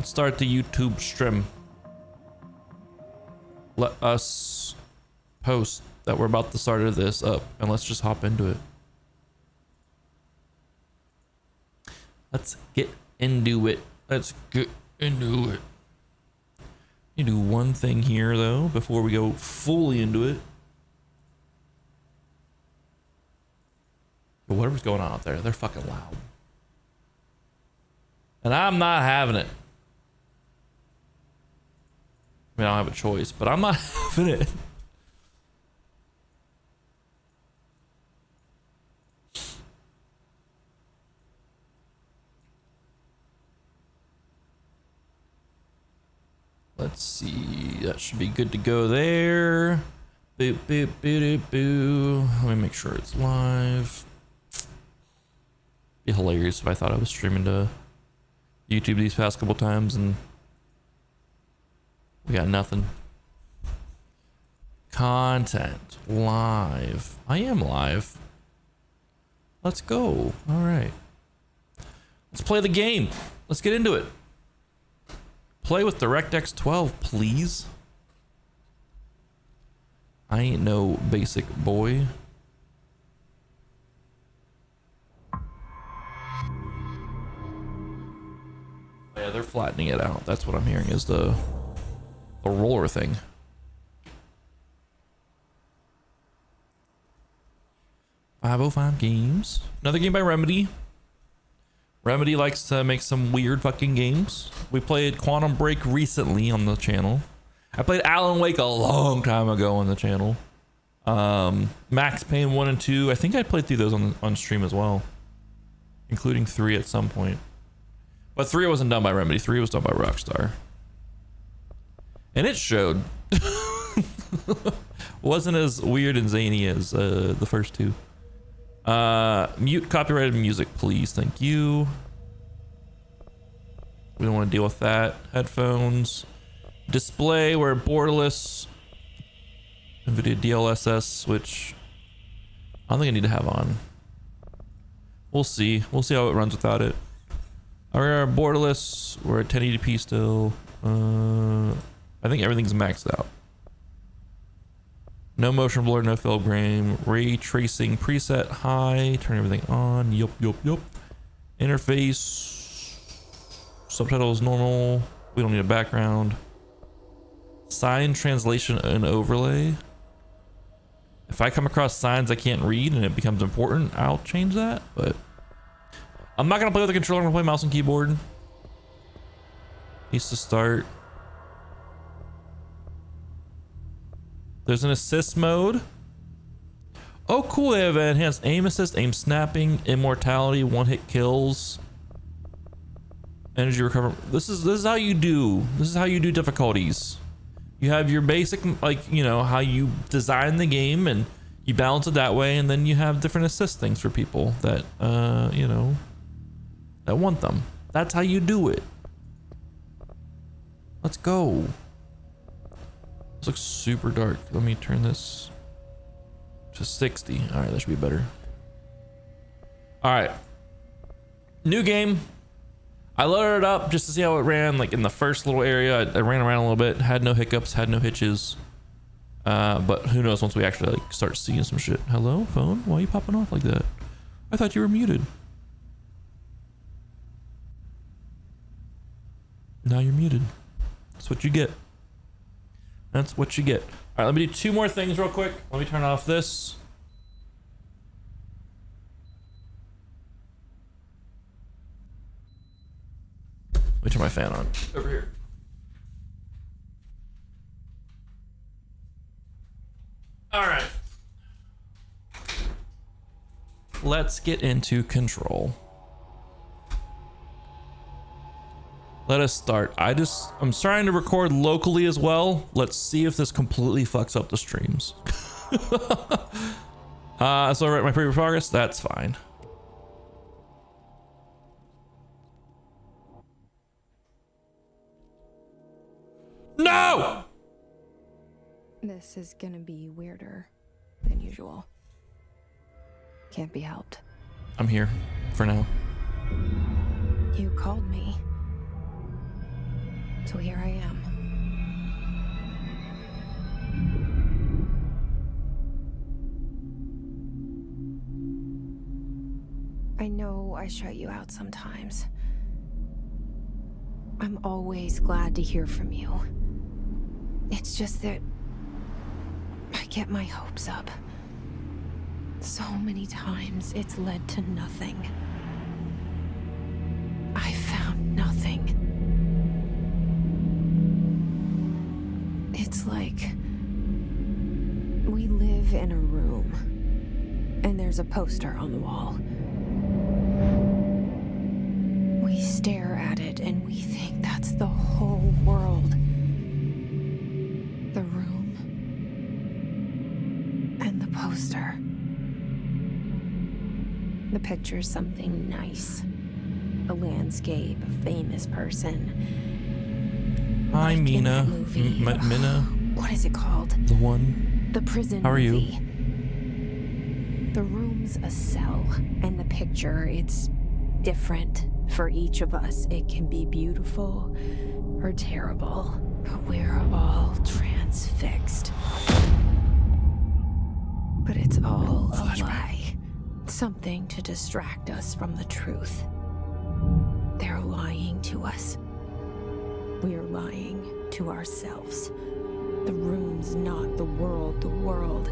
Let's start the YouTube stream. Let us post that we're about to start this up, and let's just hop into it. Let's get into it. Let's get into it. You do one thing here though before we go fully into it. But whatever's going on out there, they're fucking loud. And I'm not having it. I mean, I don't have a choice, but I'm not having it. Let's see. That should be good to go there. Boop, boop, boop, boop, boo. Let me make sure it's live. Be hilarious if I thought I was streaming to YouTube these past couple times and we got nothing. Content live. I am live. Let's go. All right. Let's play the game. Let's get into it. Play with DirectX 12, please. I ain't no basic boy. Yeah, they're flattening it out. That's what I'm hearing is the roller thing. .505 games. Another game by Remedy. Remedy likes to make some weird fucking games. We played Quantum Break recently on the channel. I played Alan Wake a long time ago on the channel. Max Payne 1 and 2. I think I played through those on stream as well, including 3 at some point. But 3 wasn't done by Remedy. 3 was done by Rockstar. And it showed. Wasn't as weird and zany as the first 2. Mute copyrighted music, please. Thank you. We don't want to deal with that. Headphones. Display, we're borderless. NVIDIA DLSS, which I don't think I need to have on. We'll see. We'll see how it runs without it. We're borderless. We're at 1080p still. I think everything's maxed out. No motion blur, no fill grain. Ray tracing preset high. Turn everything on. Yup. Interface. Subtitles normal. We don't need a background. Sign translation and overlay. If I come across signs I can't read and it becomes important, I'll change that. But I'm not gonna play with the controller. I'm gonna play mouse and keyboard. Needs to start. There's an assist mode. Oh, cool. They have enhanced aim assist, aim snapping, immortality, one-hit kills, energy recovery. This is how you do. This is how you do difficulties. You have your basic, like, you know, how you design the game and you balance it that way, and then you have different assist things for people that you know, that want them. That's how you do it. Let's go. This looks super dark. Let me turn this to 60. All right, that should be better. All right, new game. I loaded it up just to see how it ran, like in the first little area. I ran around a little bit, had no hiccups, had no hitches. But who knows once we actually like start seeing some shit. Hello, phone? Why are you popping off like that? I thought you were muted. Now you're muted. That's what you get. That's what you get. All right, let me do 2 more things real quick. Let me turn off this. Let me turn my fan on. Over here. All right. Let's get into Control. Let us start. I'm trying to record locally as well. Let's see if this completely fucks up the streams. So I write my previous progress. That's fine. No! This is gonna be weirder than usual. Can't be helped. I'm here for now. You called me. So here I am. I know I shut you out sometimes. I'm always glad to hear from you. It's just that I get my hopes up. So many times it's led to nothing. I found nothing. It's like we live in a room and there's a poster on the wall. We stare at it and we think that's the whole world. The room and the poster. The picture's something nice. A landscape, a famous person. Hi, Like in Mina. that movie. Mina. What is it called? The one. The prison How are you? movie. The room's a cell, and the picture, it's different for each of us. It can be beautiful or terrible, but we're all transfixed. But it's all a lie. Something to distract us from the truth. They're lying to us. We're lying to ourselves. The room's not the world. The world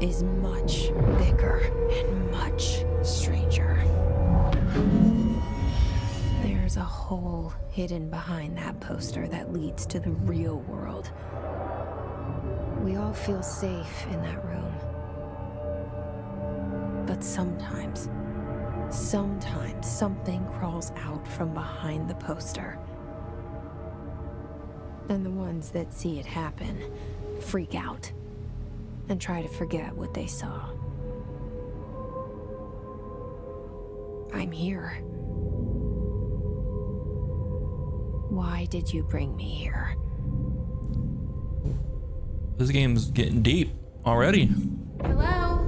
is much bigger and much stranger. There's a hole hidden behind that poster that leads to the real world. We all feel safe in that room. But sometimes something crawls out from behind the poster. And the ones that see it happen freak out and try to forget what they saw. I'm here. Why did you bring me here? This game's getting deep already. Hello?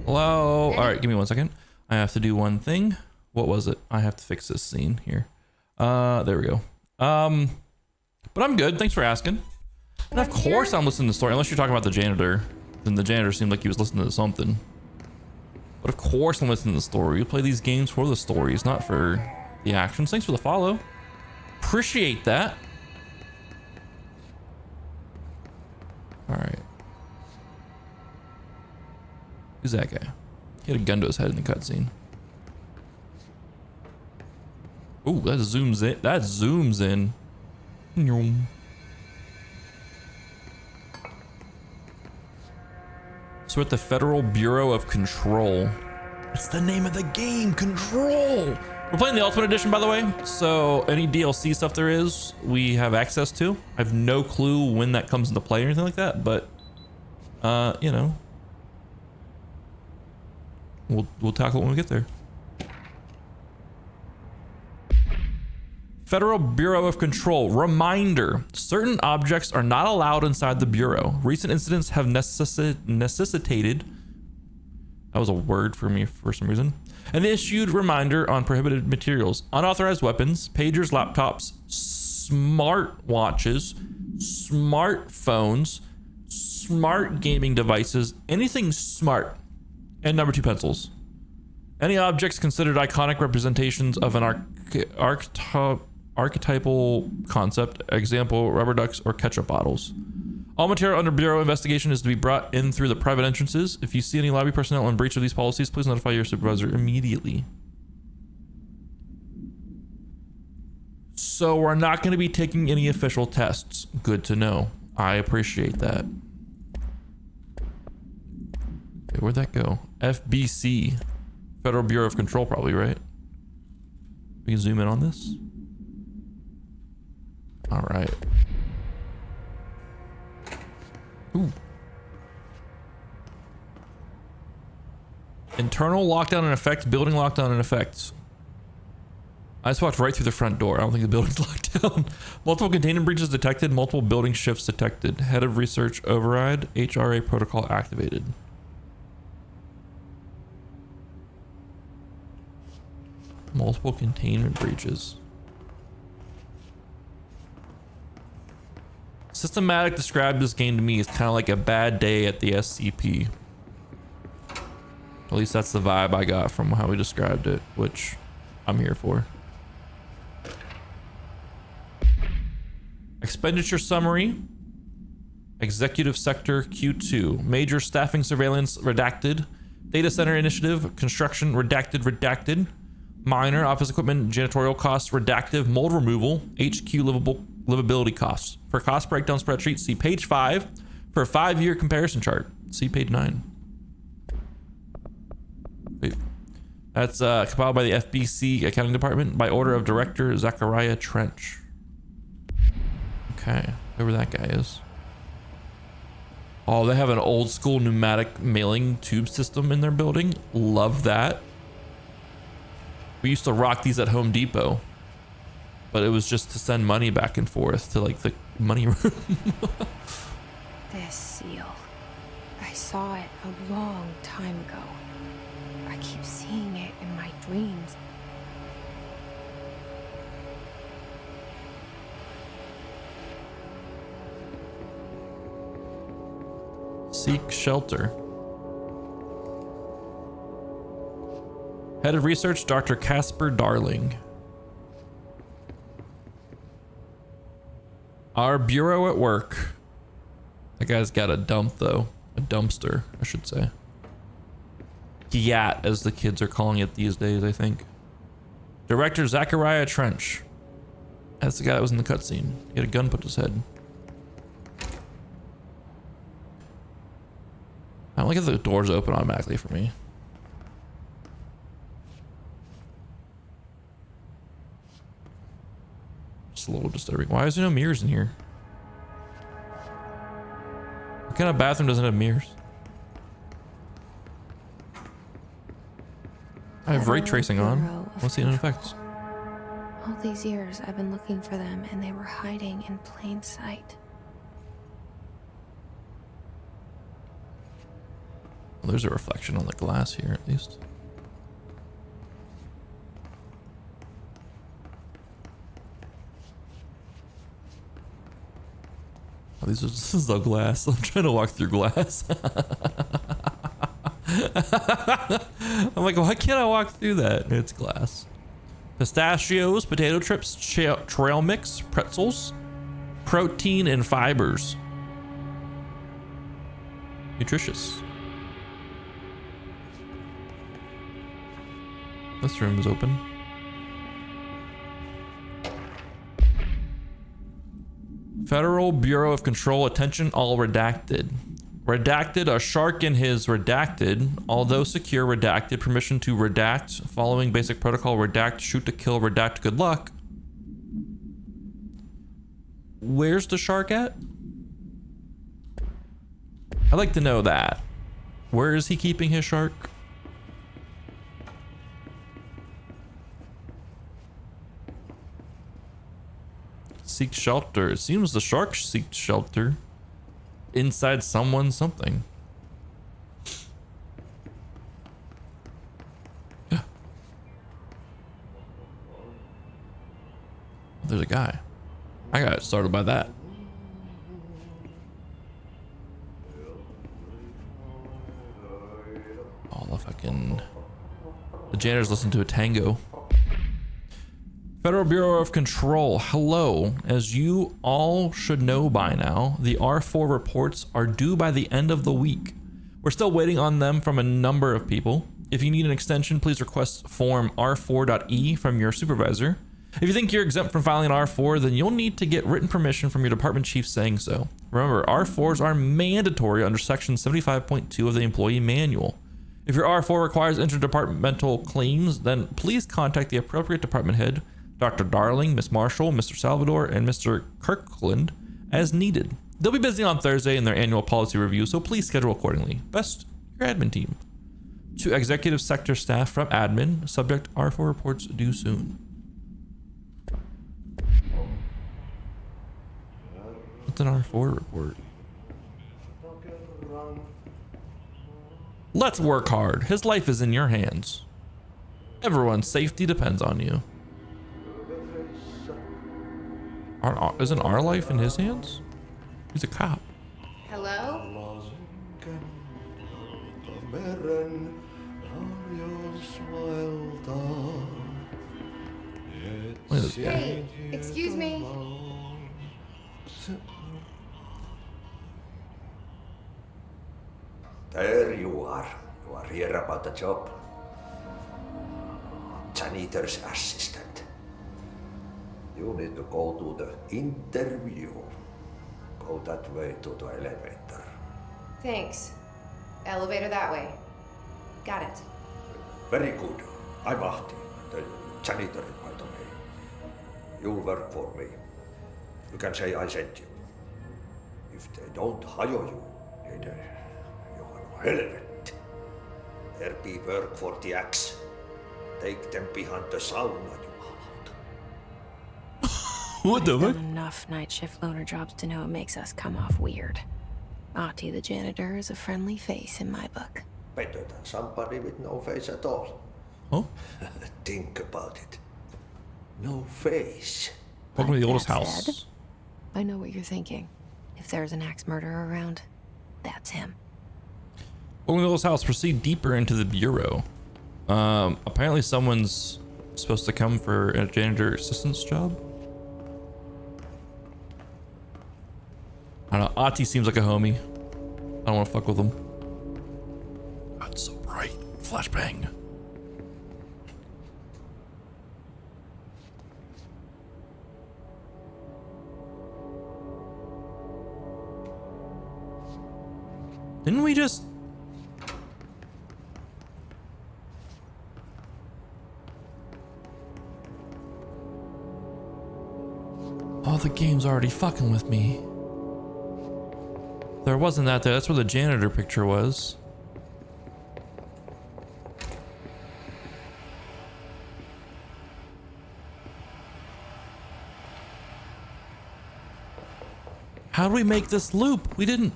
Hello. All right, give me 1 second. I have to do one thing. What was it? I have to fix this scene here. There we go. But I'm good. Thanks for asking. And of course I'm listening to the story. Unless you're talking about the janitor. Then the janitor seemed like he was listening to something. But of course I'm listening to the story. We play these games for the stories, not for the actions. Thanks for the follow. Appreciate that. All right. Who's that guy? He had a gun to his head in the cutscene. Ooh, that zooms in. That zooms in. So at the Federal Bureau of Control. It's the name of the game, Control. We're playing the Ultimate Edition, by the way. So any DLC stuff there is, we have access to. I have no clue when that comes into play or anything like that, but you know, we'll tackle it when we get there. Federal Bureau of Control. Reminder. Certain objects are not allowed inside the Bureau. Recent incidents have necessitated... That was a word for me for some reason. An issued reminder on prohibited materials. Unauthorized weapons, pagers, laptops, smart watches, smartphones, smart gaming devices, anything smart. And number 2, pencils. Any objects considered iconic representations of an archetypal concept, example, rubber ducks or ketchup bottles. All material under Bureau investigation is to be brought in through the private entrances. If you see any lobby personnel in breach of these policies, please notify your supervisor immediately. So we're not going to be taking any official tests. Good to know. I appreciate that. Okay, where'd that go? FBC. Federal Bureau of Control probably, right? We can zoom in on this. All right. Ooh. Internal lockdown in effect, building lockdown in effect. I just walked right through the front door. I don't think the building's locked down. Multiple containment breaches detected, multiple building shifts detected. Head of research override, HRA protocol activated. Multiple containment breaches. Systematic described this game to me as kind of like a bad day at the SCP. At least that's the vibe I got from how we described it, which I'm here for. Expenditure summary. Executive Sector Q2. Major staffing surveillance redacted. Data center initiative. Construction redacted. Minor office equipment janitorial costs redacted. Mold removal. HQ livability costs. For cost breakdown spreadsheet, see page 5. For a 5-year comparison chart, see page 9. Wait. That's compiled by the FBC accounting department by order of director Zachariah Trench. Okay, whoever that guy is. Oh, they have an old school pneumatic mailing tube system in their building. Love that. We used to rock these at Home Depot, but it was just to send money back and forth to like the money room. This seal. I saw it a long time ago. I keep seeing it in my dreams. Seek shelter. Head of research, Dr. Casper Darling. Our bureau at work. That guy's got a dump though. A dumpster, I should say. Gyat, as the kids are calling it these days, I think. Director Zachariah Trench. That's the guy that was in the cutscene. He had a gun put to his head. I don't like if the doors open automatically for me. Just a little disturbing. Why is there no mirrors in here? What kind of bathroom doesn't have mirrors? I have ray tracing on. What's the end effects? All these years I've been looking for them and they were hiding in plain sight. Well, there's a reflection on the glass here at least. Oh, this is the glass. I'm trying to walk through glass. I'm like, why can't I walk through that? It's glass. Pistachios, potato chips, trail mix, pretzels, protein and fibers. Nutritious. This room is open. Federal Bureau of Control, attention, all redacted. Redacted, a shark in his redacted, although secure, redacted, permission to redact, following basic protocol, redact, shoot to kill, redact, good luck. Where's the shark at? I'd like to know that. Where is he keeping his shark? Seek shelter. It seems the shark seeks shelter inside someone's something. There's a guy. I got startled by that. Oh, the fucking... The janitors listen to a tango. Federal Bureau of Control, hello. As you all should know by now, the R4 reports are due by the end of the week. We're still waiting on them from a number of people. If you need an extension, please request form R4.E from your supervisor. If you think you're exempt from filing an R4, then you'll need to get written permission from your department chief saying so. Remember, R4s are mandatory under section 75.2 of the employee manual. If your R4 requires interdepartmental claims, then please contact the appropriate department head, Dr. Darling, Miss Marshall, Mr. Salvador, and Mr. Kirkland as needed. They'll be busy on Thursday in their annual policy review, so please schedule accordingly. Best, your admin team. To executive sector staff from admin, subject R4 reports due soon. What's an R4 report? Let's work hard. His life is in your hands. Everyone's safety depends on you. Isn't our life in his hands? He's a cop. Hello? Look at this guy. Hey, excuse me. There you are. You are here about the job. Janitor's assistant. You need to go to the interview. Go that way to the elevator. Thanks. Elevator that way. Got it. Very good. I'm Ahti, the janitor, by the way. You'll work for me. You can say I sent you. If they don't hire you, then you are helmet. There be work for the axe. Take them behind the sauna, you out. What the I've fuck? done enough night shift loner jobs to know it makes us come off weird. Ahti the janitor is a friendly face in my book. Better than somebody with no face at all. Oh, Think about it. No face. welcome to the oldest That house. said, I know what you're thinking. If there's an axe murderer around, that's him. Welcome to the oldest house. Proceed deeper into the bureau. Apparently someone's supposed to come for a janitor assistant's job. I don't know. Ahti seems like a homie. I don't want to fuck with him. God, it's so bright. Flashbang. Didn't we just... Oh, the game's already fucking with me. There wasn't that there. That's where the janitor picture was. How do we make this loop? We didn't...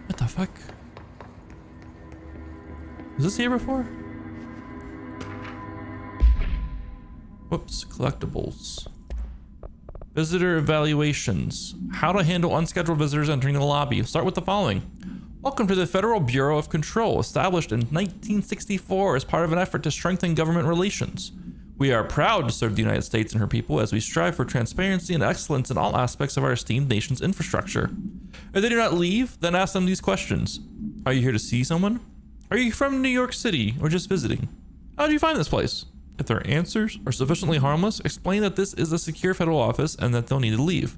What the fuck? Was this here before? Whoops, collectibles. Visitor evaluations. How to handle unscheduled visitors entering the lobby. Start with the following. Welcome to the Federal Bureau of Control, established in 1964 as part of an effort to strengthen government relations. We are proud to serve the United States and her people as we strive for transparency and excellence in all aspects of our esteemed nation's infrastructure. If they do not leave, then ask them these questions. Are you here to see someone? Are you from New York City or just visiting? How did you find this place? If their answers are sufficiently harmless, explain that this is a secure federal office and that they'll need to leave.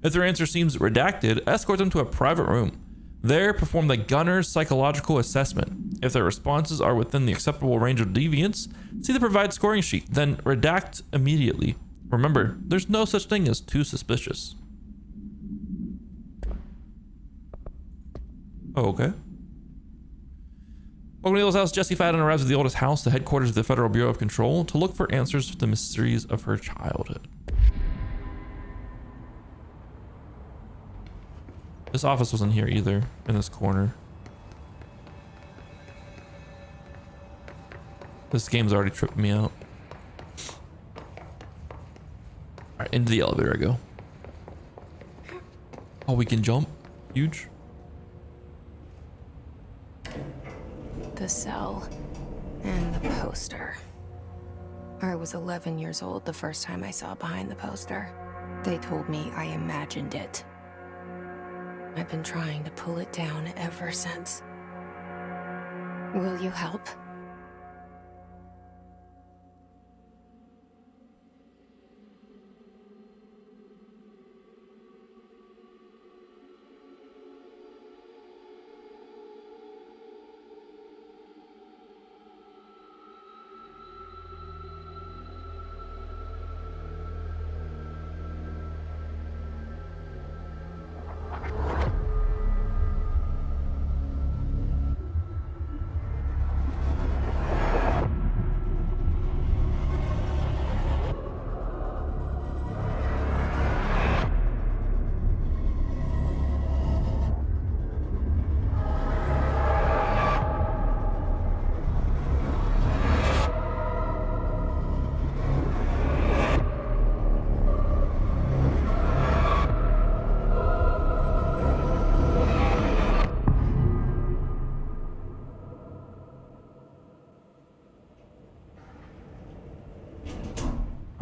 If their answer seems redacted, escort them to a private room. There, perform the gunner's psychological assessment. If their responses are within the acceptable range of deviance, see the provided scoring sheet, then redact immediately. Remember, there's no such thing as too suspicious. Oh, okay. Welcome to the oldest house. Jessie Fadden arrives at the oldest house, the headquarters of the Federal Bureau of Control, to look for answers to the mysteries of her childhood. This office wasn't here either, in this corner. This game's already tripped me out. Alright, into the elevator I go. Oh, we can jump? Huge. The cell and the poster. I was 11 years old the first time I saw behind the poster. They told me I imagined it. I've been trying to pull it down ever since. Will you help?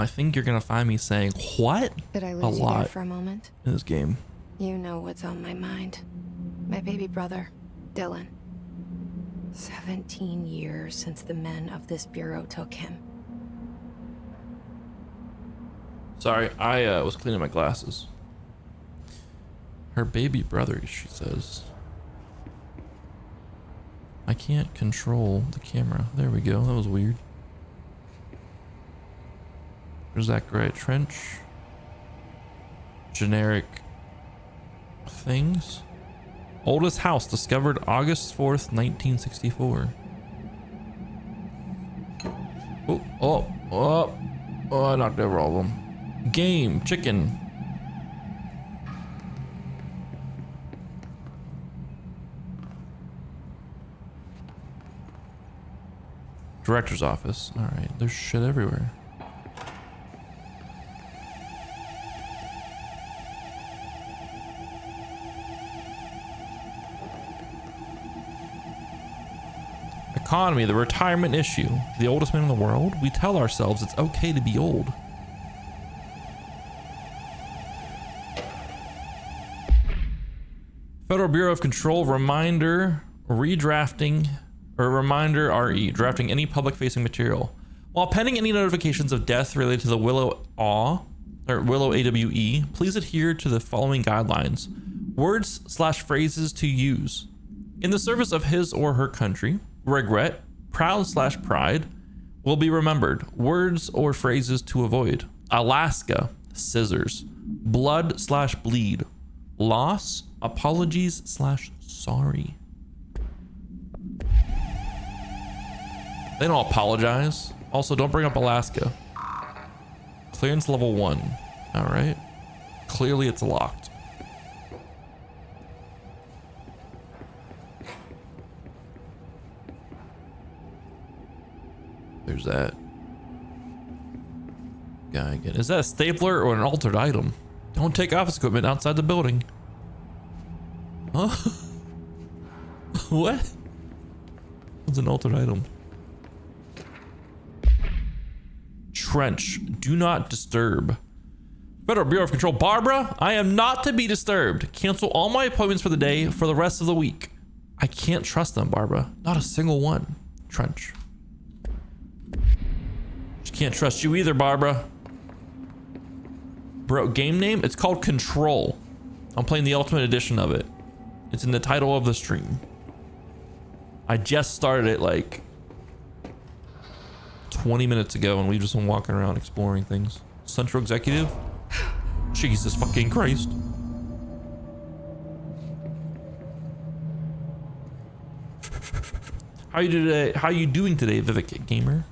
I think you're gonna find me saying what Did I a lose you there lot for a moment? in this game. You know what's on my mind. My baby brother, Dylan. 17 years since the men of this bureau took him. Sorry, I was cleaning my glasses. Her baby brother, she says. I can't control the camera. There we go. That was weird. There's that great trench. Generic things. Oldest house discovered August 4th, 1964. Oh, I knocked over all of them. Game, chicken. Director's office. All right, there's shit everywhere. Economy, the retirement issue. The oldest man in the world? We tell ourselves it's okay to be old. Federal Bureau of Control reminder redrafting or reminder RE drafting any public facing material. While pending any notifications of death related to the Willow AWE, please adhere to the following guidelines. Words/phrases to use. In the service of his or her country, regret, proud/pride will be remembered. Words or phrases to avoid. Alaska, scissors. Blood/bleed. Loss, apologies/sorry. They don't apologize. Also, don't bring up Alaska. Clearance level 1. All right. Clearly it's locked. There's that guy again. Is that a stapler or an altered item? Don't take office equipment outside the building. Huh? What? What's an altered item? Trench. Do not disturb. Federal Bureau of Control. Barbara, I am not to be disturbed. Cancel all my appointments for the day for the rest of the week. I can't trust them, Barbara. Not a single one. Trench. She can't trust you either, Barbara. Bro, game name? It's called Control. I'm playing the Ultimate Edition of it. It's in the title of the stream. I just started it like 20 minutes ago and we've just been walking around exploring things. Central Executive? Jesus fucking Christ. How you today? How you doing today, Vivek Gamer?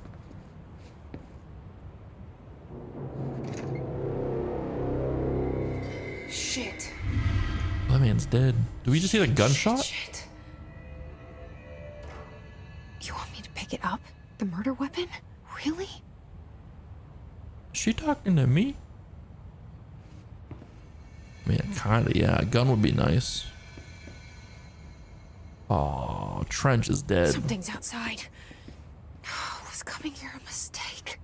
Shit. Oh, that man's dead. Did we just hear a gunshot? Shit. You want me to pick it up? The murder weapon? Really? Is she talking to me? I mean, kinda, yeah. A gun would be nice. Oh, Trench is dead. Something's outside. Was coming here a mistake?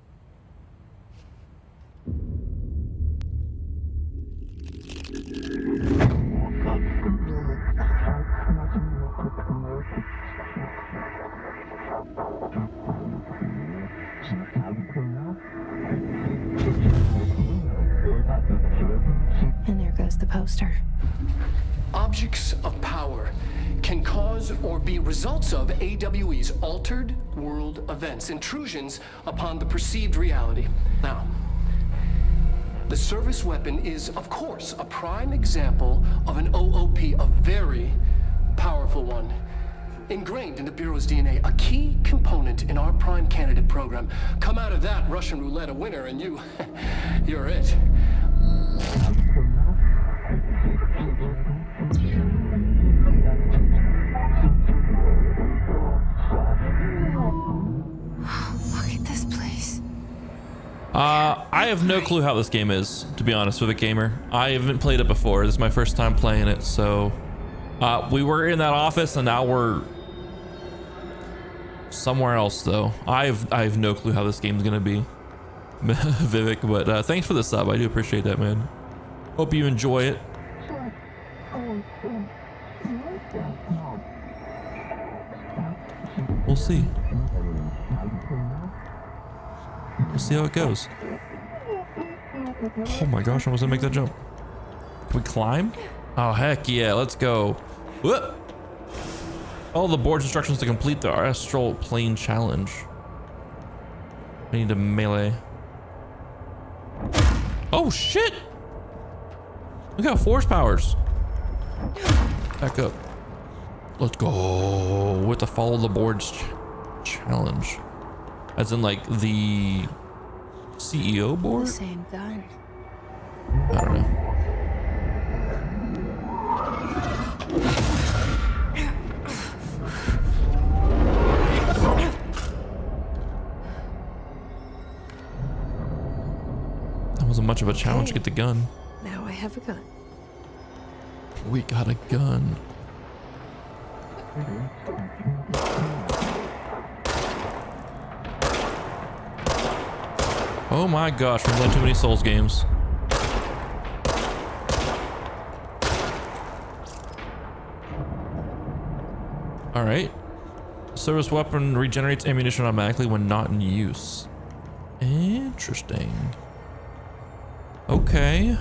And there goes the poster. Objects of power can cause or be results of AWE's altered world events, intrusions upon the perceived reality. Now, the service weapon is, of course, a prime example of an OOP, a very powerful one. Ingrained in the Bureau's DNA, a key component in our prime candidate program. Come out of that Russian roulette a winner and you're it. Look at this place. I have no clue how this game is, to be honest with a gamer. I haven't played it before. This is my first time playing it, so we were in that office and now we're somewhere else though. I have no clue how this game's gonna be. Vivek, but thanks for the sub. I do appreciate that, man. Hope you enjoy it. We'll see. We'll see how it goes. Oh my gosh, I almost didn't make that jump. Can we climb? Oh, heck yeah, let's go. Whoop! All the board's instructions to complete the Astral Plane Challenge. I need to melee. Oh shit! Look how force powers. Back up. Let's go with the follow the board's challenge. As in like the CEO board? The same gun. I don't know. That wasn't much of a challenge to get the gun. Now I have a gun. We got a gun. Oh my gosh, we're playing too many Souls games. Alright. Service weapon regenerates ammunition automatically when not in use. Interesting. Okay.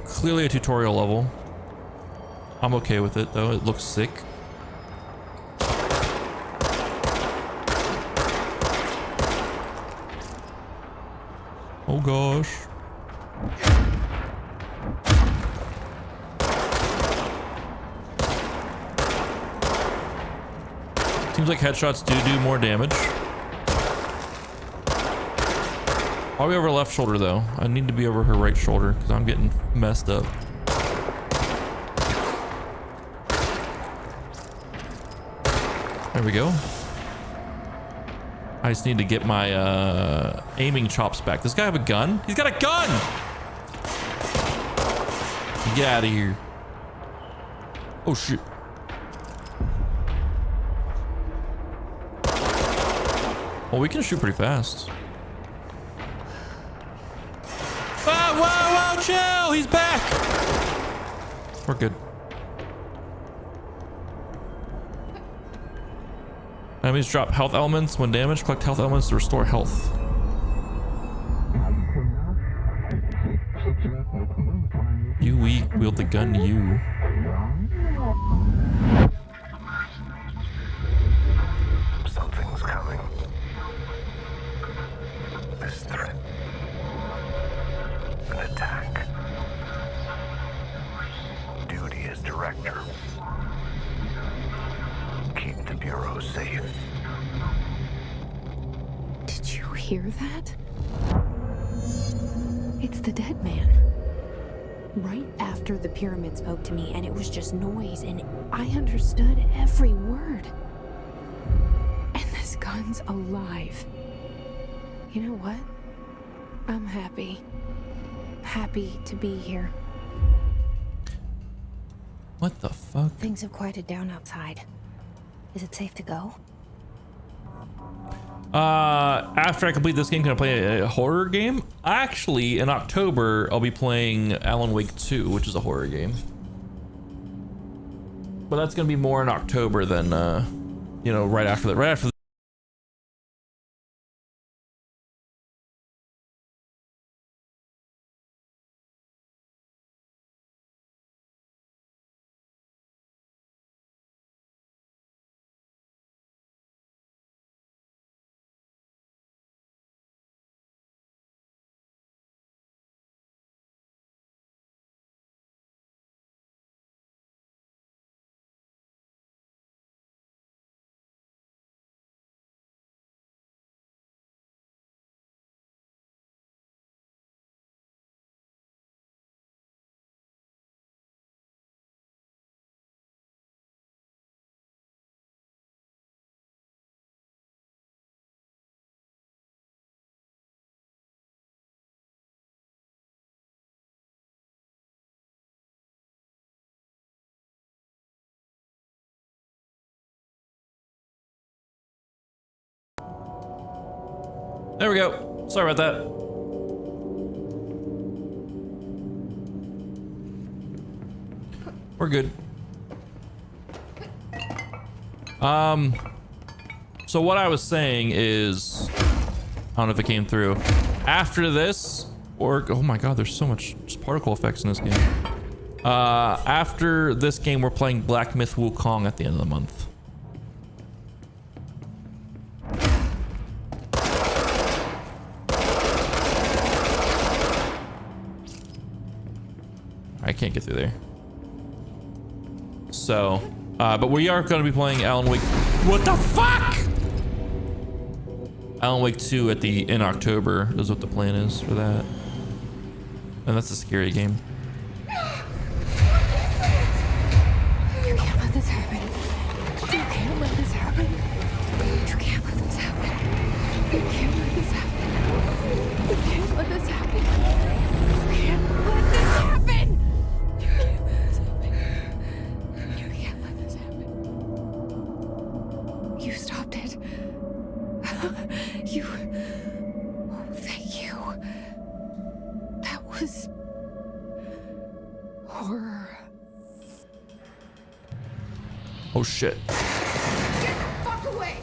Clearly a tutorial level. I'm okay with it though, it looks sick. Oh gosh. Seems like headshots do more damage. Are we over left shoulder though? I need to be over her right shoulder because I'm getting messed up. There we go. I just need to get my aiming chops back. Does this guy have a gun? He's got a gun! Get out of here. Oh shit. Well, we can shoot pretty fast. Whoa, chill! He's back! We're good. Enemies drop health elements when damaged. Collect health elements to restore health. You weak, wield the gun, you. Something's coming. This threat. An attack. Duty as director. Keep the Bureau safe. Did you hear that? It's the dead man. Right after the pyramid spoke to me, and it was just noise, and I understood every word. And this gun's alive. You know what? I'm happy. Happy to be here. What the fuck? Things have quieted down outside. Is it safe to go? After I complete this game, can I play a horror game? Actually, in October, I'll be playing Alan Wake 2, which is a horror game. But that's gonna be more in October than, you know, right after that. Right after There we go. Sorry about that. We're good. So what I was saying is, I don't know if it came through. After this, or oh my god, there's so much just particle effects in this game. After this game, we're playing Black Myth Wukong at the end of the month. I can't get through there. So, but we are going to be playing Alan Wake. What the fuck? Alan Wake 2 in October is what the plan is for that. And that's a scary game. You can't let this happen. You can't let this happen. You can't let this happen. You can't let this happen. You can't let this happen. You can't let this happen. You can't let this happen. You can't let this happen. You stopped it. You. Oh, thank you. That was horror. Oh shit. Get the fuck away!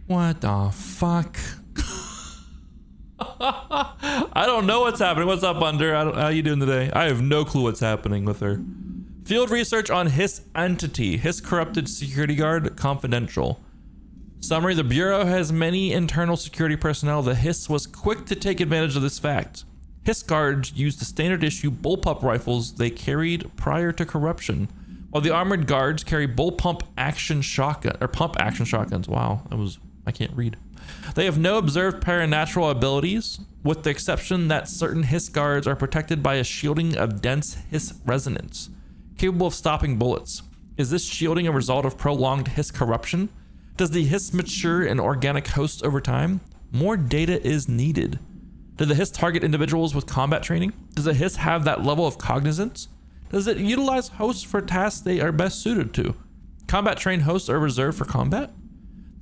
What the fuck? I don't know what's happening. What's up, Under? How you doing today? I have no clue what's happening with her. Field research on Hiss entity. Hiss corrupted security guard. Confidential. Summary: the Bureau has many internal security personnel. The Hiss was quick to take advantage of this fact. Hiss guards used the standard issue bullpup rifles they carried prior to corruption, while the armored guards carry bullpump action shotgun or pump action shotguns. Wow, I can't read. They have no observed paranatural abilities, with the exception that certain Hiss guards are protected by a shielding of dense Hiss resonance, capable of stopping bullets. Is this shielding a result of prolonged Hiss corruption? Does the Hiss mature an organic host over time? More data is needed. Do the Hiss target individuals with combat training? Does the Hiss have that level of cognizance? Does it utilize hosts for tasks they are best suited to? Combat trained hosts are reserved for combat?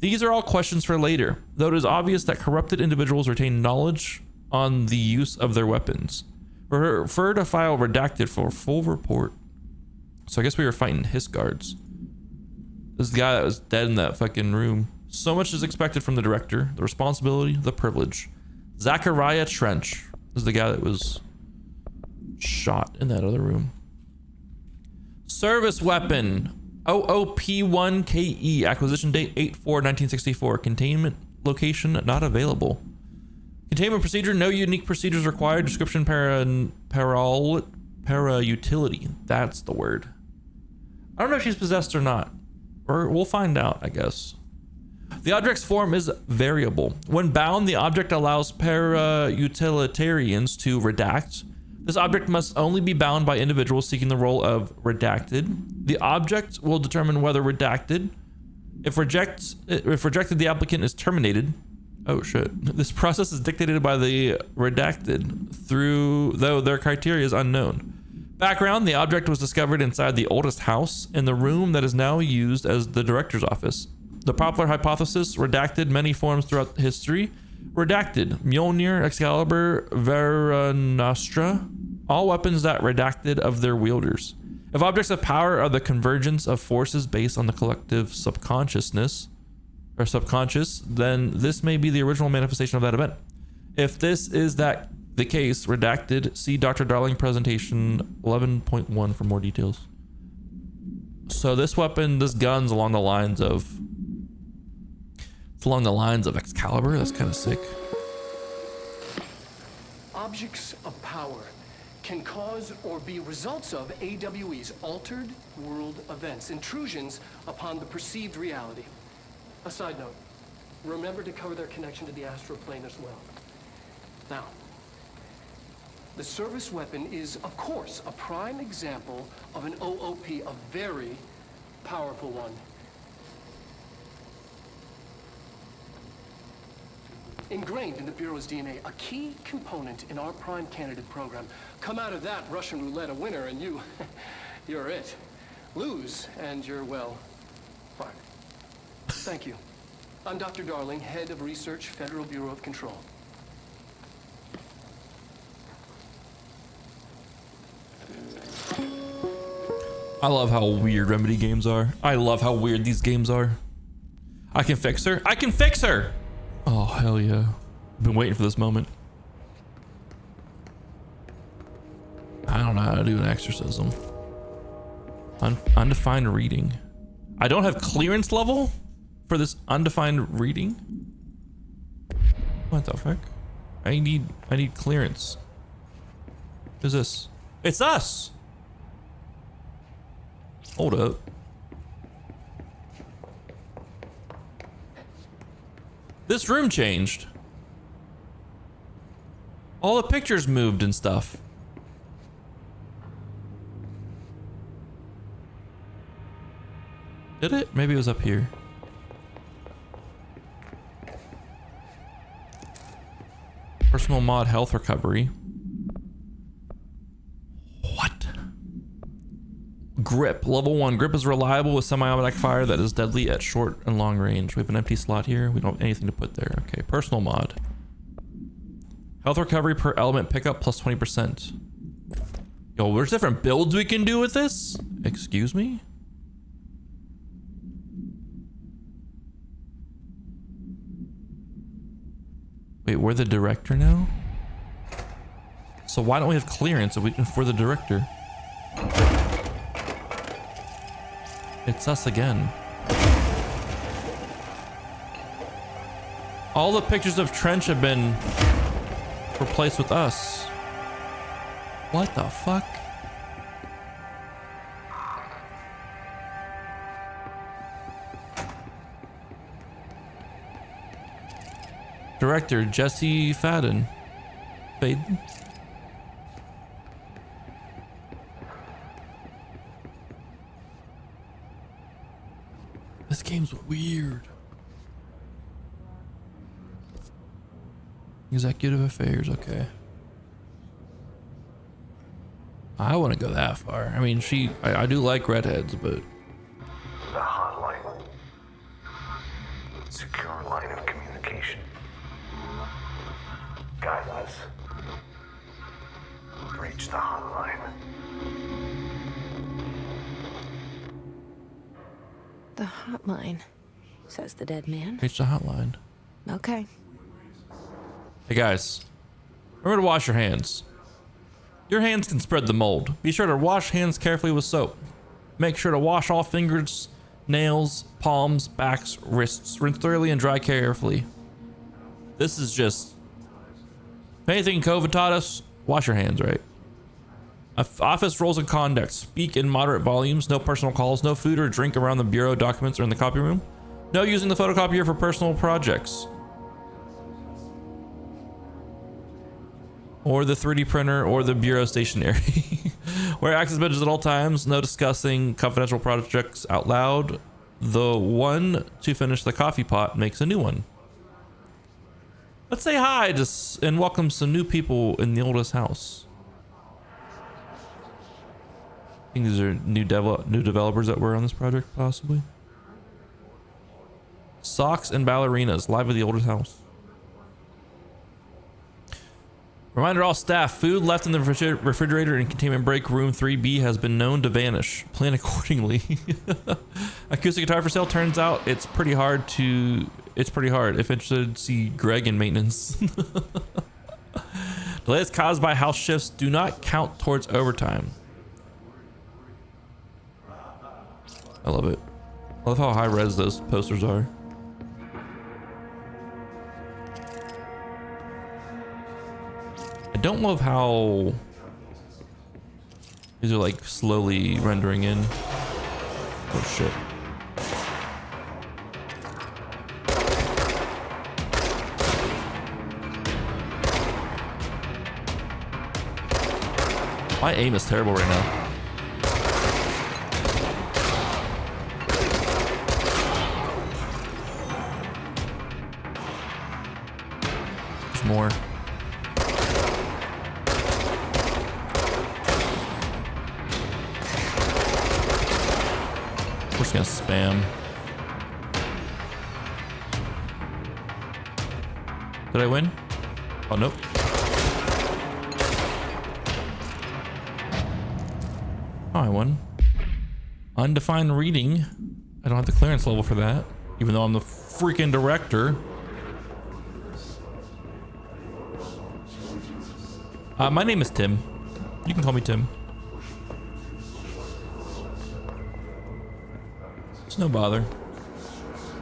These are all questions for later, though it is obvious that corrupted individuals retain knowledge on the use of their weapons. Refer to file redacted for full report. So I guess we were fighting Hiss guards. This is the guy that was dead in that fucking room. So much is expected from the director, the responsibility, the privilege. Zachariah Trench is the guy that was shot in that other room. Service weapon. OOP1KE. Acquisition date 8/4/1964. Containment location not available. Containment procedure. No unique procedures required. Description para-utility. That's the word. I don't know if she's possessed or not. Or we'll find out, I guess. The object's form is variable. When bound, the object allows para-utilitarians to redact. This object must only be bound by individuals seeking the role of redacted. The object will determine whether redacted. If rejected, the applicant is terminated. Oh shit. This process is dictated by the redacted, though their criteria is unknown. Background: the object was discovered inside the oldest house in the room that is now used as the director's office. The popular hypothesis: redacted many forms throughout history. Redacted: Mjolnir, Excalibur, Vera Nostra, all weapons that redacted of their wielders. If objects of power are the convergence of forces based on the collective subconsciousness or subconscious, then this may be the original manifestation of that event. If this is the case, redacted, see Dr. Darling presentation 11.1 for more details. So this gun's along the lines of Excalibur. That's kind of sick. Objects of power can cause or be results of AWE's altered world events, intrusions upon the perceived reality. A side note, remember to cover their connection to the astral plane as well. Now, the service weapon is, of course, a prime example of an OOP, a very powerful one. ingrained in the Bureau's DNA, a key component in our prime candidate program. Come out of that Russian roulette a winner, and you're it. Lose, and you're, well, fine. Thank you. I'm Dr. Darling, head of research, Federal Bureau of Control. I love how weird Remedy games are. I love how weird these games are. I can fix her. I can fix her. Oh, hell yeah. I've been waiting for this moment. I don't know how to do an exorcism. Undefined reading. I don't have clearance level for this undefined reading. What the fuck? I need clearance. Who's this? It's us. Hold up. This room changed. All the pictures moved and stuff. Did it? Maybe it was up here. Personal mod health recovery. What? Grip. Level 1. Grip is reliable with semi-automatic fire that is deadly at short and long range. We have an empty slot here. We don't have anything to put there. Okay, personal mod. Health recovery per element pickup plus 20%. Yo, there's different builds we can do with this? Excuse me? Wait, we're the director now? So why don't we have clearance if we're the director? It's us again. All the pictures of Trench have been replaced with us. What the fuck? Director Jesse Faden. This game's weird. Executive affairs, okay. I want to go that far. I mean, I do like redheads, but... The hotline. Secure line of communication. Guidance. Reach the hotline. The hotline, says the dead man. Reach the hotline. Okay. Hey guys, remember to wash your hands. Your hands can spread the mold. Be sure to wash hands carefully with soap. Make sure to wash all fingers, nails, palms, backs, wrists. Rinse thoroughly and dry carefully. This is just... If anything COVID taught us, wash your hands, right? Office rules and conduct. Speak in moderate volumes. No personal calls. No food or drink around the bureau documents or in the copy room. No using the photocopier for personal projects. Or the 3D printer or the bureau stationery. Wear access badges at all times. No discussing confidential projects out loud. The one to finish the coffee pot makes a new one. Let's say hi and welcome some new people in the oldest house. I think these are new developers that were on this project, possibly. Socks and ballerinas, live at the oldest house. Reminder all staff, food left in the refrigerator in containment break room 3B has been known to vanish. Plan accordingly. Acoustic guitar for sale. Turns out it's pretty hard. If interested, see Greg in maintenance. Delays caused by house shifts do not count towards overtime. I love it. I love how high res those posters are. I don't love how these are like slowly rendering in. Oh shit. My aim is terrible right now. more. We're just gonna spam. Did I win? Oh, nope. Oh, I won. Undefined reading. I don't have the clearance level for that, even though I'm the freaking director. My name is Tim. You can call me Tim. It's no bother.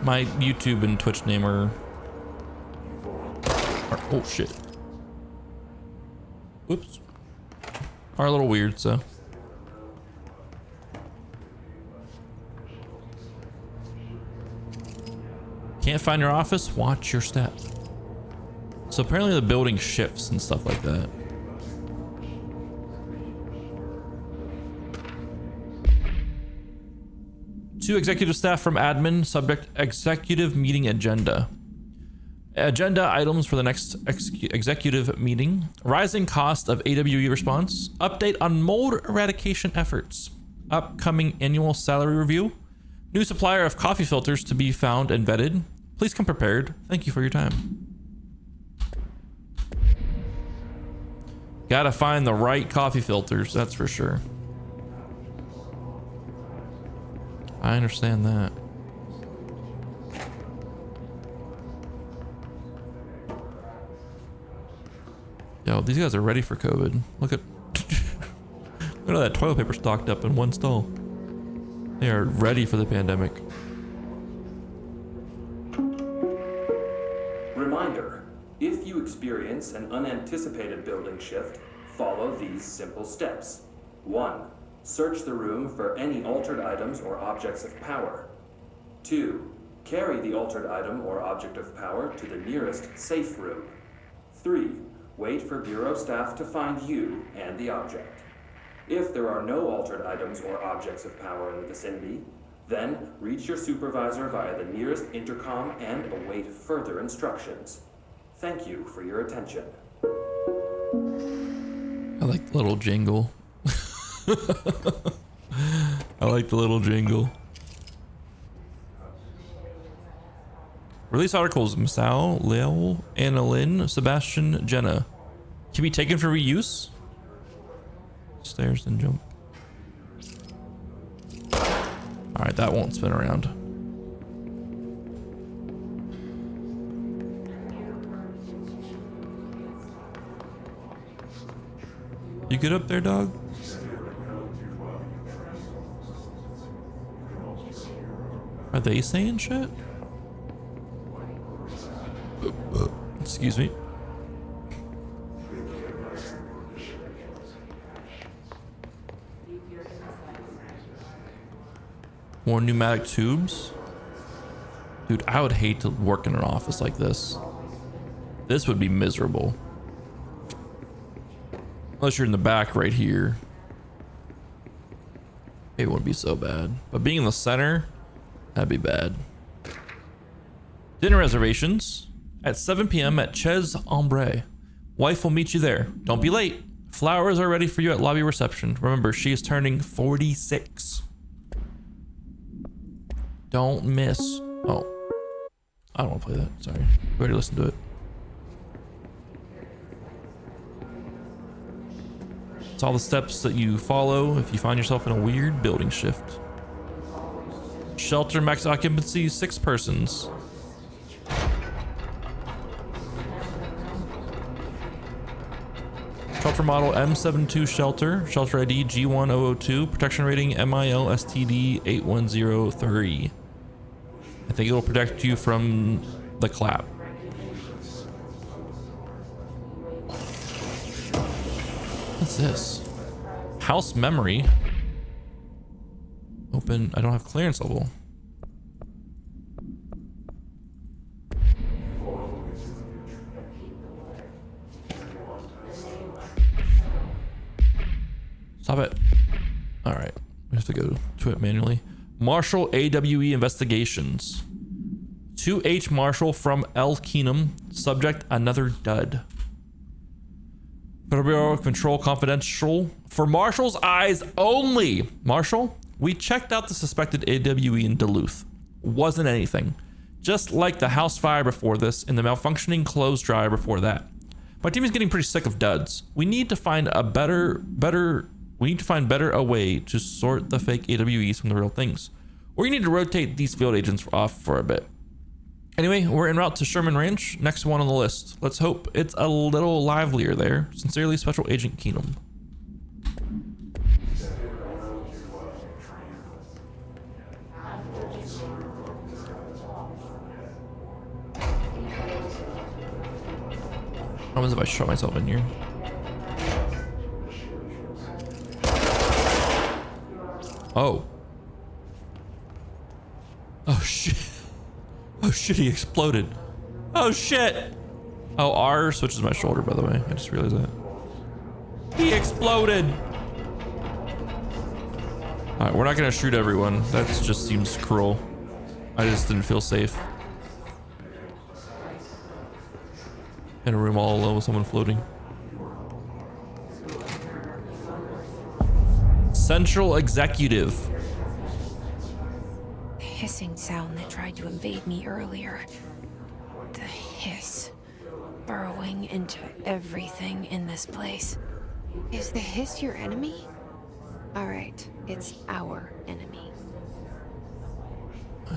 My YouTube and Twitch name are oh shit. Whoops. Are a little weird, so. Can't find your office? Watch your step. So apparently the building shifts and stuff like that. To executive staff from admin, subject executive meeting agenda. Agenda items for the next executive meeting. Rising cost of AWE response. Update on mold eradication efforts. Upcoming annual salary review. New supplier of coffee filters to be found and vetted. Please come prepared. Thank you for your time. Gotta find the right coffee filters, that's for sure. I understand that. Yo, these guys are ready for COVID. Look at look at that toilet paper stocked up in one stall. They are ready for the pandemic. Reminder, if you experience an unanticipated building shift, follow these simple steps. 1. Search the room for any altered items or objects of power. 2. Carry the altered item or object of power to the nearest safe room. 3. Wait for Bureau staff to find you and the object. If there are no altered items or objects of power in the vicinity, then reach your supervisor via the nearest intercom and await further instructions. Thank you for your attention. I like the little jingle. I like the little jingle. Release articles: Masao, Leo, Annalyn, Sebastian, Jenna. Can be taken for reuse. Stairs and jump. All right, that won't spin around. You good up there, dog? Are they saying shit? Excuse me. More pneumatic tubes? Dude, I would hate to work in an office like this. This would be miserable. Unless you're in the back right here. It wouldn't be so bad. But being in the center, that'd be bad. Dinner reservations at 7 p.m. at Chez Ombre. Wife will meet you there. Don't be late. Flowers are ready for you at lobby reception. Remember, she is turning 46. Don't miss. Oh, I don't want to play that. Sorry. We already listened to it. It's all the steps that you follow if you find yourself in a weird building shift. Shelter max occupancy 6 persons. Shelter model M72 shelter. Shelter ID G1002. Protection rating MIL STD 8103. I think it'll protect you from the clap. What's this? House memory. Open. I don't have clearance level. Stop it. All right. We have to go to it manually. Marshall AWE investigations. 2H Marshall from El Keenum. Subject, another dud. Federal Bureau of Control confidential. For Marshall's eyes only. Marshall, we checked out the suspected AWE in Duluth. Wasn't anything. Just like the house fire before this and the malfunctioning clothes dryer before that. My team is getting pretty sick of duds. We need to find a better a way to sort the fake AWEs from the real things. Or you need to rotate these field agents off for a bit. Anyway, we're en route to Sherman Ranch, next one on the list. Let's hope it's a little livelier there. Sincerely, Special Agent Keenum. What happens if I shut myself in here? Oh. Oh shit. Oh shit, he exploded. Oh shit. Oh, R switches my shoulder, by the way. I just realized that. He exploded. Alright, we're not gonna shoot everyone. That just seems cruel. I just didn't feel safe. In a room all alone with someone floating. Central Executive. The hissing sound that tried to invade me earlier. The hiss. Burrowing into everything in this place. Is the hiss your enemy? Alright, it's our enemy.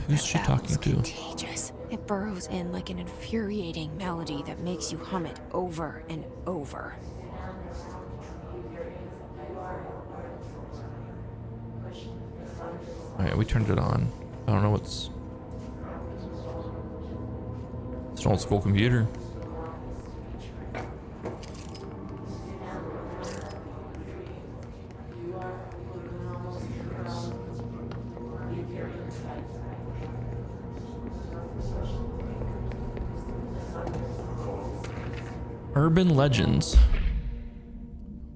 Who's she talking to? Contagious. It burrows in like an infuriating melody that makes you hum it over and over. Alright, we turned it on. I don't know what's... It's an old school computer. Urban Legends.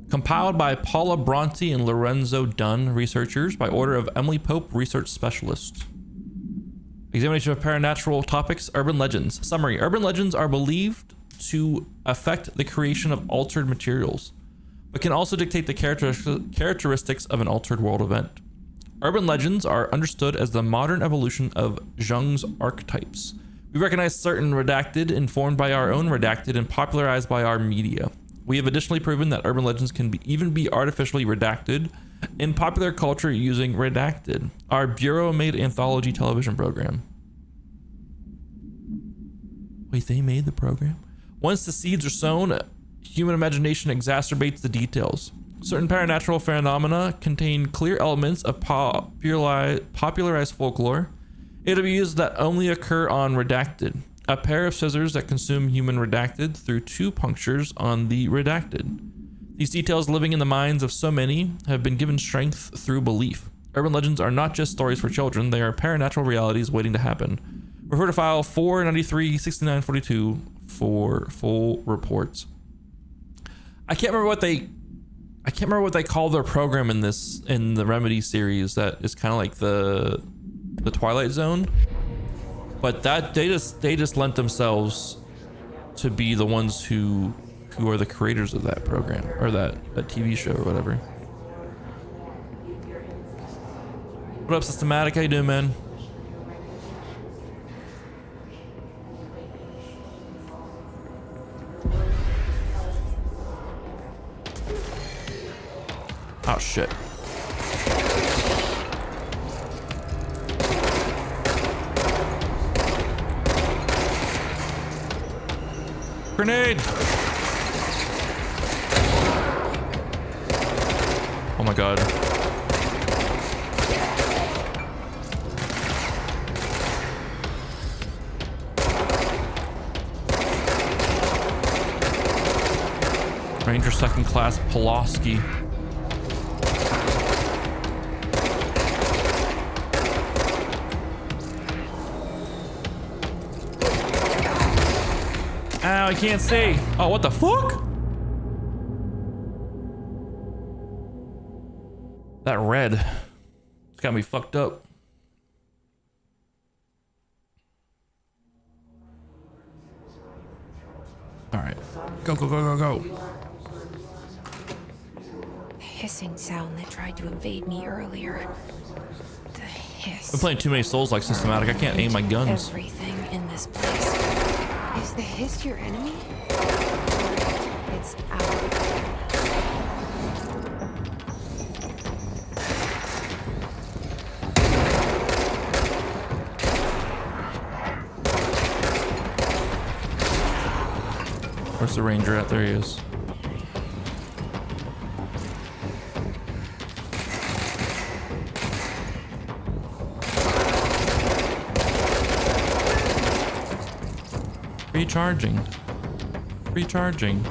Compiled by Paula Bronte and Lorenzo Dunn, researchers, by order of Emily Pope, research specialist. Examination of paranatural topics, urban legends. Summary. Urban legends are believed to affect the creation of altered materials, but can also dictate the characteristics of an altered world event. Urban legends are understood as the modern evolution of Jung's archetypes. We recognize certain redacted, informed by our own redacted, and popularized by our media. We have additionally proven that urban legends can even be artificially redacted in popular culture using Redacted, our Bureau-made anthology television program. Wait, they made the program? Once the seeds are sown, human imagination exacerbates the details. Certain paranatural phenomena contain clear elements of popularized folklore. AWs that only occur on Redacted. A pair of scissors that consume human Redacted through 2 punctures on the Redacted. These details, living in the minds of so many, have been given strength through belief. Urban legends are not just stories for children, they are paranatural realities waiting to happen. Refer to file 493-6942 for full reports. I can't remember what they call their program in the Remedy series that is kind of like the Twilight Zone. But that they just lent themselves to be the ones who are the creators of that program or that TV show or whatever. What up, Systematic? How you doing, man? Oh shit. Grenade! Oh my god. Ranger second class Pulaski. Ow, I can't see. Oh, what the fuck? That red. It's got me fucked up. All right. Go, go, go, go, go. The hissing sound that tried to invade me earlier. The hiss. I'm playing too many Souls like systematic. I can't aim my guns. Everything in this place. Is the hiss your enemy? It's our. Where's the ranger at? There he is. Recharging. Recharging.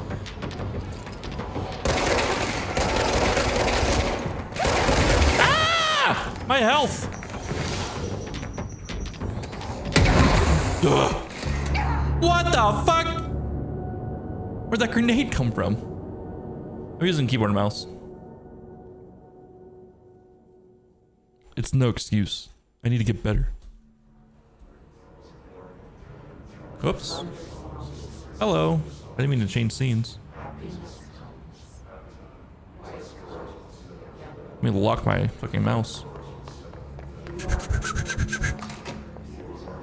Ah! My health! Ugh. What the fuck? Where'd that grenade come from? I'm using keyboard and mouse. It's no excuse. I need to get better. Oops. Hello. I didn't mean to change scenes. Let me lock my fucking mouse.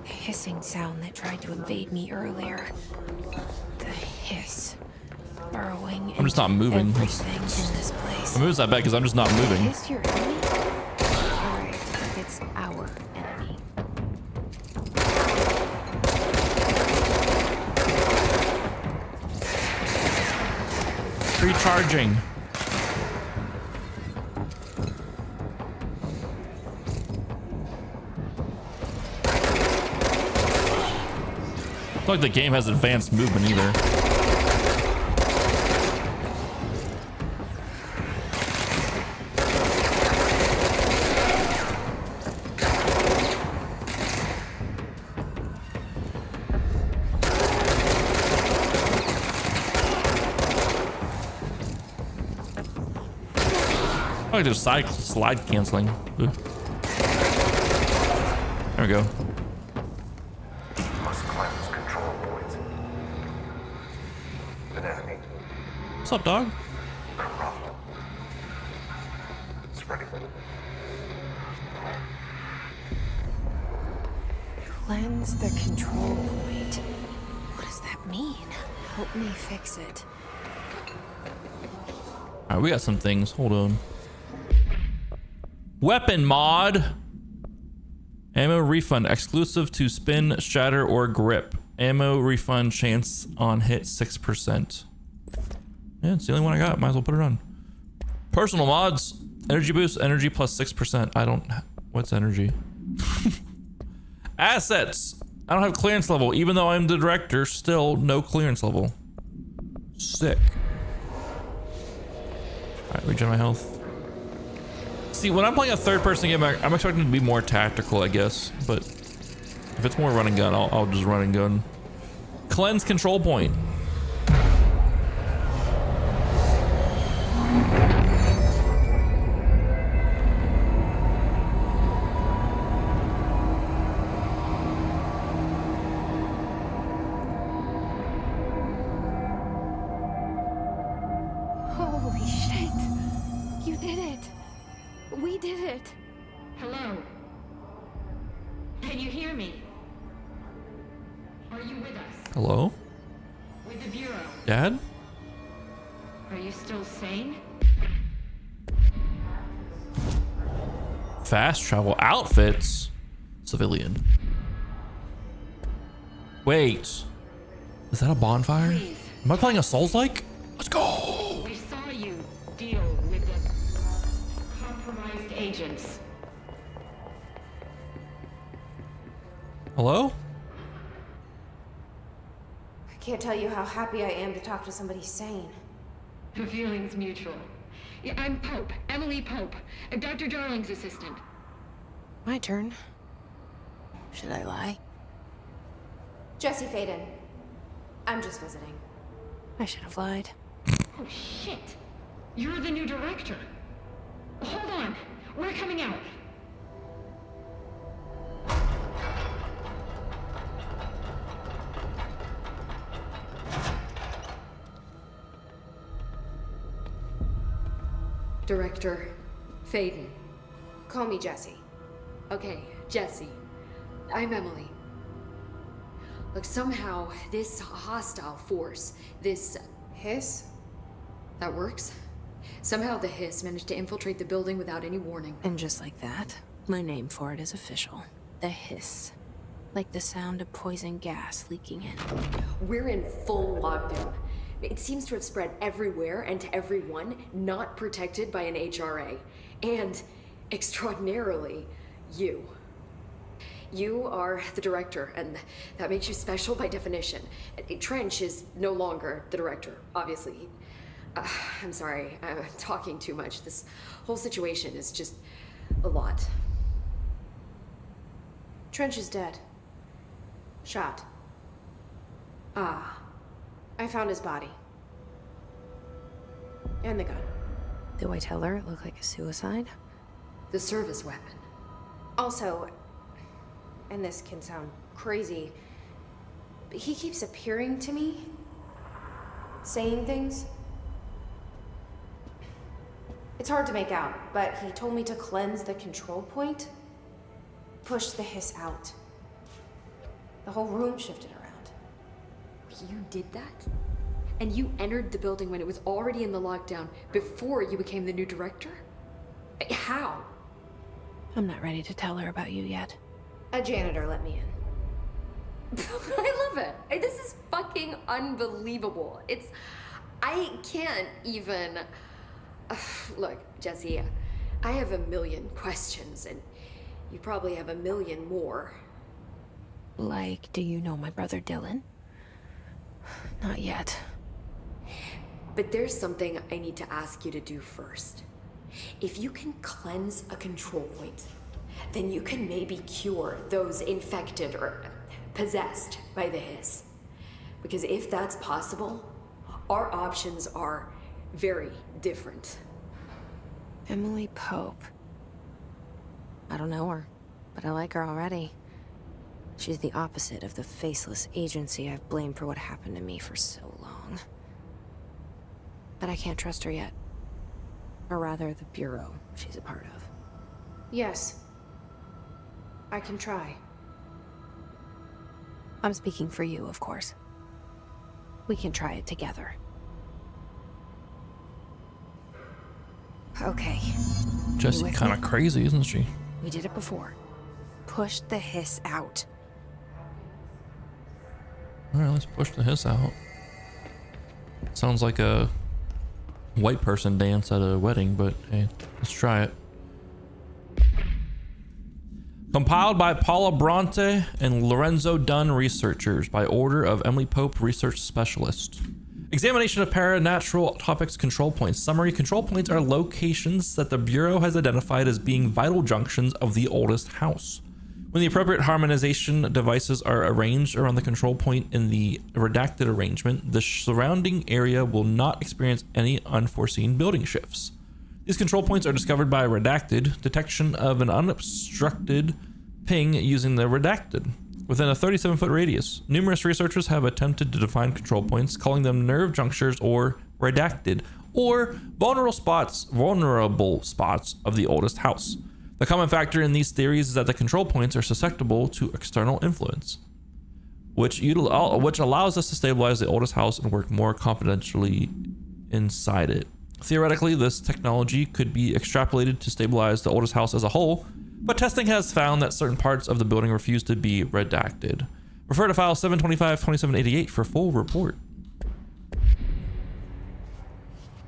The hissing sound that tried to invade me earlier. The hiss. Burrowing. I'm just not moving. Everything in this place. I moves that bad because I'm just not moving. Hiss your enemy? Alright, it's our enemy. Recharging. It's not like the game has advanced movement either. I like just slide canceling. Ooh. There we go. Must cleanse control points. An enemy. What's up, dog? Corrupt. Spreading. Cleanse the control point. What does that mean? Help me fix it. All right, we got some things. Hold on. Weapon mod. Ammo refund exclusive to spin, shatter, or grip. Ammo refund chance on hit 6%. Yeah, it's the only one I got. Might as well put it on. Personal mods. Energy boost, energy plus 6%. I don't. What's energy? Assets. I don't have clearance level, even though I'm the director. Still no clearance level. Sick. All right, regen my health. See, when I'm playing a third-person game, I'm expecting to be more tactical, I guess. But if it's more run and gun, I'll just run and gun. Cleanse control point. Holy shit. You did it. We did it. Hello? Can you hear me? Are you with us? Hello? With the Bureau? Dad? Are you still sane? Fast travel outfits. Civilian. Wait. Is that a bonfire? Please. Am I playing a Souls-like? Let's go. We saw you deal with the compromised agents. Hello? I can't tell you how happy I am to talk to somebody sane. The feeling's mutual. Yeah, I'm Pope, Emily Pope, Dr. Darling's assistant. My turn. Should I lie? Jesse Faden. I'm just visiting. I should have lied. Oh shit! You're the new director. Hold on, we're coming out. Director Faden. Call me Jesse. Okay, Jesse. I'm Emily. Look, somehow this hostile force, this Hiss? that works. Somehow the hiss managed to infiltrate the building without any warning. And just like that, my name for it is official. The hiss. Like the sound of poison gas leaking in. We're in full lockdown. It seems to have spread everywhere and to everyone not protected by an HRA. And, extraordinarily, you. You are the director, and that makes you special by definition. Trench is no longer the director, obviously. I'm sorry, I'm talking too much. This whole situation is just a lot. Trench is dead. Shot. Ah. I found his body. And the gun. Do I tell her it looked like a suicide? The service weapon. Also, and this can sound crazy, but he keeps appearing to me, saying things. It's hard to make out, but he told me to cleanse the control point, push the hiss out. The whole room shifted around. You did that? And you entered the building when it was already in the lockdown before you became the new director? How? I'm not ready to tell her about you yet. A janitor let me in. I love it. This is fucking unbelievable. I can't even... Look, Jesse, I have a million questions, and you probably have a million more. Like, do you know my brother Dylan? Not yet. But there's something I need to ask you to do first. If you can cleanse a control point, then you can maybe cure those infected or possessed by the hiss. Because if that's possible, our options are very different. Emily Pope. I don't know her, but I like her already. She's the opposite of the faceless agency I've blamed for what happened to me for so long. But I can't trust her yet. Or rather, the bureau she's a part of. Yes. I can try. I'm speaking for you, of course. We can try it together. Okay. Jessie kind of crazy, isn't she? We did it before. Push the hiss out. Alright, let's push the hiss out. Sounds like a white person dance at a wedding, but hey, let's try it. Compiled by Paula Bronte and Lorenzo Dunn researchers by order of Emily Pope, research specialist. Examination of paranatural topics control points. Summary: control points are locations that the Bureau has identified as being vital junctions of the oldest house. When the appropriate harmonization devices are arranged around the control point in the redacted arrangement, the surrounding area will not experience any unforeseen building shifts. These control points are discovered by redacted detection of an unobstructed ping using the redacted within a 37-foot radius. Numerous researchers have attempted to define control points, calling them nerve junctures or redacted, or vulnerable spots of the oldest house. The common factor in these theories is that the control points are susceptible to external influence, which allows us to stabilize the oldest house and work more confidentially inside it. Theoretically, this technology could be extrapolated to stabilize the oldest house as a whole, but testing has found that certain parts of the building refuse to be redacted. Refer to file 725-2788 for full report.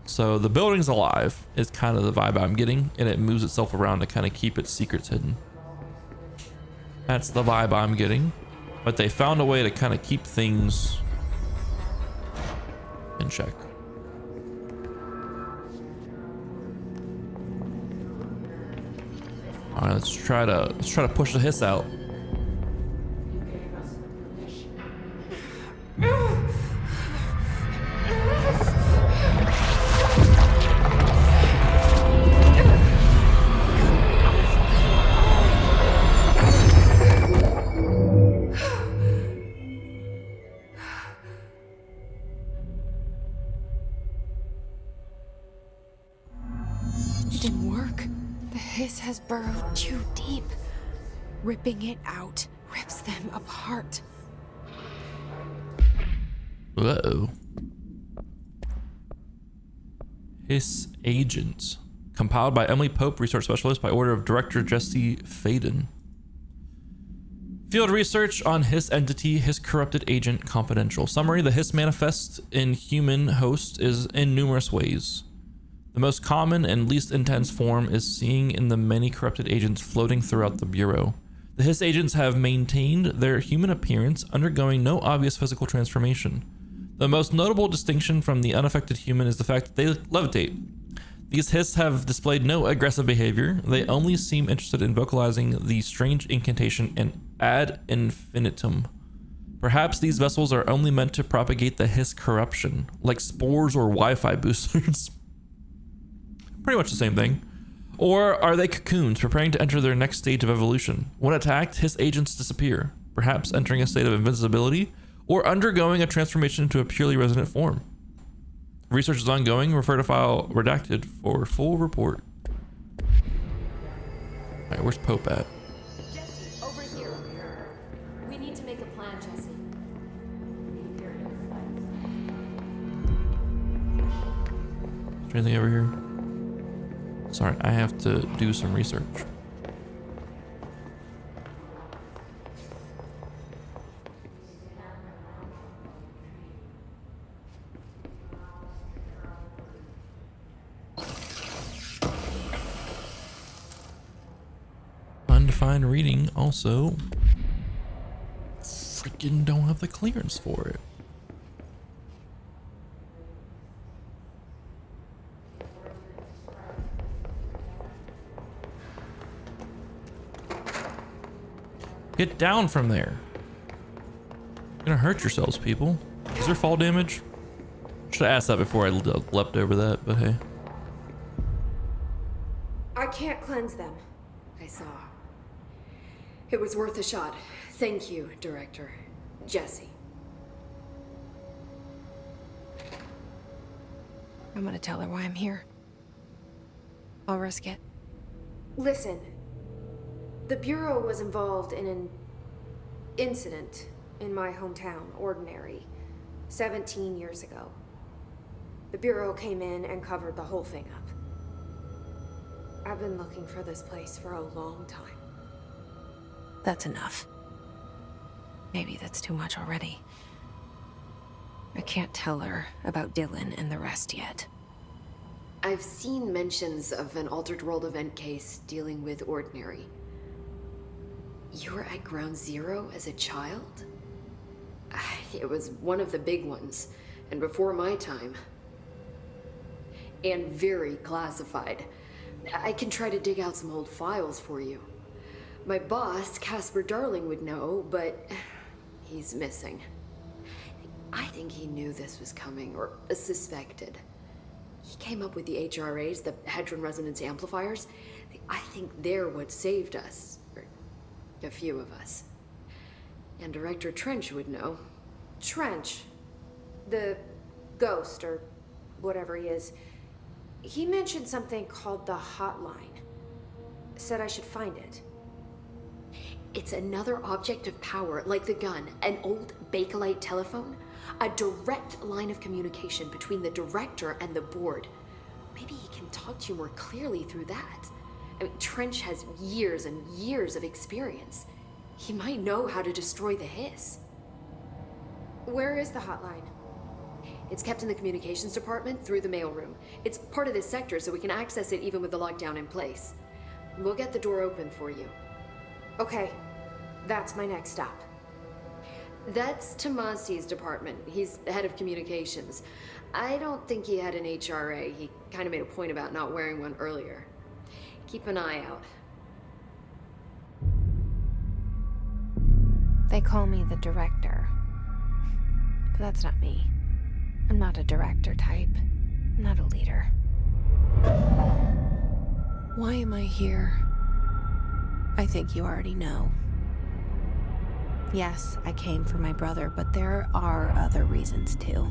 So the building's alive is kind of the vibe I'm getting, and it moves itself around to kind of keep its secrets hidden. That's the vibe I'm getting. But they found a way to kind of keep things in check. All right, let's try to push the hiss out. has burrowed too deep. Ripping it out rips them apart. Uh-oh. Hiss Agents. Compiled by Emily Pope, research specialist, by order of director Jesse Faden. Field research on Hiss entity, Hiss corrupted agent, confidential. Summary: the Hiss manifests in human hosts is in numerous ways. The most common and least intense form is seeing in the many corrupted agents floating throughout the Bureau. The Hiss agents have maintained their human appearance, undergoing no obvious physical transformation. The most notable distinction from the unaffected human is the fact that they levitate. These Hiss have displayed no aggressive behavior. They only seem interested in vocalizing the strange incantation and ad infinitum. Perhaps these vessels are only meant to propagate the Hiss corruption, like spores or Wi-Fi boosters. Pretty much the same thing. Or are they cocoons preparing to enter their next stage of evolution? When attacked, Hiss agents disappear, perhaps entering a state of invincibility or undergoing a transformation into a purely resonant form. Research is ongoing. Refer to file redacted for full report. Alright, where's Pope at? Jesse, over here. We need to make a plan, Jesse. Is there anything over here? Sorry, I have to do some research. Undefined reading also. Freaking don't have the clearance for it. Get down from there. You're gonna hurt yourselves, people. Is there fall damage? Should have asked that before I leapt over that, but hey. I can't cleanse them. I saw. It was worth a shot. Thank you, Director. Jesse. I'm gonna tell her why I'm here. I'll risk it. Listen, the Bureau was involved in an incident in my hometown, Ordinary, 17 years ago. The Bureau came in and covered the whole thing up. I've been looking for this place for a long time. That's enough. Maybe that's too much already. I can't tell her about Dylan and the rest yet. I've seen mentions of an Altered World event case dealing with Ordinary. You were at Ground Zero as a child? It was one of the big ones, and before my time. And very classified. I can try to dig out some old files for you. My boss, Casper Darling, would know, but he's missing. I think he knew this was coming, or suspected. He came up with the HRAs, the Hadron Resonance Amplifiers. I think they're what saved us. Or a few of us. And Director Trench would know. Trench, the ghost, or whatever he is, he mentioned something called the hotline. Said I should find it. It's another object of power, like the gun, an old Bakelite telephone, a direct line of communication between the director and the board. Maybe he can talk to you more clearly through that. I mean, Trench has years and years of experience. He might know how to destroy the Hiss. Where is the hotline? It's kept in the communications department through the mailroom. It's part of this sector, so we can access it even with the lockdown in place. We'll get the door open for you. Okay, that's my next stop. That's Tomasi's department. He's the head of communications. I don't think he had an HRA. He kind of made a point about not wearing one earlier. Keep an eye out. They call me the director. But that's not me. I'm not a director type. I'm not a leader. Why am I here? I think you already know. Yes, I came for my brother, but there are other reasons too.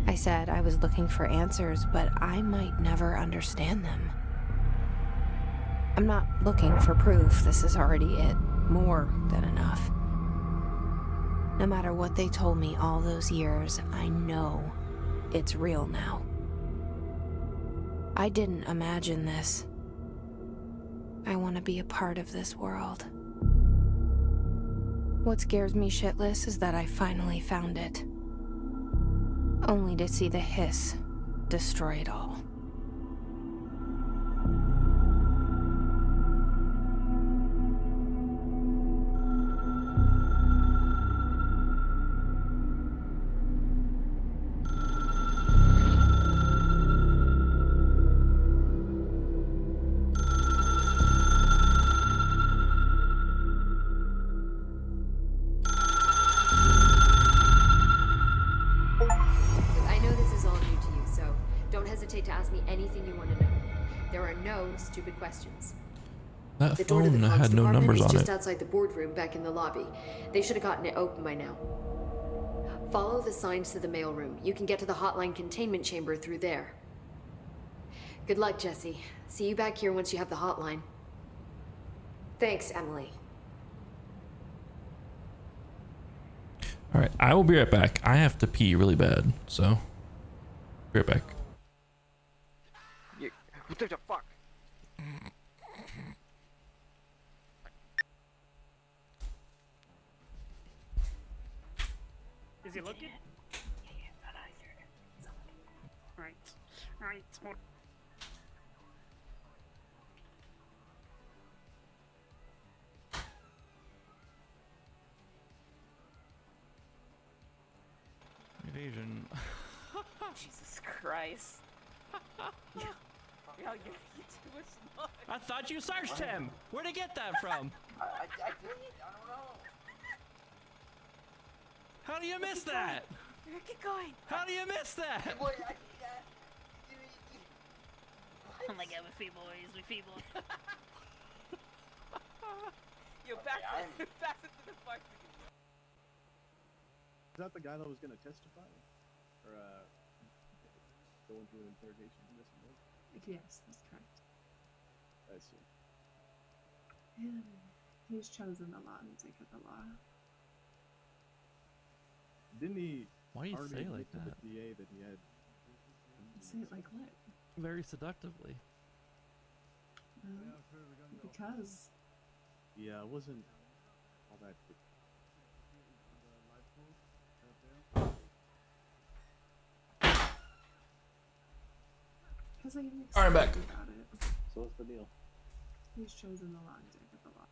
I said I was looking for answers, but I might never understand them. I'm not looking for proof. This is already it. More than enough. No matter what they told me all those years, I know it's real now. I didn't imagine this. I want to be a part of this world. What scares me shitless is that I finally found it. Only to see the hiss destroy it all. Stupid questions. That The door to the phone comms had no department numbers is on just it. outside the boardroom back in the lobby. They should have gotten it open by now. Follow the signs to the mailroom. You can get to the hotline containment chamber through there. Good luck, Jesse. See you back here once you have the hotline. Thanks, Emily. All right, I will be right back. I have to pee really bad, so be right back. What the fuck? Is he looking? Right. Right. Evasion. Jesus Christ. Yo, you too much noise. I thought you searched him. Where'd he get that from? I did. I don't know. How do you miss that? Keep going. How do you miss that? Boy, Oh my god, we free boys, we free boys. Yo, back into the park. Is that the guy that was gonna testify? Or, go into an interrogation in this one? Yes, that's correct. I see. And he's chosen the law to take up the law. Didn't he Why do you already say admit like to that? the DA that he had... Say it like what? Very seductively. Because... Yeah, it wasn't all that good. Because I am All right, I'm back. excited about it. So what's the deal? He's chosen the law to take up the law.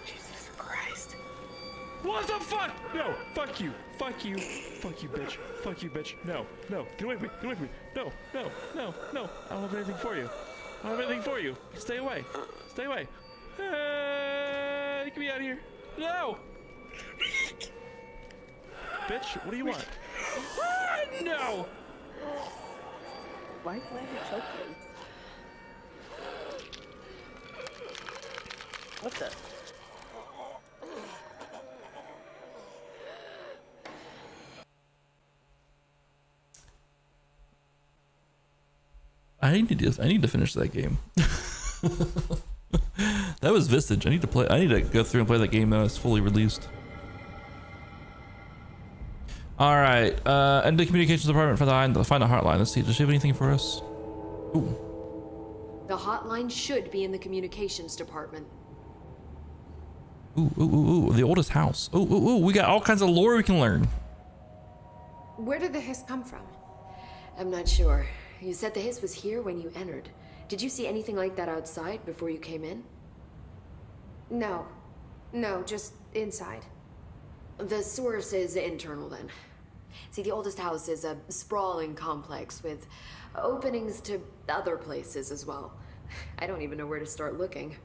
Jesus Christ. What the fuck? No, fuck you, fuck you, fuck you, bitch, fuck you, bitch. No, no, get away from me, get away from me. No, no, no, no. I don't have anything for you. I don't have anything for you. Stay away, stay away. Get me out of here. No. Bitch, what do you want? No. Why can I be choking? What the? I need to finish that game. That was Vistage. I need to go through and play that game that was fully released. All right, and the communications department find the hotline. Let's see. Does she have anything for us? Ooh. The hotline should be in the communications department. Ooh, ooh, ooh, ooh. The oldest house. Ooh, ooh, ooh. We got all kinds of lore we can learn. Where did the hiss come from? I'm not sure. You said the hiss was here when you entered. Did you see anything like that outside before you came in? No. No, just inside. The source is internal then. See, the oldest house is a sprawling complex with openings to other places as well. I don't even know where to start looking.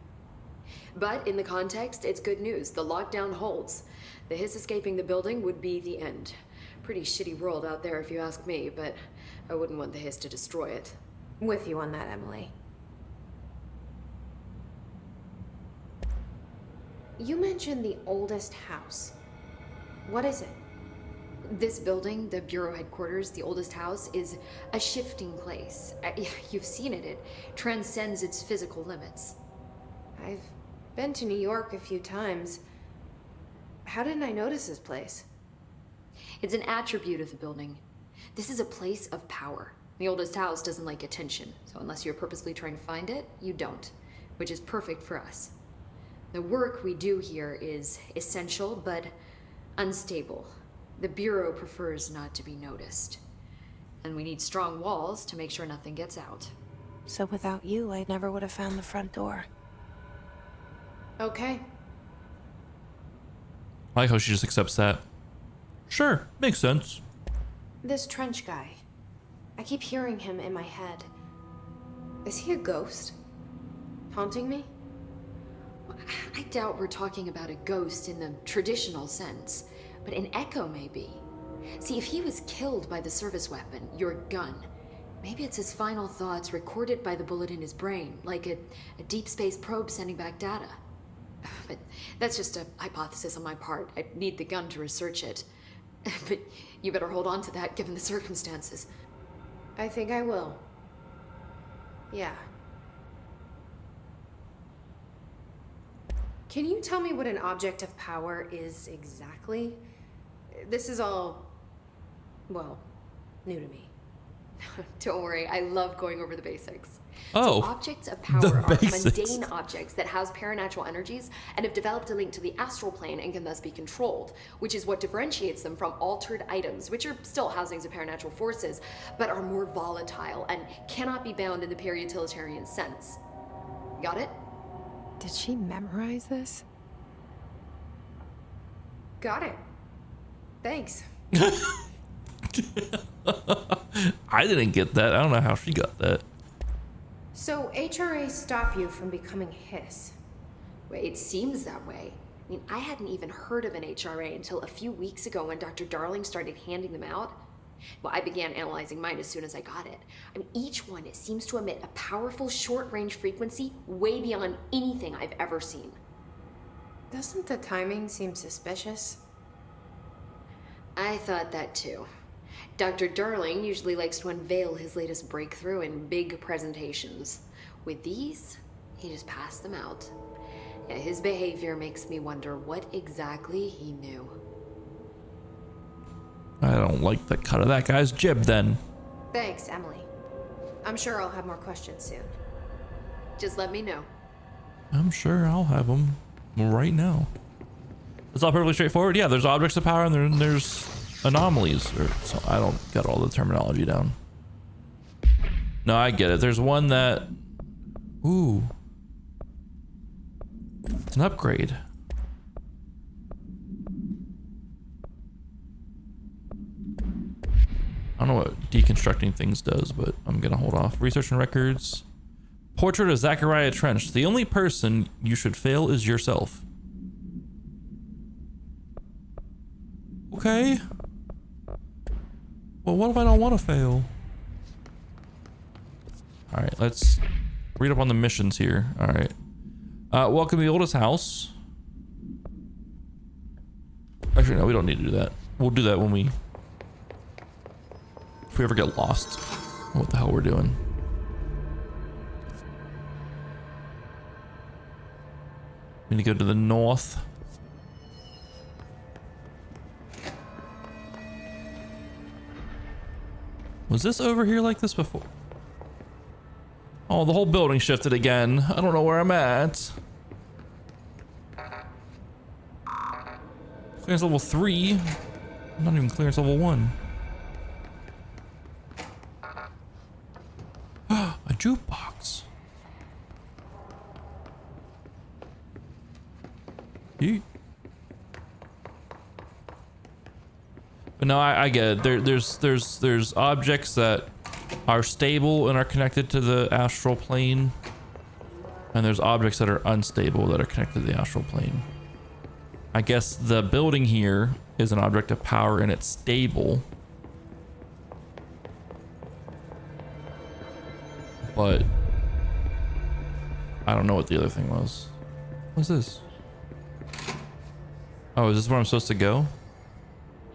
But in the context, it's good news. The lockdown holds. The hiss escaping the building would be the end. Pretty shitty world out there if you ask me, but I wouldn't want the hiss to destroy it. With you on that, Emily. You mentioned the oldest house. What is it? This building, the Bureau headquarters, the oldest house, is a shifting place. You've seen it. It transcends its physical limits. I've been to New York a few times. How didn't I notice this place? It's an attribute of the building. This is a place of power. The oldest house doesn't like attention, so unless you're purposely trying to find it, you don't, which is perfect for us. The work we do here is essential, but unstable. The Bureau prefers not to be noticed. And we need strong walls to make sure nothing gets out. So without you, I never would have found the front door. Okay. I like how she just accepts that. Sure, makes sense. This trench guy. I keep hearing him in my head. Is he a ghost? Haunting me? I doubt we're talking about a ghost in the traditional sense, but an echo maybe. See, if he was killed by the service weapon, your gun, maybe it's his final thoughts recorded by the bullet in his brain, like a deep space probe sending back data. But that's just a hypothesis on my part. I need the gun to research it. But you better hold on to that given the circumstances. I think I will. Yeah. Can you tell me what an object of power is exactly? This is all, well, new to me. Don't worry, I love going over the basics. Oh, so objects of power the are basics. mundane objects that house paranatural energies and have developed a link to the astral plane and can thus be controlled, which is what differentiates them from altered items, which are still housings of paranatural forces, but are more volatile and cannot be bound in the peri-utilitarian sense. Got it? Did she memorize this? Got it. Thanks. I didn't get that. I don't know how she got that. So HRA stop you from becoming Hiss? Well, it seems that way. I mean, I hadn't even heard of an HRA until a few weeks ago when Dr. Darling started handing them out. Well, I began analyzing mine as soon as I got it. I mean, each one, it seems to emit a powerful short-range frequency way beyond anything I've ever seen. Doesn't the timing seem suspicious? I thought that too. Dr. Darling usually likes to unveil his latest breakthrough in big presentations. With these, he just passed them out. Yeah, his behavior makes me wonder what exactly he knew. I don't like the cut of that guy's jib then. Thanks, Emily. I'm sure I'll have more questions soon. Just let me know. I'm sure I'll have them right now. It's all perfectly straightforward. Yeah, there's objects of power and there's anomalies. So I don't got all the terminology down. No, I get it. There's one that... Ooh. It's an upgrade. I don't know what deconstructing things does, but I'm gonna hold off. Research and records. Portrait of Zachariah Trench. The only person you should fail is yourself. Okay. Well, what if I don't want to fail? All right, let's read up on the missions here. All right. Welcome to the oldest house. Actually, no, we don't need to do that. We'll do that when we... If we ever get lost, what the hell we're doing. We need to go to the north. Was this over here like this before? Oh, the whole building shifted again. I don't know where I'm at. Clearance level 3. Not even clearance level 1. A jukebox. Yeet. But no, I get it. There's objects that are stable and are connected to the astral plane, and there's objects that are unstable that are connected to the astral plane. I guess the building here is an object of power and it's stable, but I don't know what the other thing was. What's this? Oh, is this where I'm supposed to go?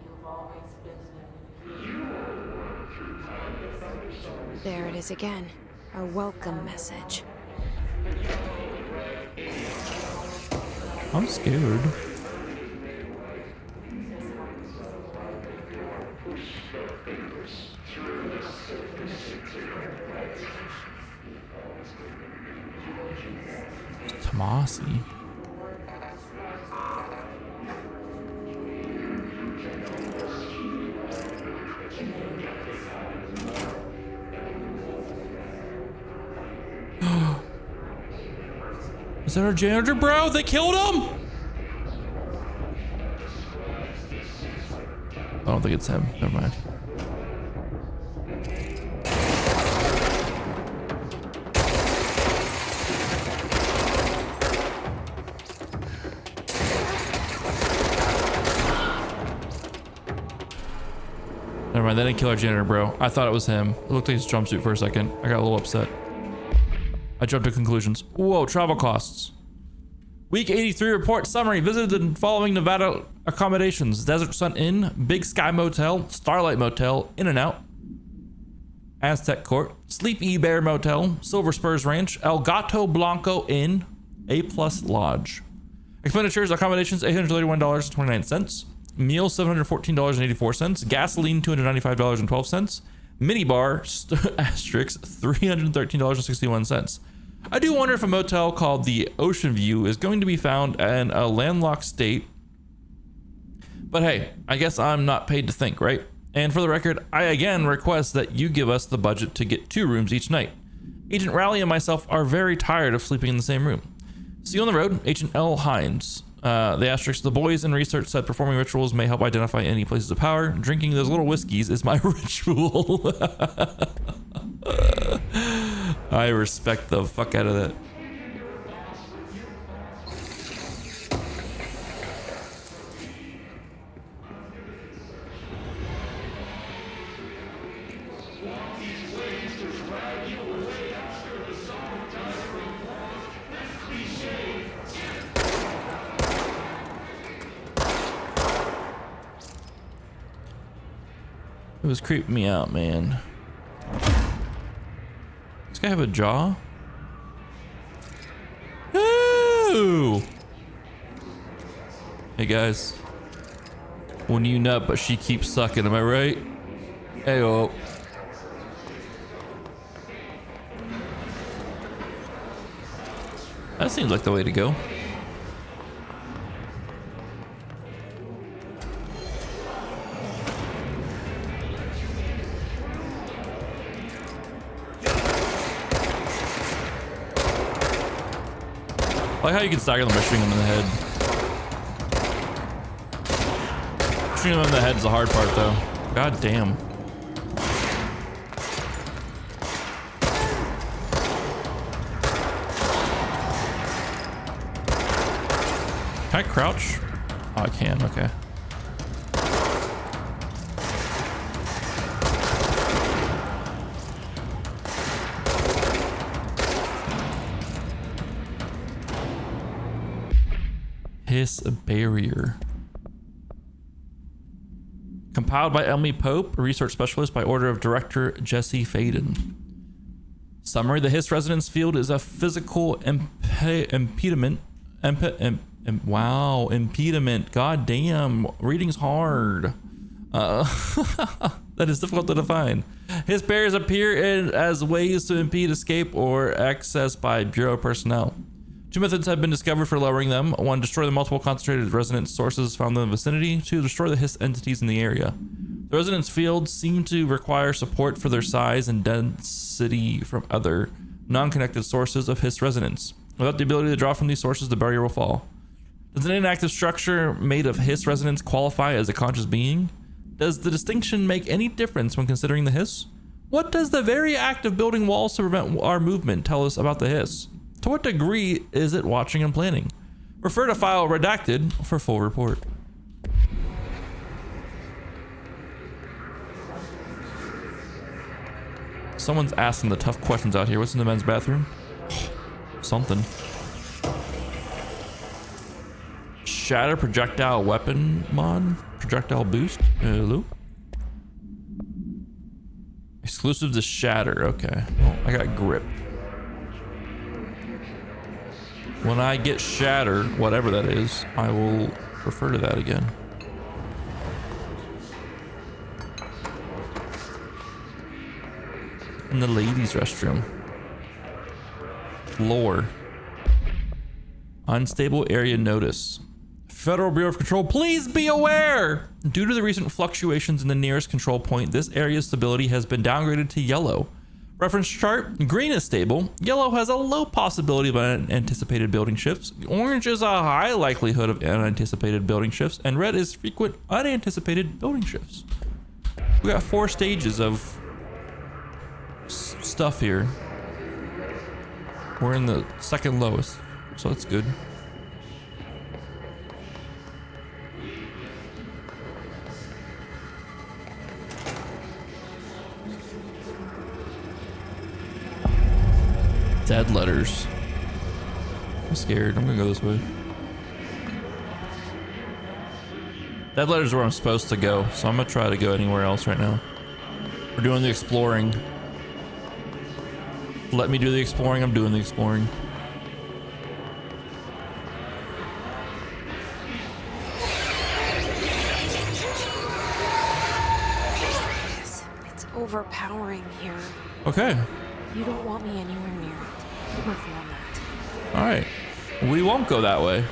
You've always been There it is again. Our welcome message. I'm scared. Tomasi. Is that our janitor, bro? They killed him? I don't think it's him. Never mind. Never mind, they didn't kill our janitor, bro. I thought it was him. It looked like his jumpsuit for a second. I got a little upset. I jumped to conclusions. Whoa, travel costs. Week 83 report summary. Visited the following Nevada accommodations: Desert Sun Inn, Big Sky Motel, Starlight Motel, In-N-Out, Aztec Court, Sleepy Bear Motel, Silver Spurs Ranch, El Gato Blanco Inn, A+ Lodge. Expenditures: accommodations $831.29, meals $714.84, gasoline $295.12, minibar asterisk $313.61. I do wonder if a motel called the Ocean View is going to be found in a landlocked state. But hey, I guess I'm not paid to think, right? And for the record, I again request that you give us the budget to get 2 rooms each night. Agent Rowley and myself are very tired of sleeping in the same room. See you on the road, Agent L. Hines. The asterisk: the boys in research said performing rituals may help identify any places of power. Drinking those little whiskeys is my ritual. I respect the fuck out of that. It was creeping me out, man. Does this guy have a jaw? Ooh! Hey guys. When you nut, but she keeps sucking, am I right? Hey-oh. That seems like the way to go. I like how you can stagger them by shooting them in the head. Shooting them in the head is the hard part, though. God damn. Can I crouch? Oh, I can. Okay. Hiss barrier. Compiled by Emily Pope, a research specialist by order of director Jesse Faden. Summary: the Hiss resonance field is a physical impediment. Impediment. God damn, reading's hard. That is difficult to define. Hiss barriers appear as ways to impede escape or access by Bureau personnel. 2 methods have been discovered for lowering them. 1, destroy the multiple concentrated resonance sources found in the vicinity. 2, destroy the Hiss entities in the area. The resonance fields seem to require support for their size and density from other non-connected sources of Hiss resonance. Without the ability to draw from these sources, the barrier will fall. Does an inactive structure made of Hiss resonance qualify as a conscious being? Does the distinction make any difference when considering the Hiss? What does the very act of building walls to prevent our movement tell us about the Hiss? To what degree is it watching and planning? Refer to file redacted for full report. Someone's asking the tough questions out here. What's in the men's bathroom? Something. Shatter projectile weapon mod? Projectile boost? Hello? Exclusive to Shatter. Okay. Well, I got Grip. When I get Shatter, whatever that is, I will refer to that again. In the ladies' restroom. Lore. Unstable area notice. Federal Bureau of Control, please be aware! Due to the recent fluctuations in the nearest control point, this area's stability has been downgraded to yellow. Reference chart, green is stable, yellow has a low possibility of unanticipated building shifts, orange is a high likelihood of unanticipated building shifts, and red is frequent unanticipated building shifts. We got 4 stages of stuff here. We're in the second lowest, so that's good. Dead letters. I'm scared. I'm gonna go this way. Dead letters is where I'm supposed to go, so I'm gonna try to go anywhere else right now. We're doing the exploring. Let me do the exploring. I'm doing the exploring. It's overpowering here. Okay. You don't want me anywhere near it. I'm with you on that. All right. We won't go that way.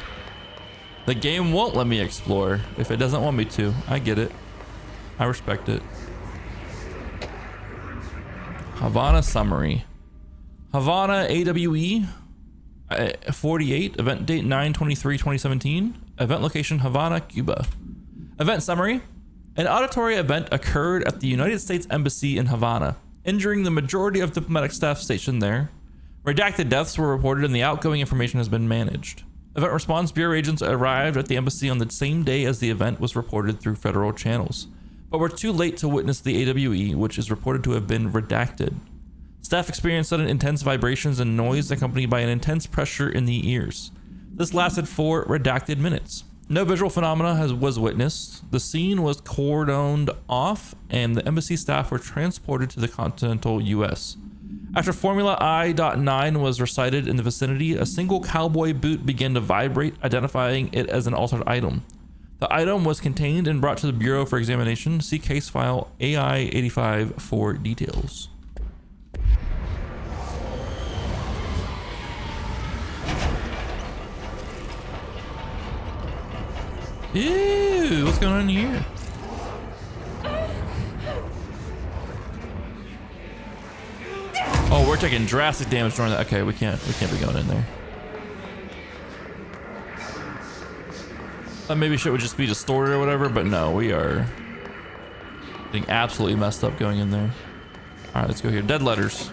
The game won't let me explore if it doesn't want me to. I get it. I respect it. Havana summary. Havana AWE 48, event date 9/23/2017, event location Havana, Cuba. Event summary. An auditory event occurred at the United States Embassy in Havana, injuring the majority of diplomatic staff stationed there. Redacted deaths were reported and the outgoing information has been managed. Event Response Bureau agents arrived at the embassy on the same day as the event was reported through federal channels, but were too late to witness the AWE, which is reported to have been redacted. Staff experienced sudden intense vibrations and noise accompanied by an intense pressure in the ears. This lasted 4 redacted minutes. No visual phenomena was witnessed. The scene was cordoned off and the embassy staff were transported to the continental US. After Formula I.9 was recited in the vicinity, a single cowboy boot began to vibrate, identifying it as an altered item. The item was contained and brought to the Bureau for examination. See case file AI-85 for details. Ew, what's going on here? Oh, we're taking drastic damage during that. Okay, we can't be going in there. Maybe shit would just be distorted or whatever, but no, we are getting absolutely messed up going in there. All right, let's go here. Dead letters.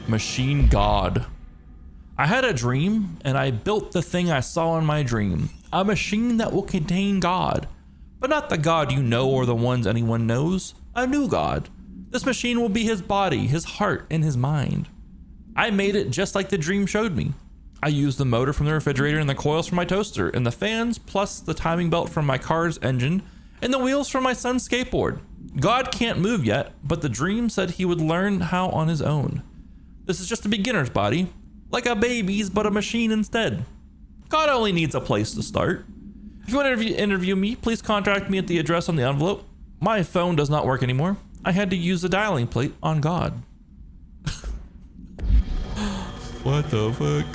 Machine God. I had a dream and I built the thing I saw in my dream. A machine that will contain God, but not the God you know or the ones anyone knows. A new God. This machine will be his body, his heart, and his mind. I made it just like the dream showed me. I used the motor from the refrigerator and the coils from my toaster and the fans plus the timing belt from my car's engine and the wheels from my son's skateboard. God can't move yet, but the dream said he would learn how on his own. This is just a beginner's body, like a baby's, but a machine instead. God only needs a place to start. If you want to interview me, please contact me at the address on the envelope. My phone does not work anymore. I had to use the dialing plate on God. What the fuck?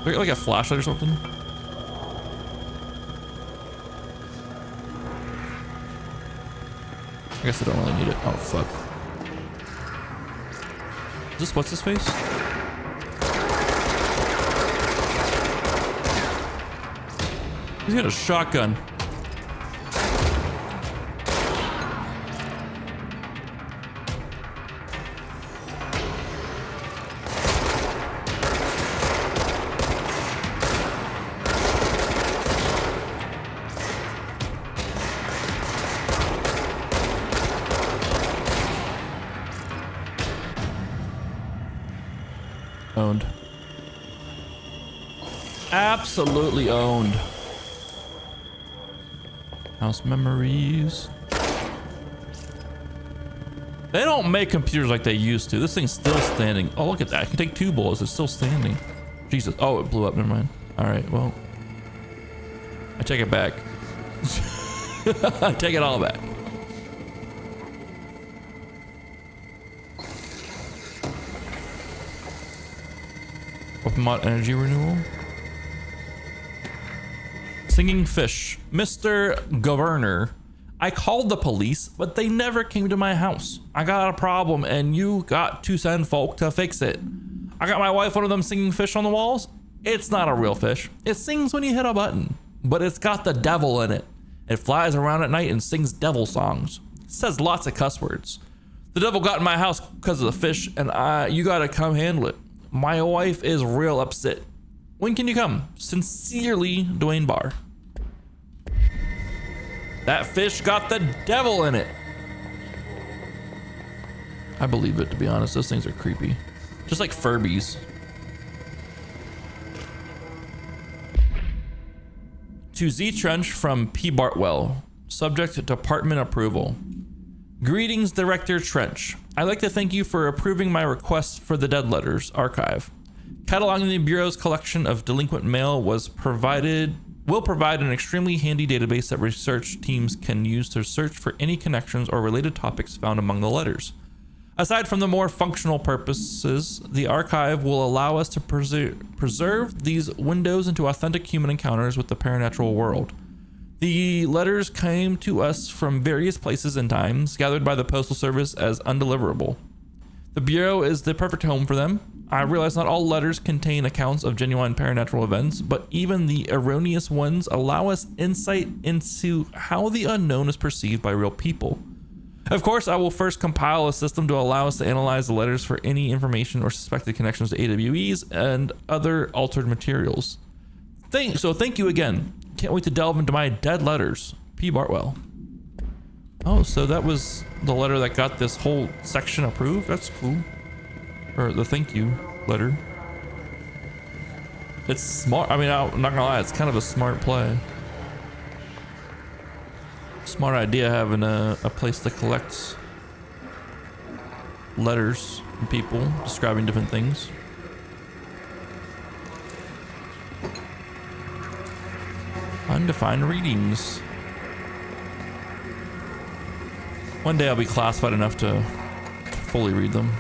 Like a flashlight or something? I guess I don't really need it. Oh, fuck. Is this what's his face? He's got a shotgun. Owned. Absolutely owned. House memories. They don't make computers like they used to. This thing's still standing. Oh, look at that. I can take 2 bullets. It's still standing. Jesus. Oh, it blew up. Never mind. All right. Well, I take it back. I take it all back. Open mod energy renewal. Singing fish. Mr. Governor, I called the police, but they never came to my house. I got a problem and you got to send folk to fix it. I got my wife one of them singing fish on the walls. It's not a real fish. It sings when you hit a button, but it's got the devil in it. It flies around at night and sings devil songs. It says lots of cuss words. The devil got in my house because of the fish and you gotta come handle it. My wife is real upset. When can you come? Sincerely, Dwayne Barr. That fish got the devil in it. I believe it, to be honest. Those things are creepy. Just like Furbies. To Z Trench from P. Bartwell. Subject department approval. Greetings, Director Trench. I'd like to thank you for approving my request for the Dead Letters archive. Cataloging the Bureau's collection of delinquent mail will provide an extremely handy database that research teams can use to search for any connections or related topics found among the letters. Aside from the more functional purposes, the archive will allow us to preserve these windows into authentic human encounters with the paranatural world. The letters came to us from various places and times, gathered by the Postal Service as undeliverable. The Bureau is the perfect home for them. I realize not all letters contain accounts of genuine paranatural events, but even the erroneous ones allow us insight into how the unknown is perceived by real people. Of course, I will first compile a system to allow us to analyze the letters for any information or suspected connections to AWEs and other altered materials. Thank you again. Can't wait to delve into my dead letters. P. Bartwell. Oh, so that was the letter that got this whole section approved? That's cool. Or the thank you letter. It's smart. I mean, I'm not gonna lie, it's kind of a smart play. Smart idea having a place to collect letters from people describing different things. Undefined readings. One day I'll be classified enough to fully read them.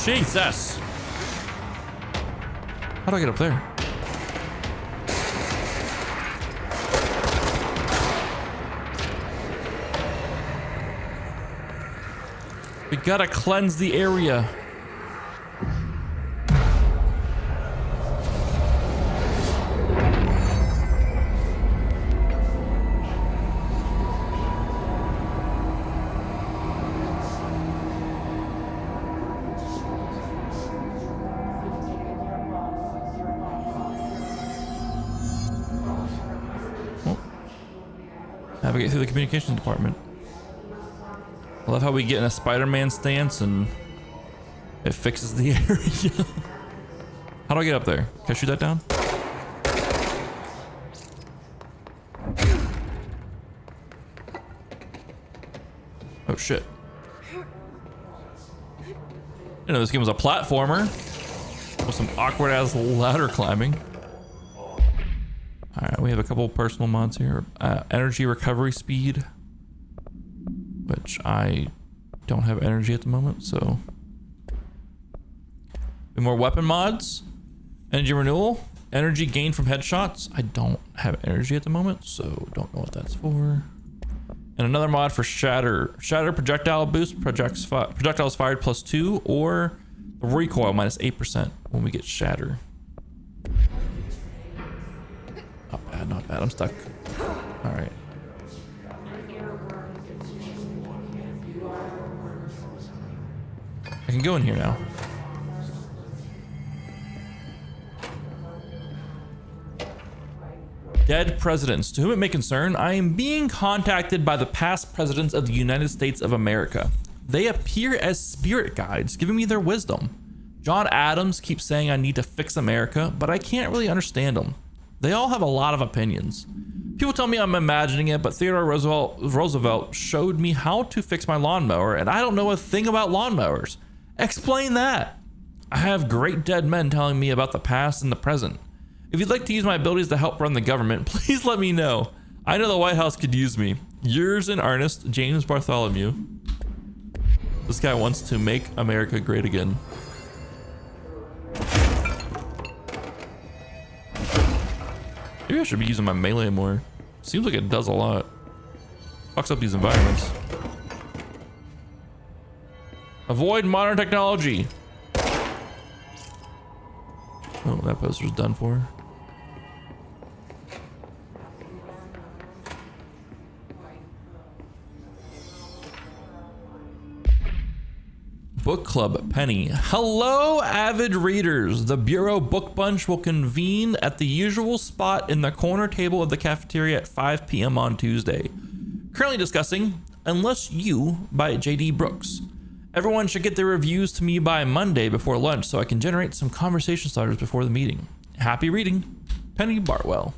Jesus! How do I get up there? We gotta cleanse the area. Navigate through the communications department. I love how we get in a Spider-Man stance and it fixes the area. How do I get up there? Can I shoot that down? Oh shit. You know, this game was a platformer with some awkward ass ladder climbing. Alright, we have a couple personal mods here. Energy recovery speed, which I don't have energy at the moment, so. More weapon mods. Energy renewal. Energy gained from headshots. I don't have energy at the moment, so don't know what that's for. And another mod for shatter. Shatter projectile boost. Projectiles fired +2 or recoil -8% when we get shatter. Not bad, not bad. I'm stuck. All right. I can go in here now. Dead presidents. To whom it may concern, I am being contacted by the past presidents of the United States of America. They appear as spirit guides, giving me their wisdom. John Adams keeps saying I need to fix America, but I can't really understand them. They all have a lot of opinions. People tell me I'm imagining it, but Theodore Roosevelt showed me how to fix my lawnmower, and I don't know a thing about lawnmowers. Explain that. I have great dead men telling me about the past and the present. If you'd like to use my abilities to help run the government, please let me know. I know the White House could use me. Yours in earnest, James Bartholomew. This guy wants to make America great again. Maybe I should be using my melee more. Seems like it does a lot. Fucks up these environments. Avoid modern technology. Oh, that poster's done for. Book Club Penny. Hello, avid readers. The Bureau Book Bunch will convene at the usual spot in the corner table of the cafeteria at 5 p.m. on Tuesday. Currently discussing Unless You by J.D. Brooks. Everyone should get their reviews to me by Monday before lunch so I can generate some conversation starters before the meeting. Happy reading. Penny Bartwell.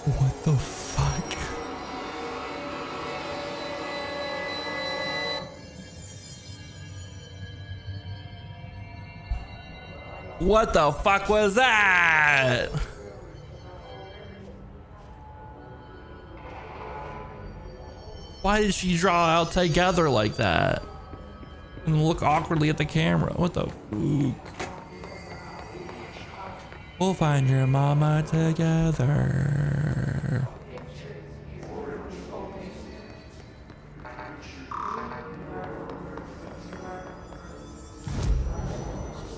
What the fuck? What the fuck was that? Why did she draw out together like that? And look awkwardly at the camera. What the fuck? We'll find your mama together.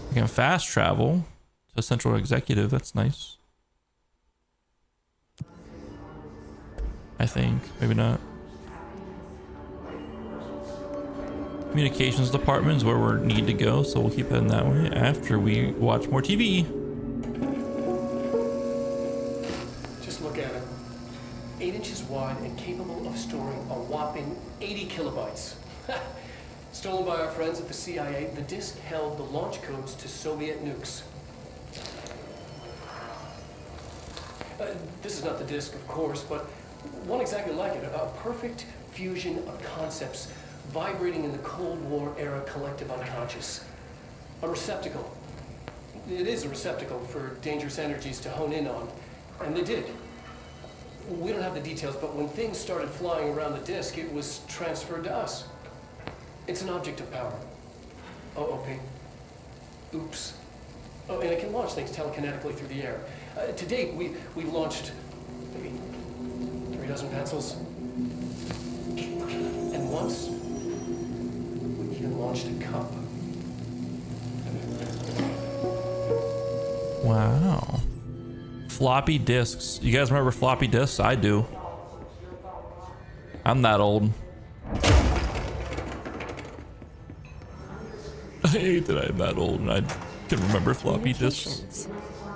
You can fast travel to Central Executive. That's nice. I think. Maybe not. Communications department is where we need to go, so we'll keep heading that way after we watch more TV. Just look at it. 8 inches wide and capable of storing a whopping 80 kilobytes. Stolen by our friends at the CIA, the disk held the launch codes to Soviet nukes. This is not the disk, of course, but one exactly like it. A perfect fusion of concepts vibrating in the Cold War era collective unconscious. A receptacle. It is a receptacle for dangerous energies to hone in on, and they did. We don't have the details, but when things started flying around the disk, it was transferred to us. It's an object of power. Oh, okay. Oops. Oh, and it can launch things telekinetically through the air. To date, we've launched maybe 3 dozen pencils. And once, we even launched a cup. Wow. Floppy disks. You guys remember floppy disks? I do. I'm that old. I hate that I'm that old and I can remember floppy disks.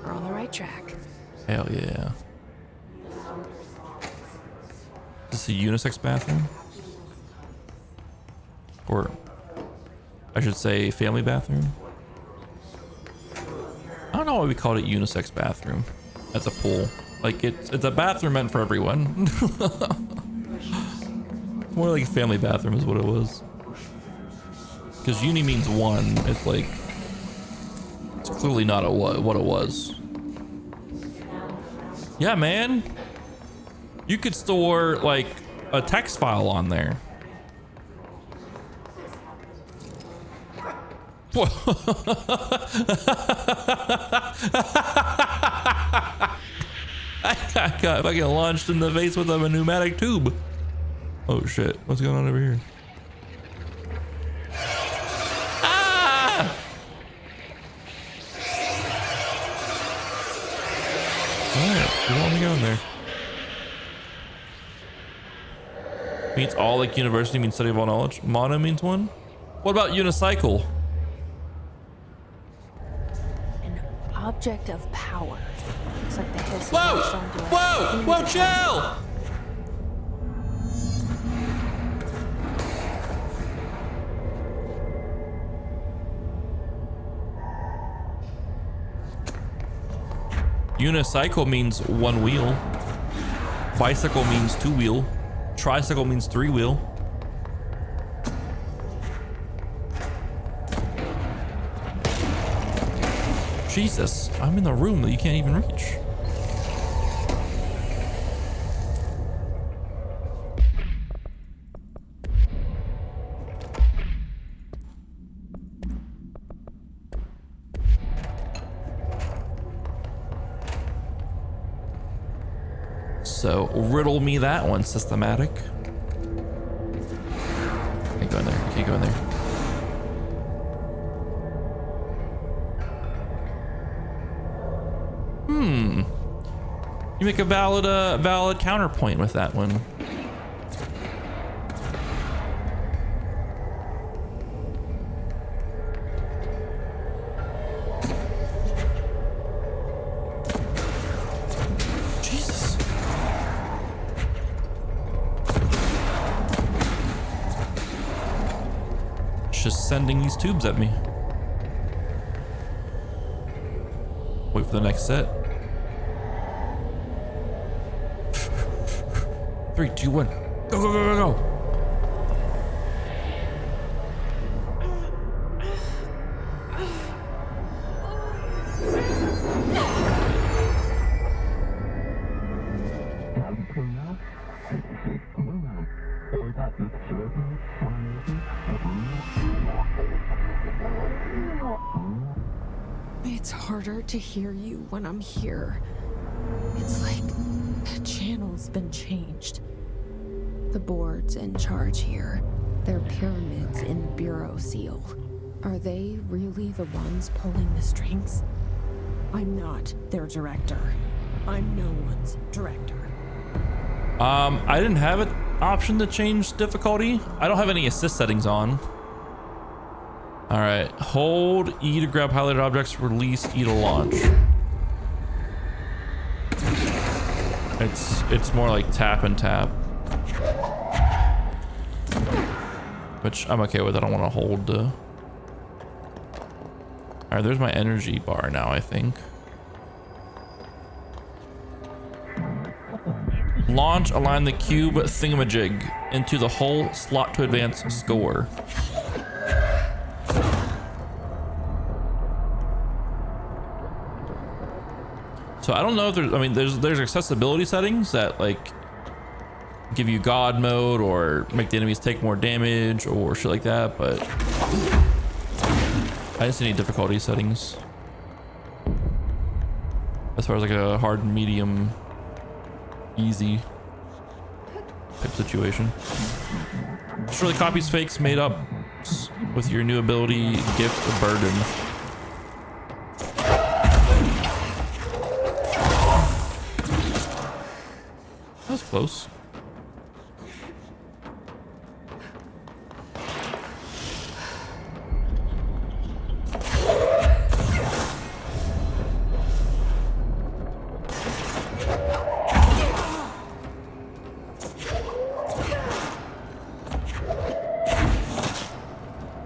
We're on the right track. Hell yeah. Is this a unisex bathroom? Or I should say family bathroom? I don't know why we called it unisex bathroom at the pool. Like it's a bathroom meant for everyone. More like a family bathroom is what it was. Because uni means one. It's like it's clearly not what it was. Yeah, man. You could store like a text file on there. I got fucking launched in the face with a pneumatic tube. Oh shit, what's going on over here? Ah! Alright, you want me going there? Means all, like university means study of all knowledge. Mono means one. What about unicycle? An object of power. Looks like the hiss. Whoa! Whoa! Whoa, chill! Unicycle means one wheel. Bicycle means two wheel. Tricycle means three wheel. Jesus, I'm in the room that you can't even reach. So riddle me that one, systematic. Can't go in there. Can't go in there. You make a valid counterpoint with that one. Jesus. It's just sending these tubes at me. Wait for the next set. 3, 2, 1. Go, go, go, go, go. It's harder to hear you when I'm here. It's like the channel's been changed. The board's in charge here. They're pyramids in Bureau seal. Are they really the ones pulling the strings? I'm not their director. I'm no one's director. I didn't have an option to change difficulty. I don't have any assist settings on. All right, hold E to grab highlighted objects, release E to launch. It's more like tap and tap. Which I'm okay with. I don't want to hold. All right, there's my energy bar now, I think. Launch, align the cube thingamajig into the hole slot to advance score. So I don't know if there's, I mean, there's accessibility settings that like give you God mode or make the enemies take more damage or shit like that, but I didn't see any difficulty settings as far as like a hard, medium, easy type situation. Destroy the copies, fakes, made up with your new ability, gift, burden. was close.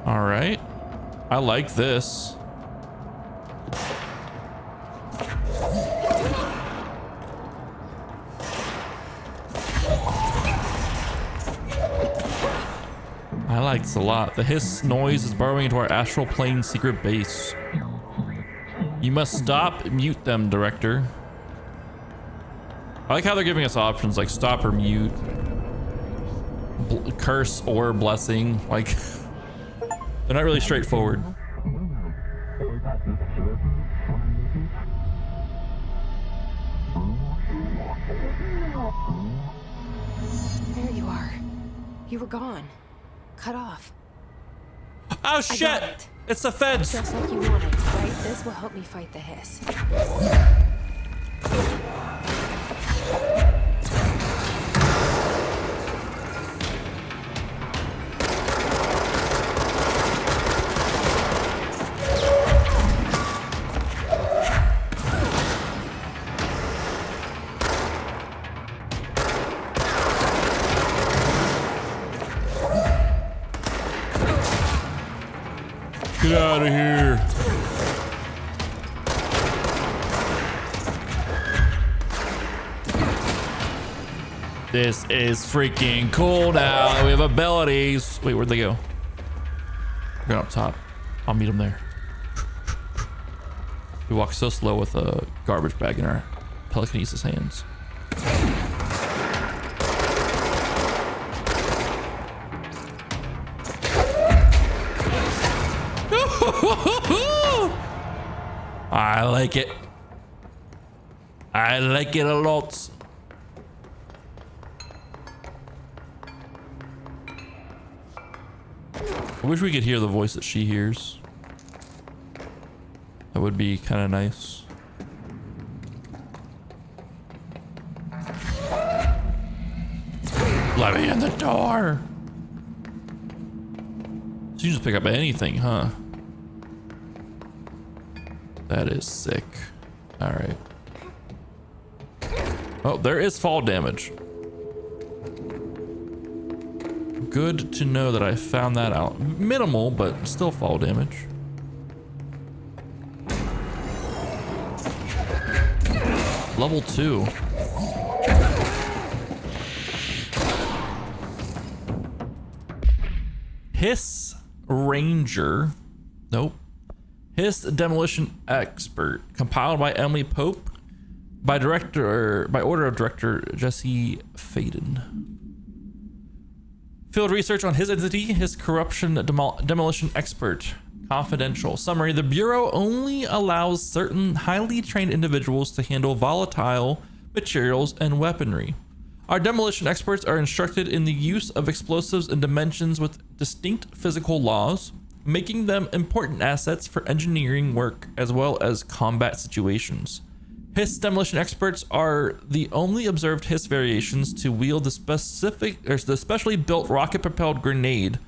All right. I like this. I like this a lot. The hiss noise is burrowing into our astral plane secret base. You must stop and mute them, Director. I like how they're giving us options like stop or mute, curse or blessing. Like, they're not really straightforward. There you are. You were gone. Cut off. Oh shit! It's the feds! Just like you wanted, right? This will help me fight the hiss. Get out of here. This is freaking cool now. We have abilities. Wait, where'd they go? They're up top. I'll meet them there. We walk so slow with a garbage bag in our telekinesis hands. I like it. I like it a lot. I wish we could hear the voice that she hears. That would be kind of nice. Let me in the door. So you just pick up anything, huh? That is sick. All right. Oh, there is fall damage. Good to know that I found that out. Minimal, but still fall damage. Level 2. Hiss Ranger. Nope. Hiss Demolition Expert. Compiled by Emily Pope. By order of director Jesse Faden. Field research on his entity, his corruption demolition expert. Confidential. Summary: the Bureau only allows certain highly trained individuals to handle volatile materials and weaponry. Our demolition experts are instructed in the use of explosives in dimensions with distinct physical laws, making them important assets for engineering work as well as combat situations. Hiss demolition experts are the only observed Hiss variations to wield the specially built rocket-propelled grenade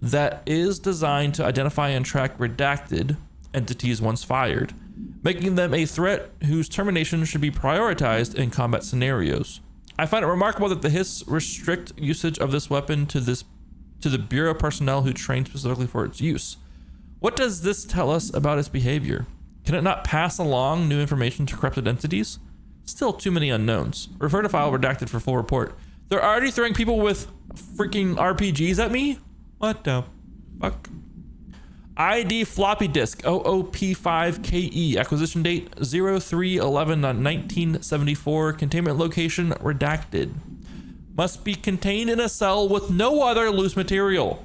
that is designed to identify and track redacted entities once fired, making them a threat whose termination should be prioritized in combat scenarios. I find it remarkable that the Hiss restrict usage of this weapon to the Bureau personnel who trained specifically for its use. What does this tell us about its behavior? Can it not pass along new information to corrupted entities? Still too many unknowns. Refer to file redacted for full report. They're already throwing people with freaking RPGs at me? What the fuck? ID floppy disk OOP5KE. Acquisition date 03/11/1974. Containment location redacted. Must be contained in a cell with no other loose material.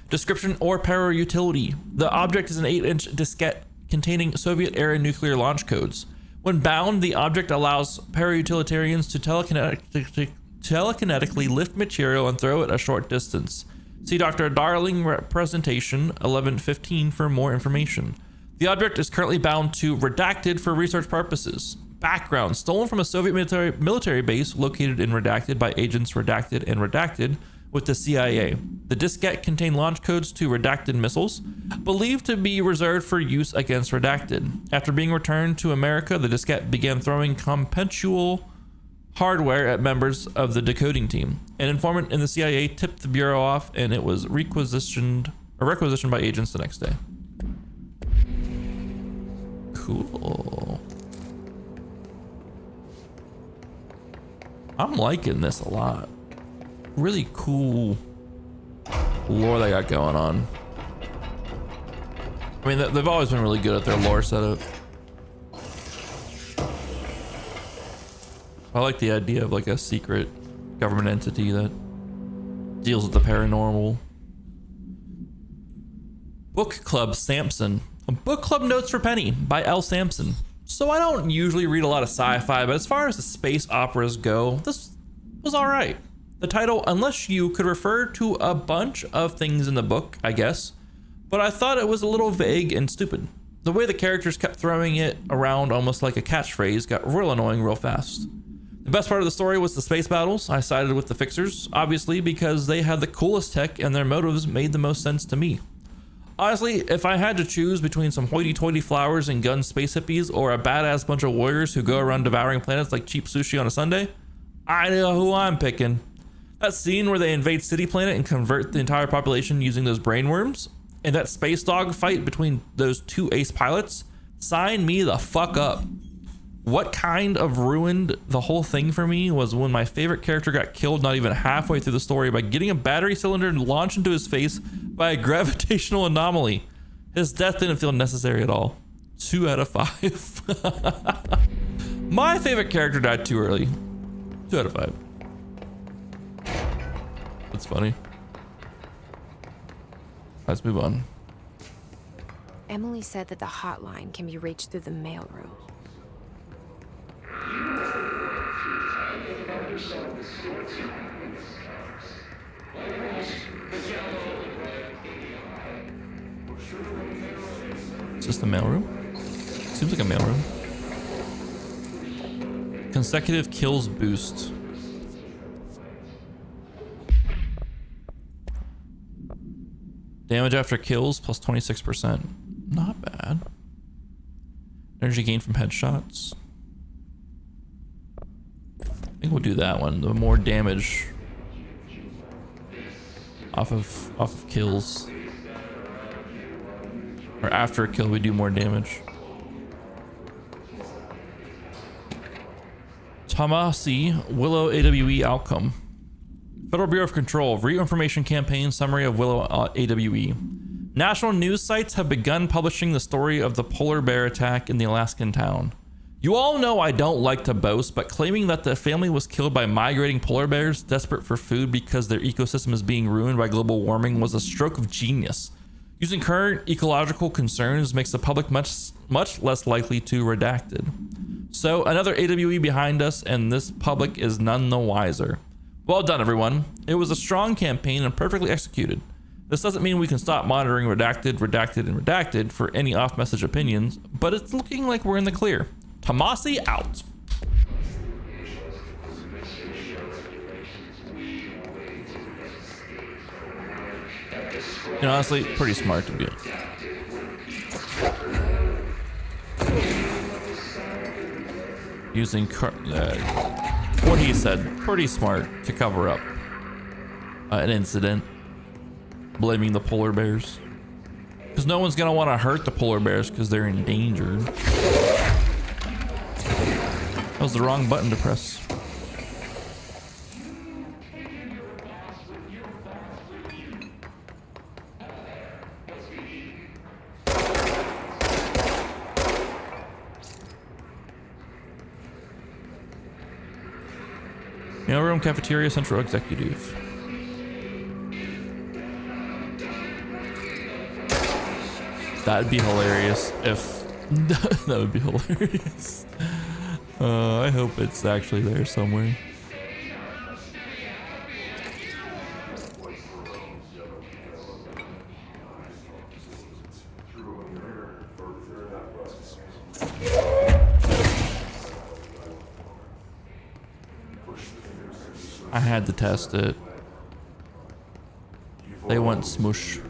Description or power utility. The object is an 8-inch diskette containing Soviet-era nuclear launch codes. When bound, the object allows para-utilitarians to telekinetically lift material and throw it a short distance. See Dr. Darling presentation 1115 for more information. The object is currently bound to redacted for research purposes. Background: stolen from a Soviet military base located in Redacted by agents Redacted and Redacted with the CIA. The diskette contained launch codes to Redacted missiles, believed to be reserved for use against Redacted. After being returned to America, the diskette began throwing compensual hardware at members of the decoding team. An informant in the CIA tipped the Bureau off, and it was requisitioned by agents the next day. Cool. I'm liking this a lot. Really cool lore they got going on. I mean, they've always been really good at their lore setup. I like the idea of like a secret government entity that deals with the paranormal. Book Club Sampson. Book Club Notes for Penny by L. Sampson. So I don't usually read a lot of sci-fi, but as far as the space operas go, this was all right. The title, Unless You, could refer to a bunch of things in the book, I guess, but I thought it was a little vague and stupid. The way the characters kept throwing it around almost like a catchphrase got real annoying real fast. The best part of the story was the space battles. I sided with the Fixers, obviously, because they had the coolest tech and their motives made the most sense to me. Honestly, if I had to choose between some hoity-toity flowers and gun space hippies or a badass bunch of warriors who go around devouring planets like cheap sushi on a Sunday, I know who I'm picking. That scene where they invade City Planet and convert the entire population using those brainworms, and that space dog fight between those two ace pilots, sign me the fuck up. What kind of ruined the whole thing for me was when my favorite character got killed not even halfway through the story by getting a battery cylinder launched into his face by a gravitational anomaly. His death didn't feel necessary at all. 2 out of 5. My favorite character died too early. 2 out of 5. That's funny. Let's move on. Emily said that the hotline can be reached through the mailroom. Is this the mailroom? Seems like a mailroom. Consecutive kills boost. Damage after kills plus 26%. Not bad. Energy gain from headshots. I think we'll do that one. The more damage off of kills. Or after a kill, we do more damage. Tomasi, Willow AWE outcome. Federal Bureau of Control, re-information campaign summary of Willow AWE. National news sites have begun publishing the story of the polar bear attack in the Alaskan town. You all know I don't like to boast, but claiming that the family was killed by migrating polar bears desperate for food because their ecosystem is being ruined by global warming was a stroke of genius. Using current ecological concerns makes the public much less likely to redacted. So another AWE behind us, and this public is none the wiser. Well done, everyone. It was a strong campaign and perfectly executed. This doesn't mean we can stop monitoring redacted, redacted, and redacted for any off-message opinions, but it's looking like we're in the clear. Tomasi out. You know, honestly, pretty smart to be. Using what he said, pretty smart to cover up an incident, blaming the polar bears, because no one's gonna want to hurt the polar bears because they're endangered. That was the wrong button to press. Mailroom, cafeteria, central executive. That'd be hilarious if that would be hilarious. I hope it's actually there somewhere. I had to test it. They want smoosh.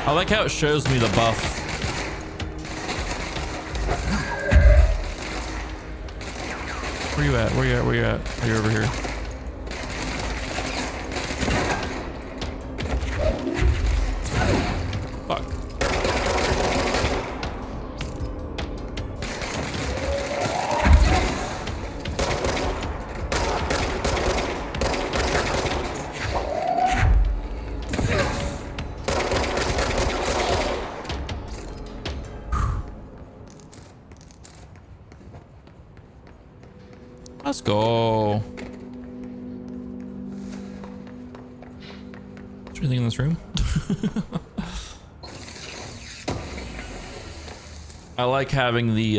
I like how it shows me the buff. Where you at? Where you at? Where you at? Are you over here? Fuck. Let's go. Is there anything in this room? I like having the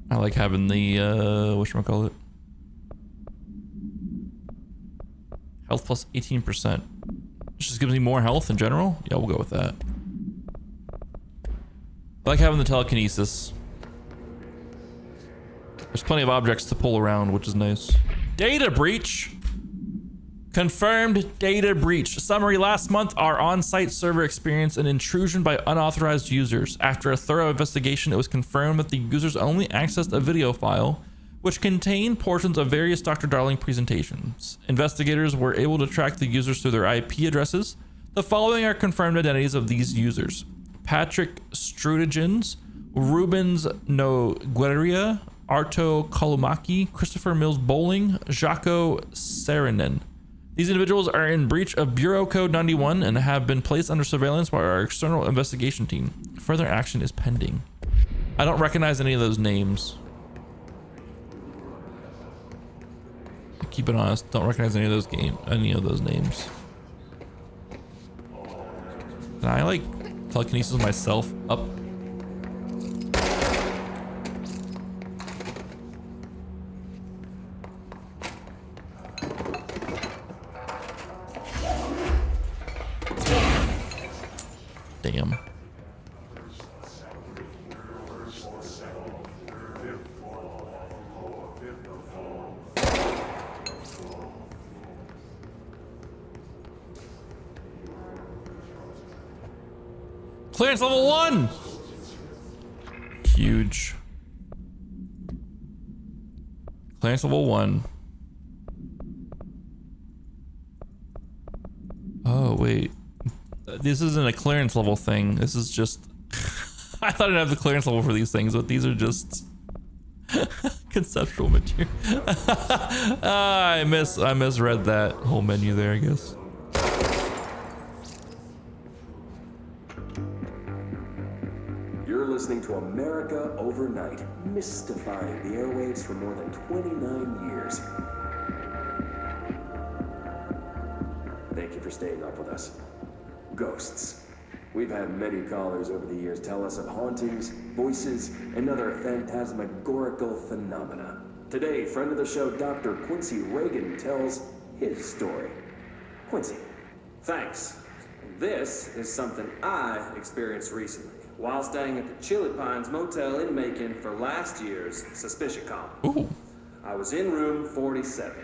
whatchamacallit? Health plus 18%. Just gives me more health in general? Yeah, we'll go with that. I like having the telekinesis. There's plenty of objects to pull around, which is nice. Data breach. Confirmed data breach. Summary: last month, our on-site server experienced an intrusion by unauthorized users. After a thorough investigation, it was confirmed that the users only accessed a video file which contained portions of various Dr. Darling presentations. Investigators were able to track the users through their IP addresses. The following are confirmed identities of these users: Patrick Strudigens, Rubens Nogueira, Arto Kolomaki, Christopher Mills Bowling, Jaco Saarinen. These individuals are in breach of Bureau Code 91 and have been placed under surveillance by our external investigation team. Further action is pending. I don't recognize any of those names. Keep it honest, don't recognize any of those names. Can I like telekinesis myself up? Damn. Clearance level 1. Huge. Clearance level 1. Oh, wait. This isn't a clearance level thing. This is just... I thought I'd have the clearance level for these things, but these are just... conceptual material. I misread that whole menu there, I guess. You're listening to America Overnight, mystifying the airwaves for more than 29 years. Thank you for staying up with us. Ghosts. We've had many callers over the years tell us of hauntings, voices, and other phantasmagorical phenomena. Today, friend of the show, Dr. Quincy Reagan, tells his story. Quincy, thanks. This is something I experienced recently while staying at the Chili Pines Motel in Macon for last year's SuspiciaCon. Ooh. I was in room 47.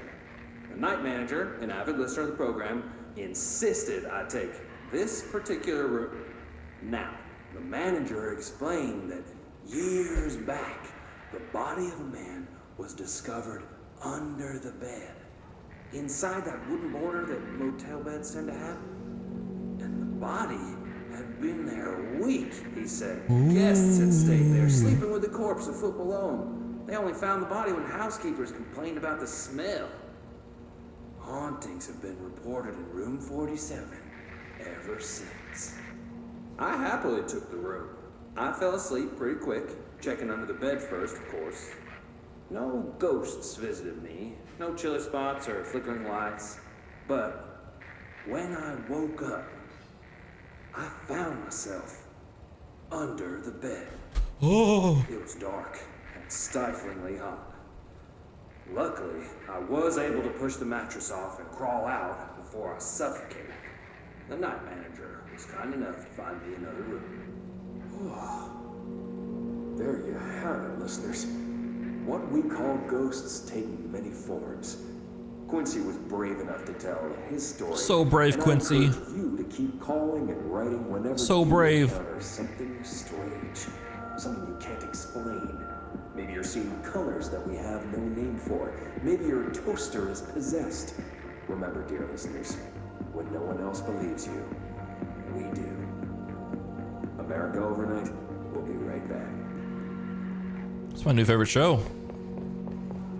The night manager, an avid listener of the program, insisted I take this particular room. Now, the manager explained that years back, the body of a man was discovered under the bed, inside that wooden border that motel beds tend to have. And the body had been there a week, he said. Ooh. Guests had stayed there, sleeping with the corpse a foot below them. They only found the body when housekeepers complained about the smell. Hauntings have been reported in room 47 ever since. I happily took the room. I fell asleep pretty quick, checking under the bed first, of course. No ghosts visited me, no chilly spots or flickering lights. But when I woke up, I found myself under the bed. Oh. It was dark and stiflingly hot. Luckily, I was able to push the mattress off and crawl out before I suffocated. The night manager was kind enough to find me another room. There you have it, listeners. What we call ghosts take many forms. Quincy was brave enough to tell his story. So brave, and Quincy. I encourage you to keep calling and writing whenever So you brave. encounter something strange, something you can't explain. Maybe you're seeing colors that we have no name for. Maybe your toaster is possessed. Remember, dear listeners, when no one else believes you, we do. America Overnight, we'll be right back. It's my new favorite show.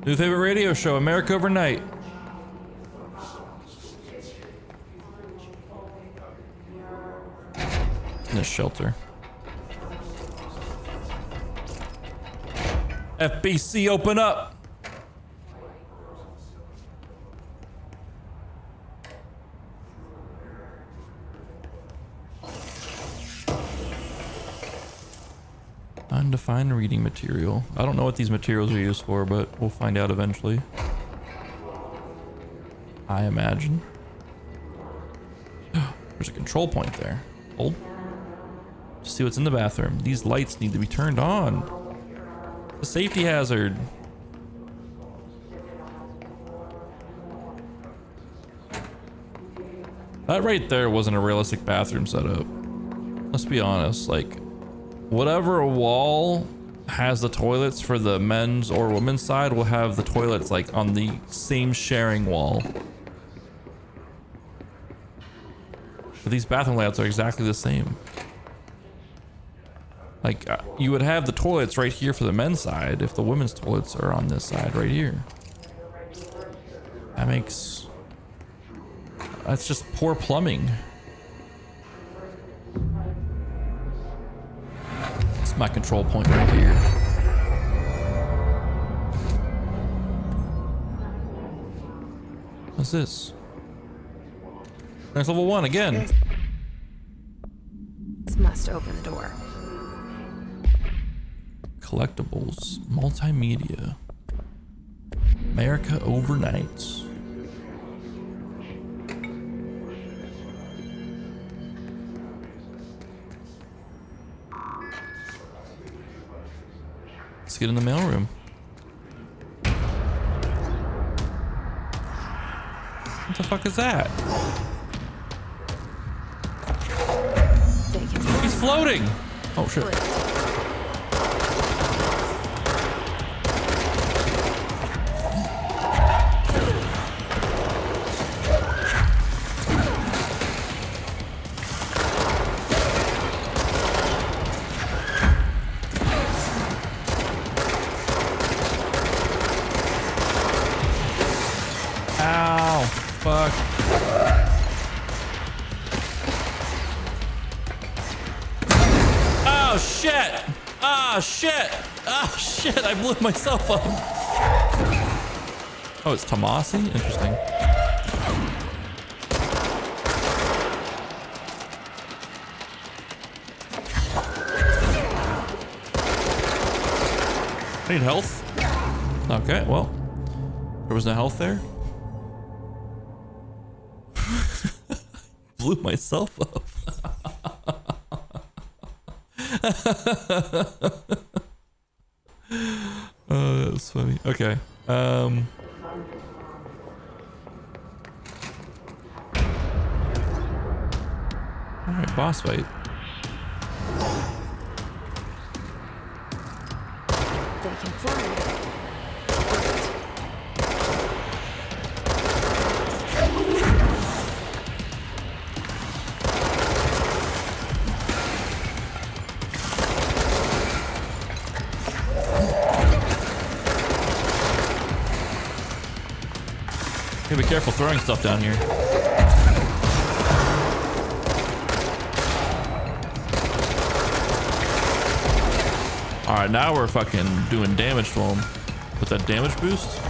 New favorite radio show, America Overnight. In this shelter. FBC, open up. Undefined reading material. I don't know what these materials are used for, but we'll find out eventually. I imagine. There's a control point there. Hold. See what's in the bathroom. These lights need to be turned on. It's a safety hazard. That right there wasn't a realistic bathroom setup. Let's be honest, like, whatever wall has the toilets for the men's or women's side will have the toilets like on the same sharing wall. But these bathroom layouts are exactly the same. Like, you would have the toilets right here for the men's side if the women's toilets are on this side right here. That makes... That's just poor plumbing. It's my control point right here. What's this? There's level 1 again. This must open the door. Collectibles, multimedia, America Overnight. Let's get in the mailroom. What the fuck is that? He's floating! Oh shit. Ow, fuck. Oh shit! Ah shit! Ah shit! I blew myself up. Oh, it's Tomasi? Interesting. I need health. Okay, well, there was no health there. Blew myself up. Oh, that's funny. Okay. All right, boss fight. They can fly. Be careful throwing stuff down here. All right, now we're fucking doing damage to him. With that damage boost?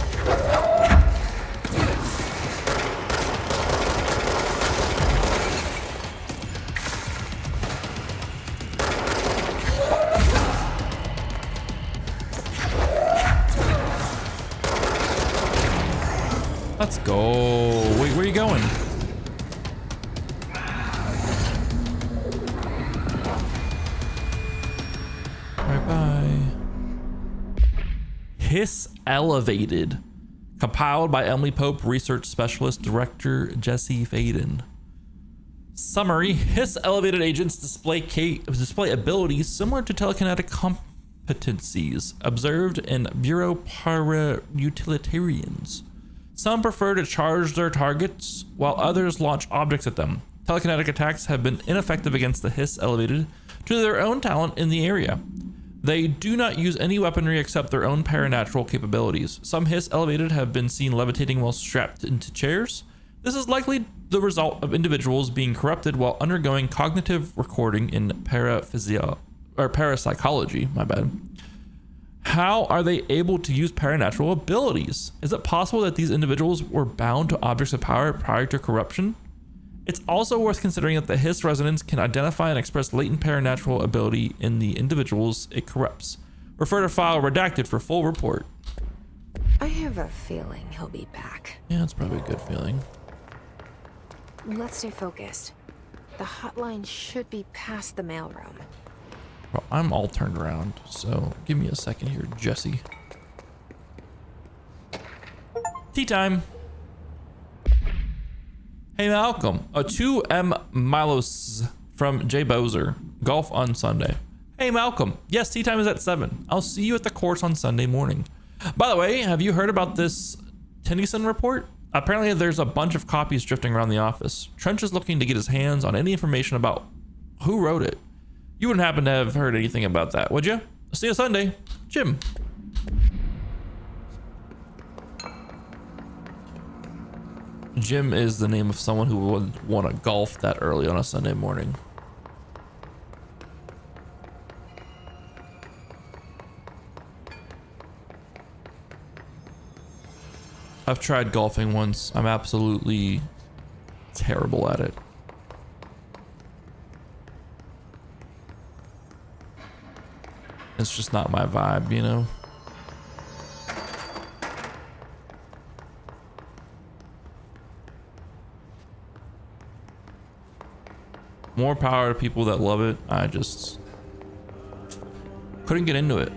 Let's go. Wait, where are you going? Bye-bye. Hiss Elevated. Compiled by Emily Pope, Research Specialist, Director Jesse Faden. Summary. Hiss Elevated agents display abilities similar to telekinetic competencies observed in Bureau para-utilitarians. Some prefer to charge their targets, while others launch objects at them. Telekinetic attacks have been ineffective against the Hiss Elevated due to their own talent in the area. They do not use any weaponry except their own paranatural capabilities. Some Hiss Elevated have been seen levitating while strapped into chairs. This is likely the result of individuals being corrupted while undergoing cognitive recording in parapsychology. My bad. How are they able to use paranatural abilities? Is it possible that these individuals were bound to objects of power prior to corruption? It's also worth considering that the Hiss resonance can identify and express latent paranatural ability in the individuals it corrupts. Refer to file redacted for full report. I have a feeling he'll be back. Yeah, that's probably a good feeling. Let's stay focused. The hotline should be past the mailroom. Well, I'm all turned around, so give me a second here, Jesse. Tea time. Hey Malcolm, a 2M Milos from Jay Bowser. Golf on Sunday. Hey Malcolm, yes, tea time is at 7. I'll see you at the course on Sunday morning. By the way, have you heard about this Tennyson report? Apparently there's a bunch of copies drifting around the office. Trench is looking to get his hands on any information about who wrote it. You wouldn't happen to have heard anything about that, would you? See you Sunday. Jim. Jim is the name of someone who would want to golf that early on a Sunday morning. I've tried golfing once. I'm absolutely terrible at it. It's just not my vibe, you know? More power to people that love it. I just couldn't get into it.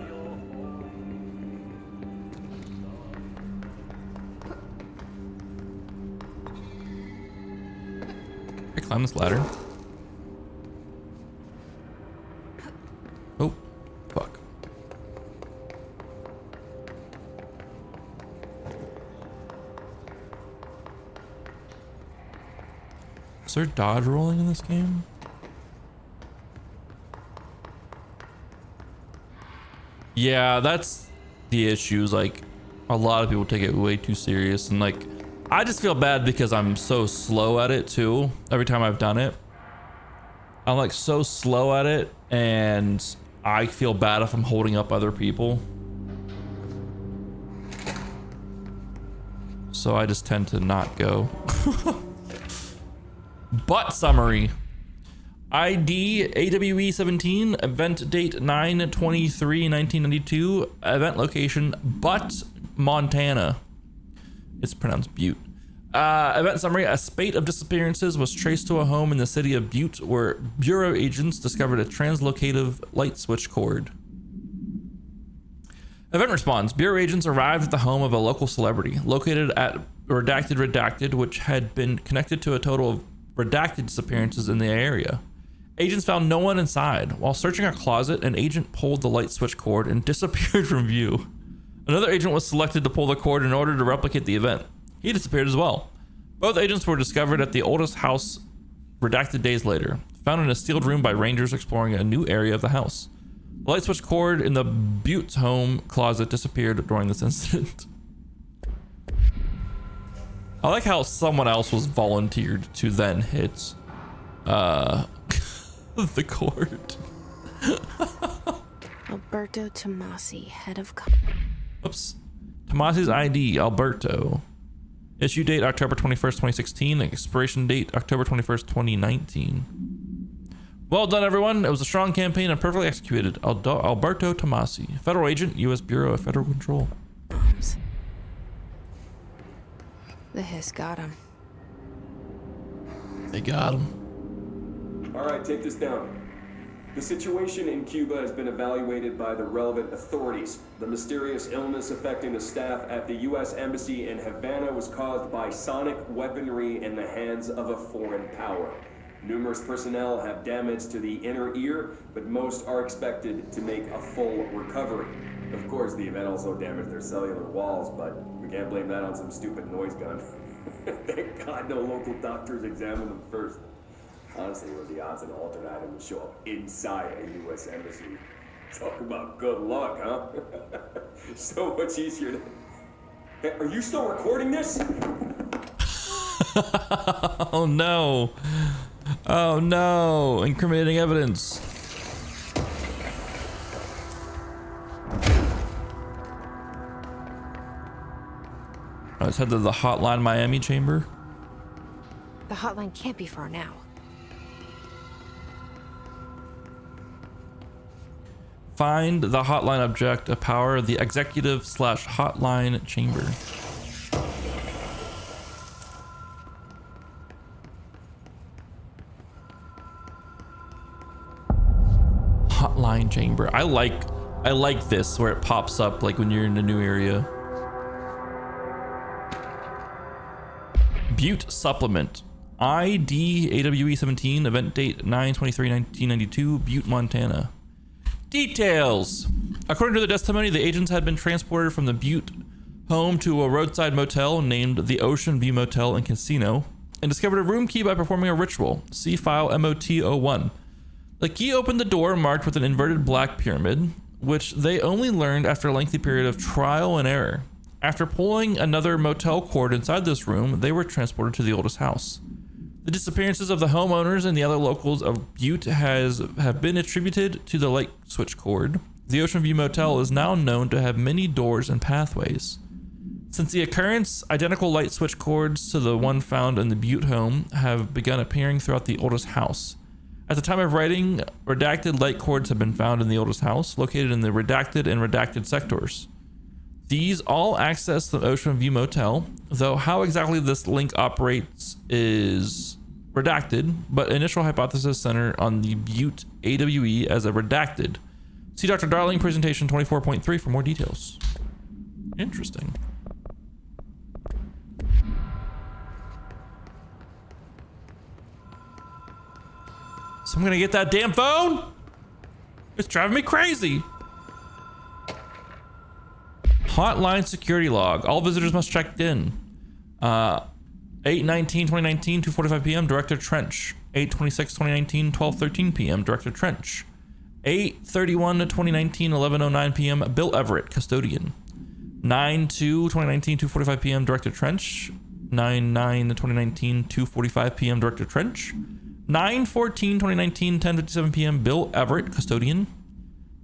Can I climb this ladder? Oh, fuck. Is there dodge rolling in this game? Yeah, that's the issues. Like, a lot of people take it way too serious, and like, I just feel bad because I'm so slow at it too. Every time I've done it, I'm like so slow at it, and I feel bad if I'm holding up other people. So I just tend to not go. But summary. ID AWE 17, event date 9/23/1992, event location Butte, Montana. It's pronounced Butte. Event summary: a spate of disappearances was traced to a home in the city of Butte where Bureau agents discovered a translocative light switch cord. Event response: Bureau agents arrived at the home of a local celebrity located at redacted, which had been connected to a total of redacted disappearances in the area. Agents found no one inside. While searching a closet, an agent pulled the light switch cord and disappeared from view. Another agent was selected to pull the cord in order to replicate the event. He disappeared as well. Both agents were discovered at the oldest house redacted days later, found in a sealed room by rangers exploring a new area of the house. The light switch cord in the Butte's home closet disappeared during this incident. I like how someone else was volunteered to then hit the cord. Alberto Tomasi, head of... Oops. Tomasi's ID, Alberto. Issue date, October 21st, 2016. Expiration date, October 21st, 2019. Well done, everyone. It was a strong campaign and perfectly executed. Alberto Tomasi, Federal Agent, U.S. Bureau of Federal Control. The hiss got him. They got him. All right, take this down. The situation in Cuba has been evaluated by the relevant authorities. The mysterious illness affecting the staff at the U.S. Embassy in Havana was caused by sonic weaponry in the hands of a foreign power. Numerous personnel have damage to the inner ear, but most are expected to make a full recovery. Of course, the event also damaged their cellular walls, but we can't blame that on some stupid noise gun. Thank God no local doctors examined them first. Honestly, what are the odds an alternate item would show up inside a U.S. embassy? Talk about good luck, huh? So much easier to... Hey, are you still recording this? Oh no. Oh no. Incriminating evidence. Let's head to the Hotline Miami chamber. The hotline can't be far now. Find the hotline object of power, the executive/hotline chamber. Hotline chamber. I like this where it pops up like when you're in a new area. Butte supplement. ID AWE 17, event date 9/23/1992, Butte, Montana. Details. According to the testimony, the agents had been transported from the Butte home to a roadside motel named the Ocean View Motel and Casino and discovered a room key by performing a ritual. See file MOT-01. The key opened the door marked with an inverted black pyramid, which they only learned after a lengthy period of trial and error. After pulling another motel cord inside this room, they were transported to the oldest house. The disappearances of the homeowners and the other locals of Butte have been attributed to the light switch cord. The Ocean View Motel is now known to have many doors and pathways. Since the occurrence, identical light switch cords to the one found in the Butte home have begun appearing throughout the oldest house. At the time of writing, redacted light cords have been found in the oldest house, located in the redacted and redacted sectors. These all access the Ocean View Motel, though how exactly this link operates is redacted, but initial hypothesis center on the Butte AWE as a redacted. See Dr. Darling presentation 24.3 for more details. Interesting. So I'm gonna get that damn phone? It's driving me crazy. Hotline security log. All visitors must check in. 8/19/2019, 2:45 p.m. Director Trench. 8/26/2019, 12:13 p.m. Director Trench. 8/31/2019, 11:09 p.m. Bill Everett, custodian. 9/2/2019, 2:45 p.m. Director Trench. 9/9/2019, 2:45 p.m. Director Trench. 9/14/2019, 10:57 p.m. Bill Everett, custodian.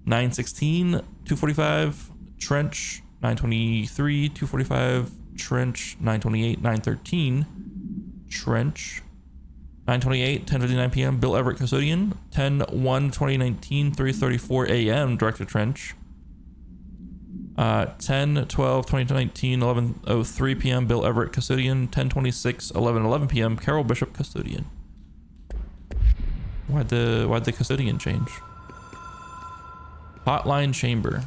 9/16, 2:45 Trench. 9/23, 2:45 Trench. 9/28, 9/13 Trench. 9/28, 10:59 p.m. Bill Everett, custodian. 10/1/2019, 3:34 a.m. Director Trench. 10/12/2019, 11:03 p.m. Bill Everett, custodian. 10/26, 11:11 p.m. Carol Bishop, custodian. Why'd the custodian change? Hotline chamber.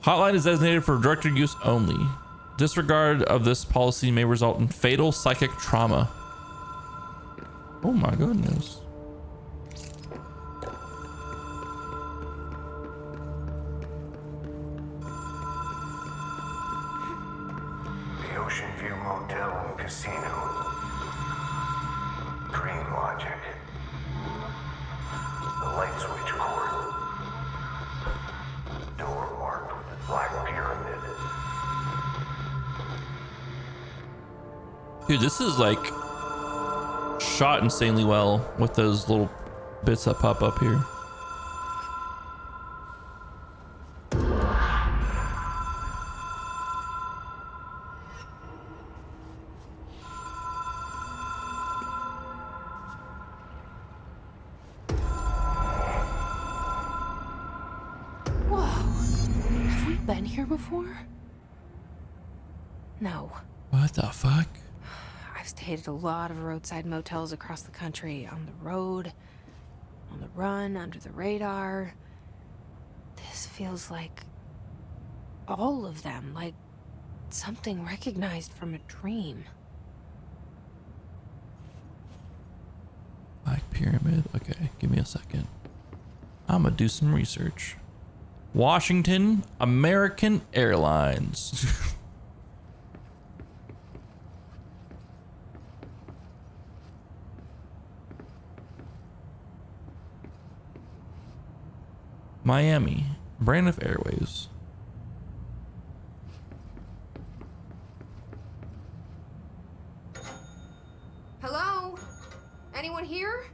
Hotline is designated for director use only. Disregard of this policy may result in fatal psychic trauma. Oh my goodness. The Ocean View Motel and Casino. Dream logic. The light switch cord. Door marked with the black pyramid. Dude, this is like shot insanely well with those little bits that pop up here. been here before? No. What the fuck? I've stayed at a lot of roadside motels across the country, on the road, on the run, under the radar. This feels like all of them, like something recognized from a dream. Black Pyramid. Okay, give me a second. I'm gonna do some research. Washington American Airlines. Miami, Braniff Airways. Hello? Anyone here?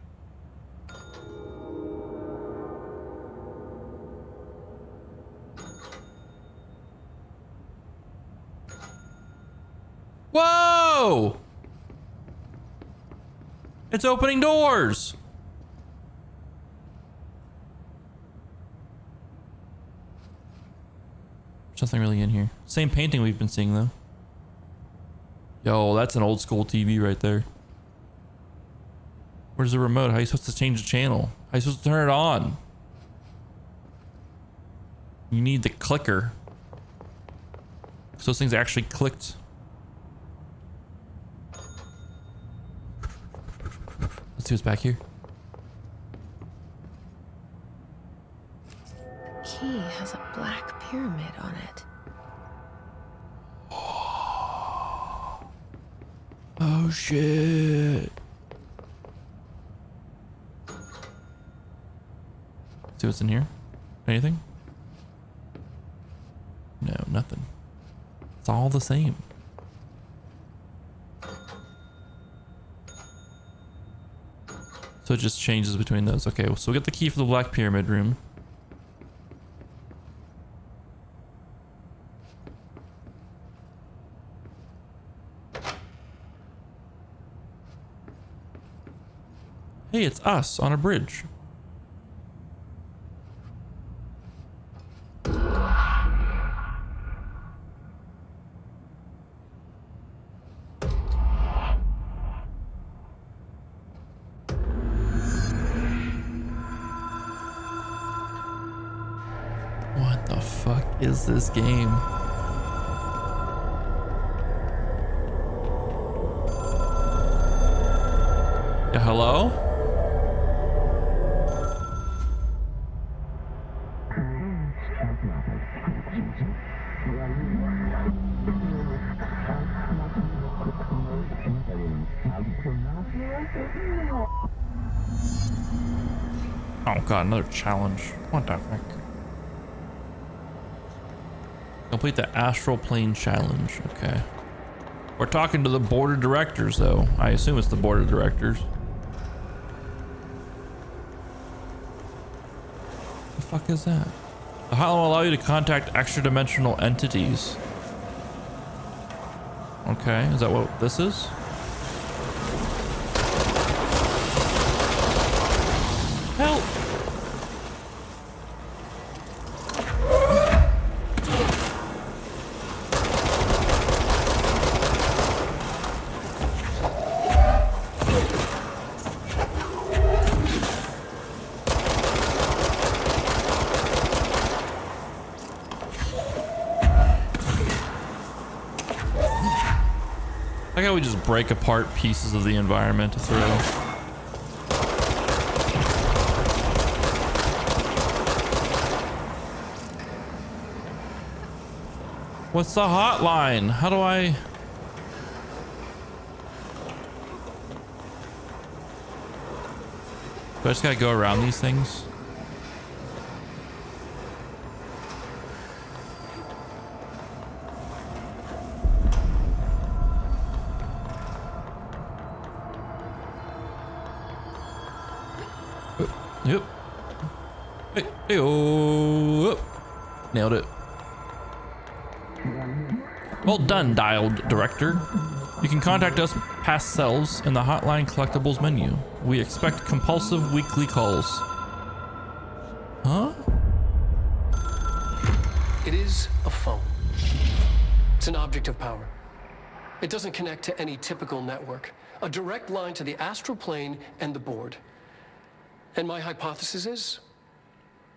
Whoa! It's opening doors. There's nothing really in here. Same painting we've been seeing though. Yo, that's an old school TV right there. Where's the remote? How are you supposed to change the channel? How are you supposed to turn it on? You need the clicker. So those things actually clicked. Let's see what's back here. Key has a black pyramid on it. Oh shit. See what's in here? Anything? No, nothing. It's all the same. So it just changes between those. Okay, so we got the key for the Black Pyramid room. Hey, it's us on a bridge. What the fuck is this game? Yeah, hello? Oh god, another challenge. What the fuck? Complete the astral plane challenge. Okay. We're talking to the board of directors though. I assume it's the board of directors. The fuck is that? The hotline will allow you to contact extra-dimensional entities. Okay, is that what this is? Help! Like how we just break apart pieces of the environment to throw. What's the hotline? How do I... Do I just gotta go around these things? Yep. Hey, oh, nailed it. Well done, dialed director. You can contact us past selves in the hotline collectibles menu. We expect compulsive weekly calls. Huh? It is a phone. It's an object of power. It doesn't connect to any typical network. A direct line to the astral plane and the board. And my hypothesis is,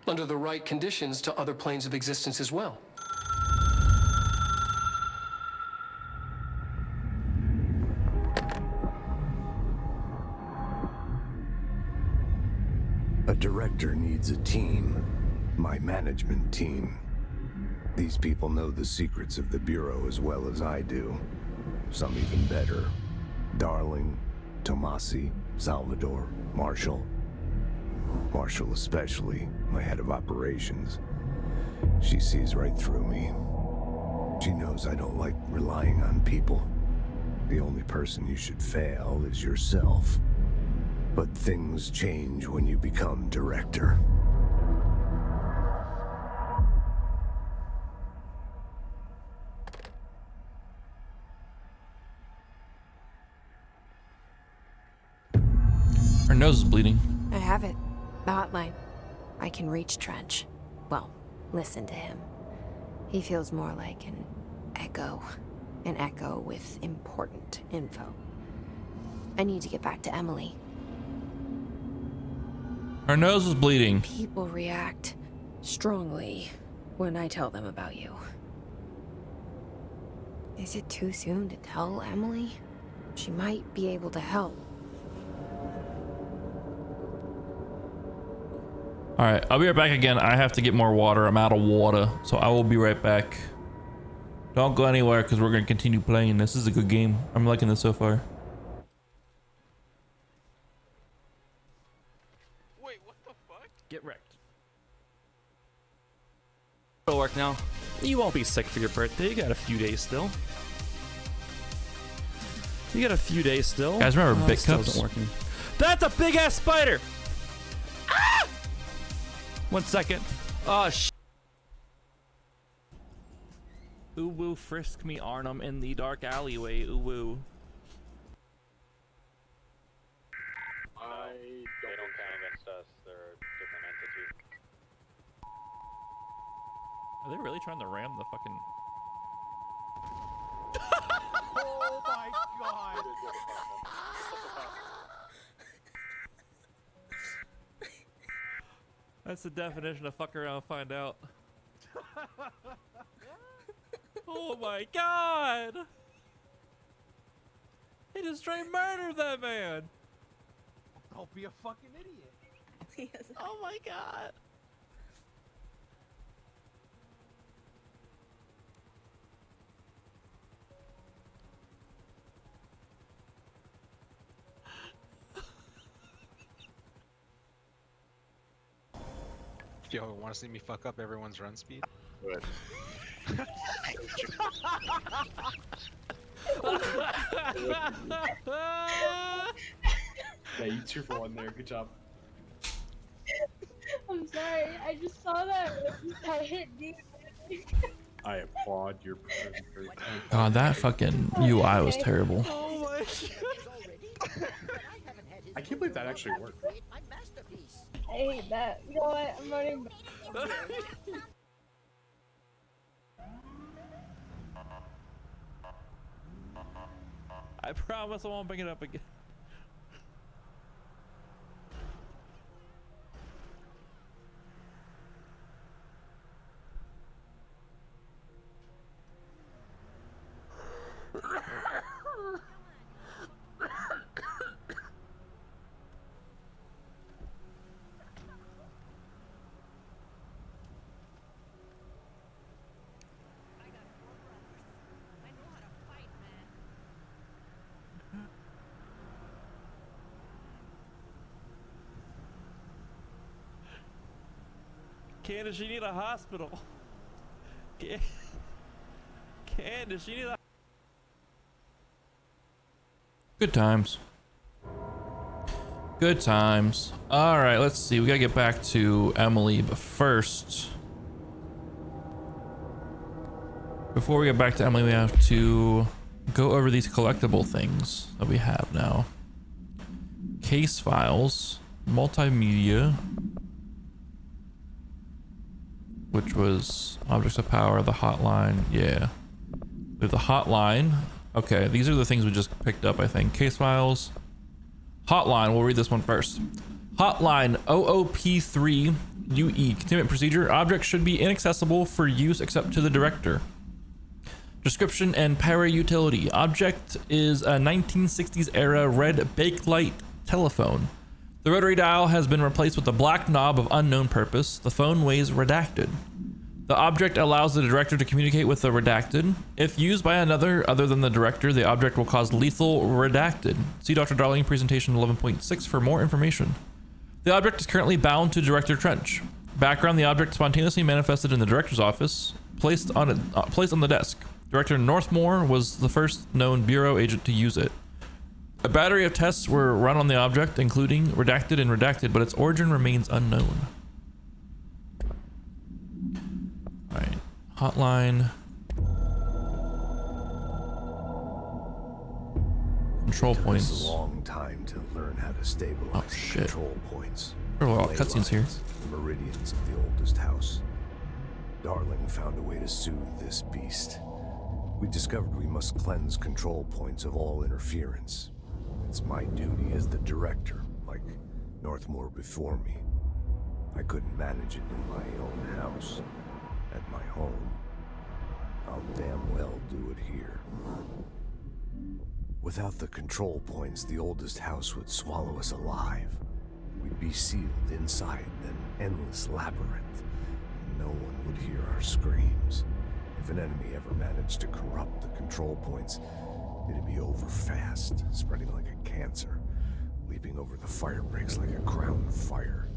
under the right conditions, to other planes of existence as well. A director needs a team. My management team. These people know the secrets of the Bureau as well as I do. Some even better. Darling, Tomasi, Salvador, Marshall. Marshall especially, my head of operations. She sees right through me. She knows I don't like relying on people. The only person you should fail is yourself. But things change when you become director. Her nose is bleeding. I have it. The hotline. I can reach Trench. Well, listen to him. He feels more like an echo. An echo with important info. I need to get back to Emily. Her nose is bleeding. People react strongly when I tell them about you. Is it too soon to tell Emily? She might be able to help. All right, I'll be right back again. I have to get more water. I'm out of water, so I will be right back. Don't go anywhere because we're going to continue playing. This is a good game. I'm liking this so far. Wait, what the fuck? Get wrecked. It'll work now. You won't be sick for your birthday. You got a few days still. You got a few days still. Guys, remember Bit still Cups? isn't working. That's a big ass spider. Ah! 1 second. Oh sh. Ooh woo, frisk me Arnhem in the dark alleyway. Ooh woo. They don't count against us. They're a different entity. Are they really trying to ram the fucking... Oh my god! That's the definition of fuck around and find out. Oh my god! He just straight murdered that man! Don't be a fucking idiot. Oh my god! Yo, want to see me fuck up everyone's run speed? Good. Yeah, you 2 for 1 there. Good job. I'm sorry. I just saw that. I hit D. I applaud your person. God, that fucking UI was terrible. Oh my god. I can't believe that actually worked. I hate that. You know what? I'm running back. I promise I won't bring it up again. Candace, you need a hospital. Candace, you need a... Good times. Good times. All right, let's see. We gotta get back to Emily, but first, before we get back to Emily, we have to go over these collectible things that we have now. Case files, multimedia. which was objects of power, the hotline. Yeah. We have the hotline. Okay, these are the things we just picked up, I think. Case files. Hotline, we'll read this one first. Hotline OOP3 UE. Containment procedure. Objects should be inaccessible for use except to the director. Description and power utility. Object is a 1960s era red bakelite telephone. The rotary dial has been replaced with a black knob of unknown purpose. The phone weighs redacted. The object allows the director to communicate with the redacted. If used by another other than the director, the object will cause lethal redacted. See Dr. Darling presentation 11.6 for more information. The object is currently bound to Director Trench. Background, the object spontaneously manifested in the director's office, placed on the desk. Director Northmore was the first known Bureau agent to use it. A battery of tests were run on the object, including redacted and redacted, but its origin remains unknown. Alright, hotline. Control points. It took us a long time to learn how to stabilize the control points. There are a lot of cutscenes here. The meridians of the oldest house. Darling found a way to soothe this beast. We discovered we must cleanse control points of all interference. It's my duty as the director, like Northmore before me. I couldn't manage it in my own house, at my home. I'll damn well do it here. Without the control points, the oldest house would swallow us alive. We'd be sealed inside an endless labyrinth, and no one would hear our screams. If an enemy ever managed to corrupt the control points, it'd be over fast, spreading like a cancer, leaping over the fire breaks like a crown of fire.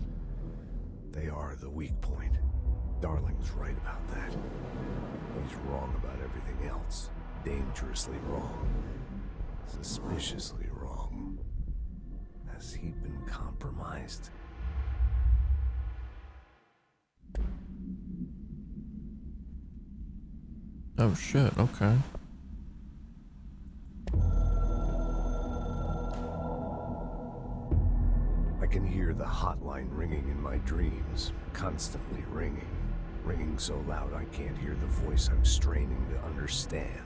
They are the weak point. Darling's right about that. He's wrong about everything else. Dangerously wrong. Suspiciously wrong. Has he been compromised? Oh shit, okay. I can hear the hotline ringing in my dreams, constantly ringing. Ringing so loud I can't hear the voice I'm straining to understand.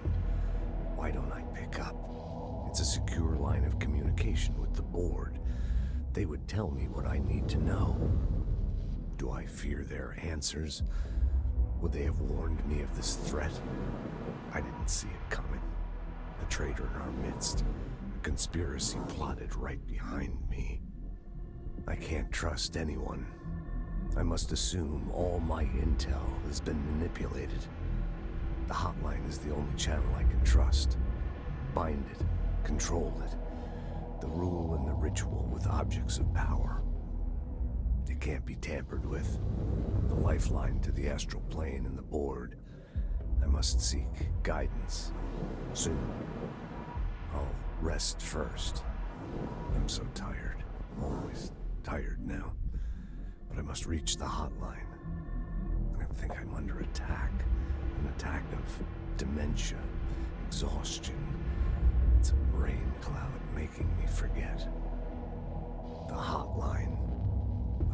Why don't I pick up? It's a secure line of communication with the board. They would tell me what I need to know. Do I fear their answers? Would they have warned me of this threat? I didn't see it coming. A traitor in our midst. A conspiracy plotted right behind me. I can't trust anyone. I must assume all my intel has been manipulated. The hotline is the only channel I can trust. Bind it, control it. The rule and the ritual with objects of power. It can't be tampered with. The lifeline to the astral plane and the board. I must seek guidance. Soon. I'll rest first. I'm so tired. Always tired now. But I must reach the hotline. I think I'm under attack. An attack of dementia, exhaustion. It's a brain cloud making me forget. The hotline.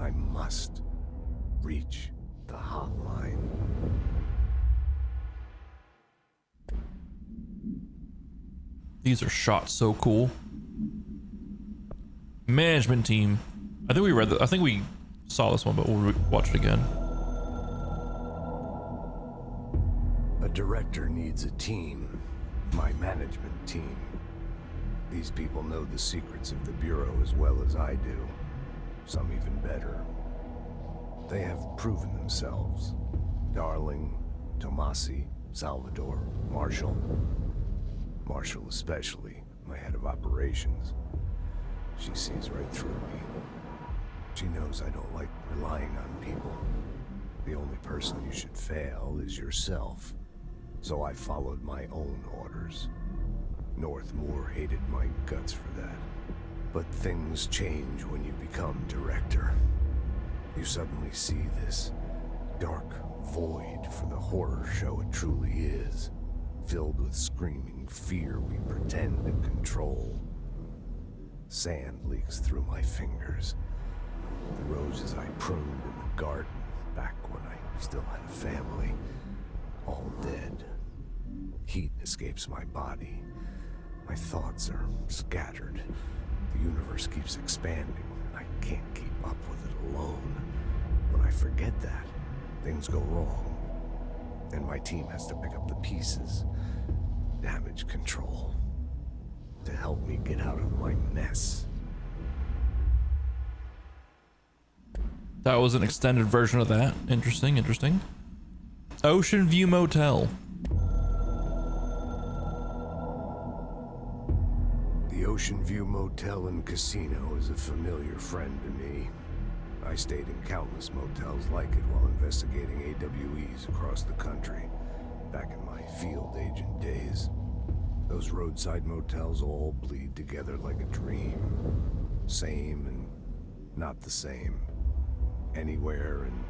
I must reach the hotline. These are shot so cool. Management team. I think we read that. I think we saw this one, but we'll watch it again. A director needs a team. My management team. These people know the secrets of the Bureau as well as I do. Some even better. They have proven themselves. Darling, Tomasi, Salvador, Marshall. Marshall especially, my head of operations. She sees right through me. She knows I don't like relying on people. The only person you should fail is yourself. So I followed my own orders. Northmore hated my guts for that. But things change when you become director. You suddenly see this dark void for the horror show it truly is, filled with screaming fear we pretend to control. Sand leaks through my fingers. The roses I pruned in the garden back when I Still had a family. All dead. Heat escapes my body. My thoughts are scattered. The universe keeps expanding. I can't keep up with it alone. When I forget that, things go wrong. And my team has to pick up the pieces. Damage control. To help me get out of my mess. That was an extended version of that. Interesting, interesting. Ocean View Motel. The Ocean View Motel and Casino is a familiar friend to me. I stayed in countless motels like it while investigating AWEs across the country, back in my field agent days. Those roadside motels all bleed together like a dream. Same and not the same. Anywhere and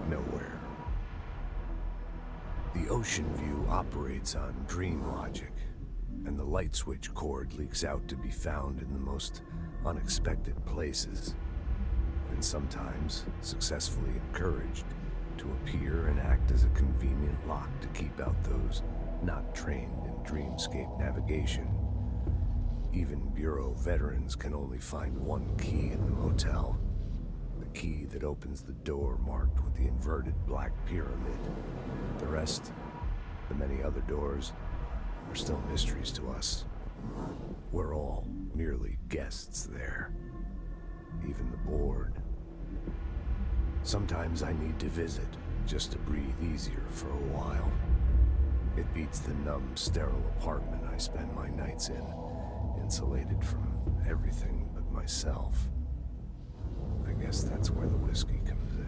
nowhere. The Ocean View operates on dream logic, and the light switch cord leaks out to be found in the most unexpected places, and sometimes successfully encouraged to appear and act as a convenient lock to keep out those not trained in dreamscape navigation. Even Bureau veterans can only find one key in the motel. The key that opens the door marked with the inverted black pyramid. The rest, the many other doors, are still mysteries to us. We're all merely guests there. Even the board. Sometimes I need to visit, just to breathe easier for a while. It beats the numb, sterile apartment I spend my nights in, insulated from everything but myself. I guess that's where the whiskey comes in.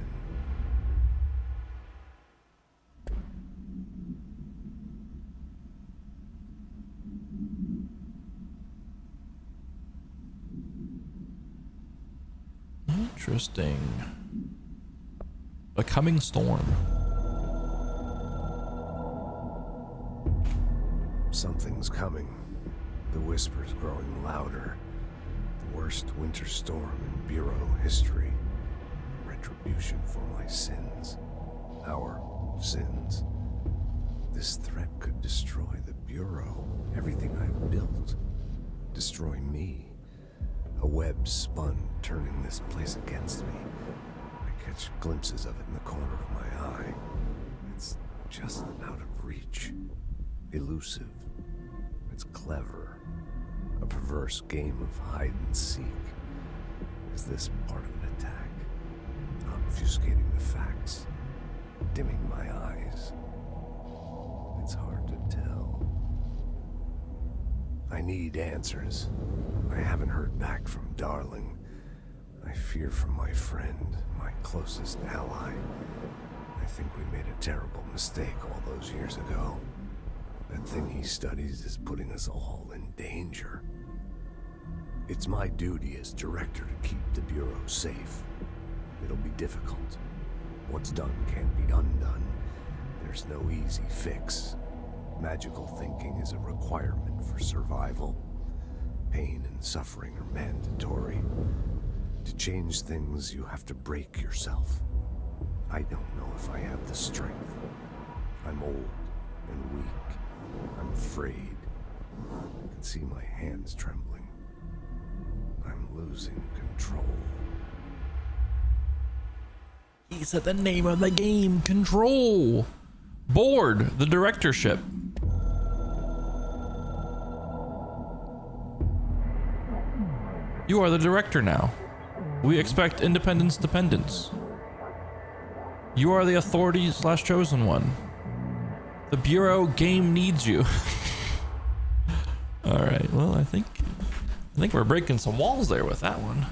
Interesting. A coming storm. Something's coming. The whispers growing louder. The worst winter storm in Bureau history. Retribution for my sins. Our sins. This threat could destroy the Bureau. Everything I've built. Destroy me. A web spun, turning this place against me. I catch glimpses of it in the corner of my eye. It's just out of reach. Elusive. It's clever. A perverse game of hide and seek. Is this part of an attack? Obfuscating the facts. Dimming my eyes. It's hard to tell. I need answers. I haven't heard back from Darling. I fear for my friend, my closest ally. I think we made a terrible mistake all those years ago. That thing he studies is putting us all in danger. It's my duty as director to keep the Bureau safe. It'll be difficult. What's done can't be undone. There's no easy fix. Magical thinking is a requirement for survival. Pain and suffering are mandatory. To change things, you have to break yourself. I don't know if I have the strength. I'm old and weak. I'm afraid. I can see my hands trembling. I'm losing control. He said the name of the game, Control. Board, the directorship. You are the director now. We expect independence dependence. You are the authority / chosen one. The Bureau game needs you. All right, well, I think we're breaking some walls there with that one.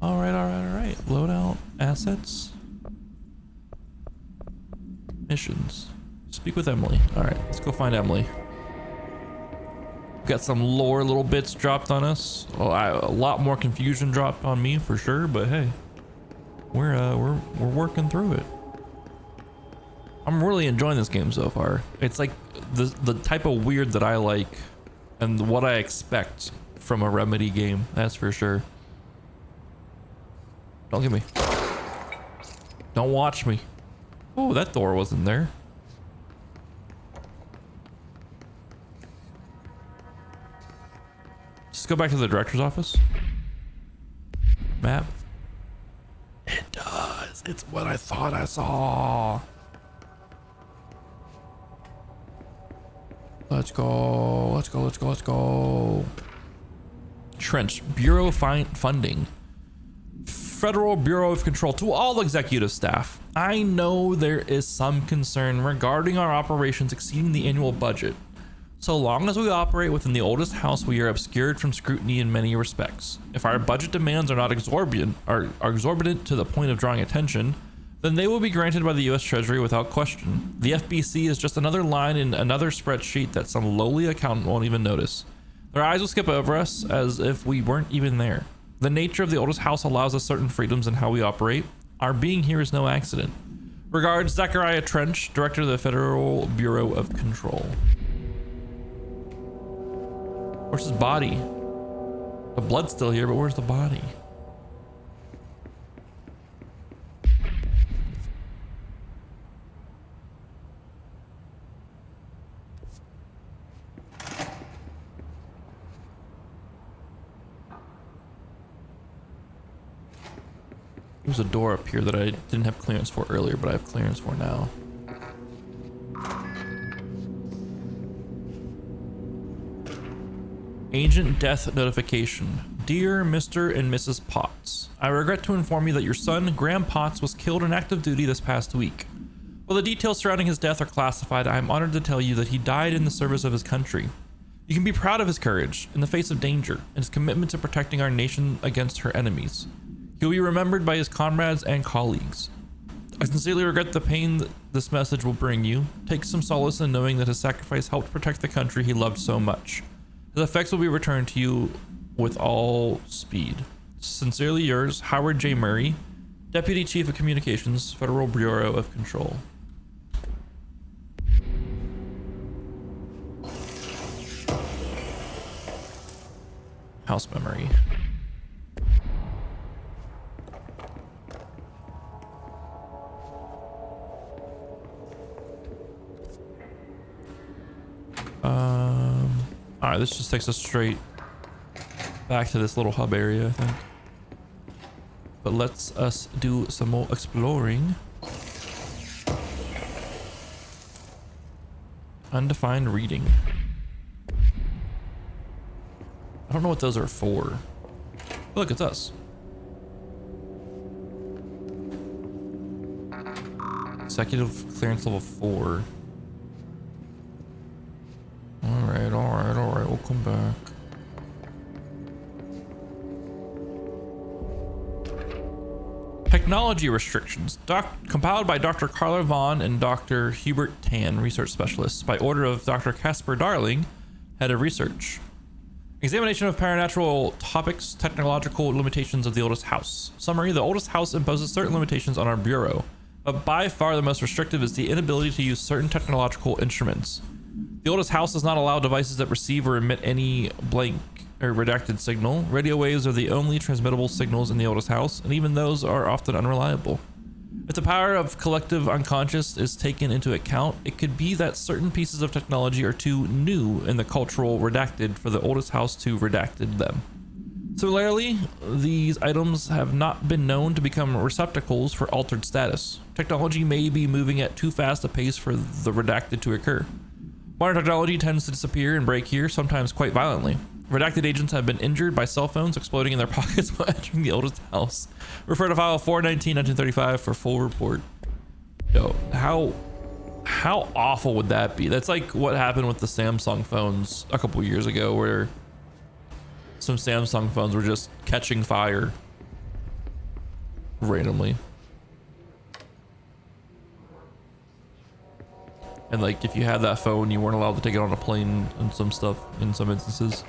All right. Loadout, assets, missions. Speak with Emily. All right, let's go find Emily. Got some lore little bits dropped on us. A lot more confusion dropped on me for sure, but hey, we're working through it. I'm really enjoying this game so far. It's like the type of weird that I like and what I expect from a Remedy game, that's for sure. Don't get me. Don't watch me. Oh, that door wasn't there. Just go back to the director's office. Map. It does. It's what I thought I saw. Let's go. Let's go. Let's go. Let's go. Trench. Bureau funding. Federal Bureau of Control. To all executive staff, I know there is some concern regarding our operations exceeding the annual budget. So long as we operate within the oldest house, we are obscured from scrutiny in many respects. If our budget demands are not exorbitant to the point of drawing attention, then they will be granted by the US Treasury without question. The FBC is just another line in another spreadsheet that some lowly accountant won't even notice. Their eyes will skip over us as if we weren't even there. The nature of the oldest house allows us certain freedoms in how we operate. Our being here is no accident. Regards, Zachariah Trench, Director of the Federal Bureau of Control. Where's his body? The blood's still here, but where's the body? There's a door up here that I didn't have clearance for earlier, but I have clearance for now. Agent death notification. Dear Mr. and Mrs. Potts, I regret to inform you that your son, Graham Potts, was killed in active duty this past week. While the details surrounding his death are classified, I am honored to tell you that he died in the service of his country. You can be proud of his courage in the face of danger and his commitment to protecting our nation against her enemies. He will be remembered by his comrades and colleagues. I sincerely regret the pain that this message will bring you. Take some solace in knowing that his sacrifice helped protect the country he loved so much. His effects will be returned to you with all speed. Sincerely yours, Howard J. Murray, Deputy Chief of Communications, Federal Bureau of Control. House memory. All right, this just takes us straight back to this little hub area, I think. But let's us do some more exploring. Undefined reading. I don't know what those are for. Look, it's us. Executive clearance level 4. All right, we'll come back. Technology restrictions. Compiled by Dr. Carla Vaughn and Dr. Hubert Tan, research specialists, by order of Dr. Casper Darling, head of research. Examination of paranatural topics, technological limitations of the oldest house. Summary: the oldest house imposes certain limitations on our bureau, but by far the most restrictive is the inability to use certain technological instruments. The oldest house does not allow devices that receive or emit any blank or redacted signal. Radio waves are the only transmittable signals in the oldest house, and even those are often unreliable. If the power of collective unconscious is taken into account, it could be that certain pieces of technology are too new in the cultural redacted for the oldest house to redacted them. Similarly, these items have not been known to become receptacles for altered status. Technology may be moving at too fast a pace for the redacted to occur. Modern technology tends to disappear and break here, sometimes quite violently. Redacted agents have been injured by cell phones exploding in their pockets while entering the oldest house. Refer to file 419-1935 for full report. Yo, how awful would that be? That's like what happened with the Samsung phones a couple years ago, where some Samsung phones were just catching fire randomly. And like, if you had that phone, you weren't allowed to take it on a plane and some stuff in some instances.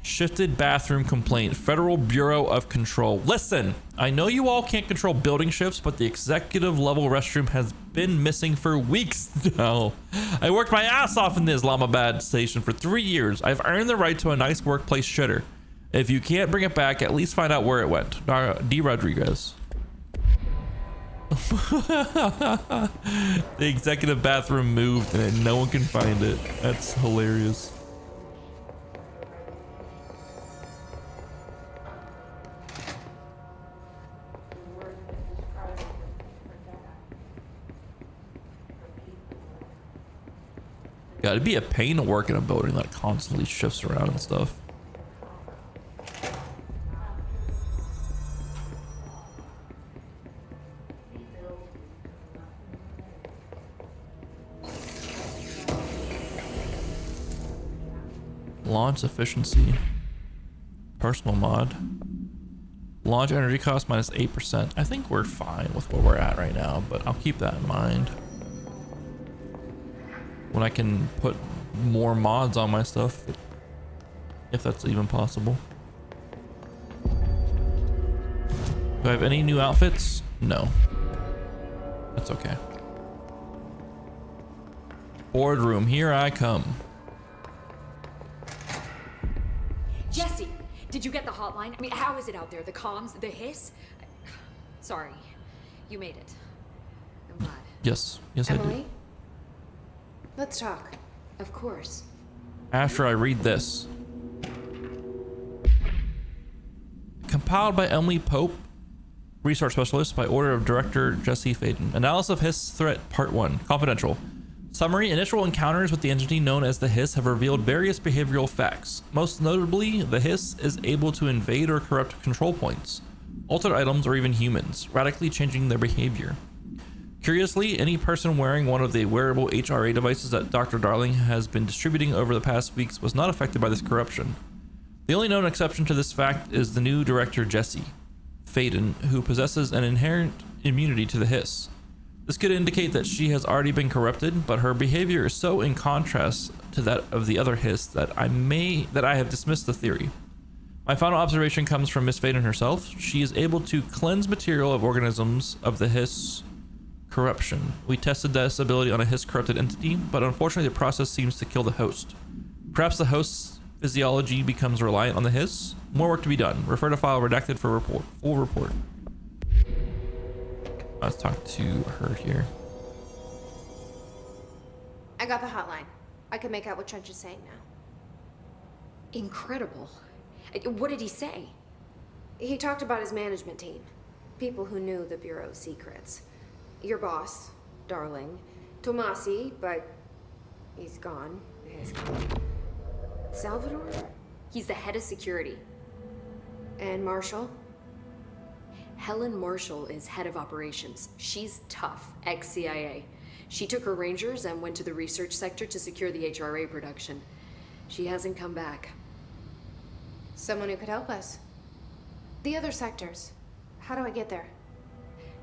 Shifted bathroom complaint. Federal Bureau of Control. Listen, I know you all can't control building shifts, but the executive level restroom has been missing for weeks now. I worked my ass off in the Islamabad station for 3 years. I've earned the right to a nice workplace shitter. If you can't bring it back, at least find out where it went. D. Rodriguez. The executive bathroom moved and no one can find it. That's hilarious. Yeah, it'd be a pain to work in a building that constantly shifts around and stuff. Launch efficiency. Personal mod. Launch energy cost minus 8%. I think we're fine with where we're at right now, but I'll keep that in mind when I can put more mods on my stuff, if that's even possible. Do I have any new outfits? No. That's okay. Boardroom, here I come. Jesse, did you get the hotline? I mean, how is it out there? The comms, the hiss? Sorry, you made it. I'm glad. Yes, yes I Emily? did. Let's talk. Of course. After I read this. Compiled by Emily Pope, research specialist, by order of director Jesse Faden. Analysis of Hiss Threat Part 1. Confidential. Summary: initial encounters with the entity known as the Hiss have revealed various behavioral facts. Most notably, the Hiss is able to invade or corrupt control points, altered items, or even humans, radically changing their behavior. Curiously, any person wearing one of the wearable HRA devices that Dr. Darling has been distributing over the past weeks was not affected by this corruption. The only known exception to this fact is the new director Jesse Faden, who possesses an inherent immunity to the Hiss. This could indicate that she has already been corrupted, but her behavior is so in contrast to that of the other Hiss that I have dismissed the theory. My final observation comes from Miss Faden herself. She is able to cleanse material of organisms of the Hiss corruption. We tested this ability on a Hiss corrupted entity, but unfortunately the process seems to kill the host. Perhaps the host's physiology becomes reliant on the Hiss. More work to be done. Refer to file redacted for full report. Let's talk to her here. I got the hotline. I can make out what Trench is saying now. Incredible. What did he say? He talked about his management team. People who knew the Bureau's secrets. Your boss, Darling. Tomasi, but he's gone. Salvador? He's the head of security. And Marshall? Helen Marshall is head of operations. She's tough, ex-CIA. She took her rangers and went to the research sector to secure the HRA production. She hasn't come back. Someone who could help us. The other sectors. How do I get there?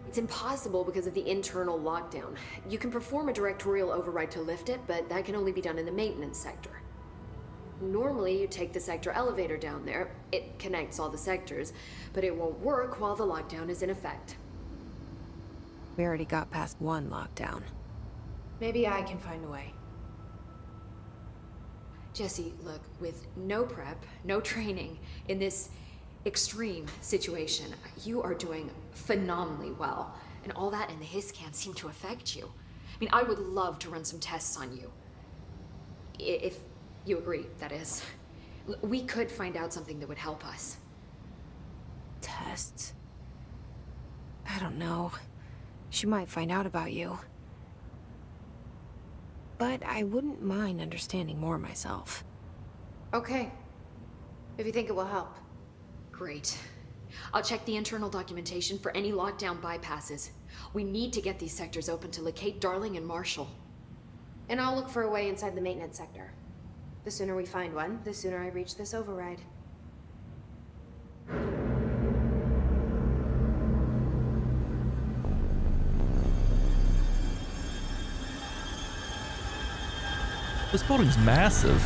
It's impossible because of the internal lockdown. You can perform a directorial override to lift it, but that can only be done in the maintenance sector. Normally, you take the sector elevator down there. It connects all the sectors, but it won't work while the lockdown is in effect. We already got past one lockdown. Maybe I can find a way. Jesse, look, with no prep, no training, in this extreme situation, you are doing phenomenally well. And all that and the Hiss can't seem to affect you. I mean, I would love to run some tests on you. If you agree, that is. We could find out something that would help us. Tests? I don't know. She might find out about you. But I wouldn't mind understanding more myself. Okay. If you think it will help. Great. I'll check the internal documentation for any lockdown bypasses. We need to get these sectors open to locate Darling and Marshall. And I'll look for a way inside the maintenance sector. The sooner we find one, the sooner I reach this override. This building's massive.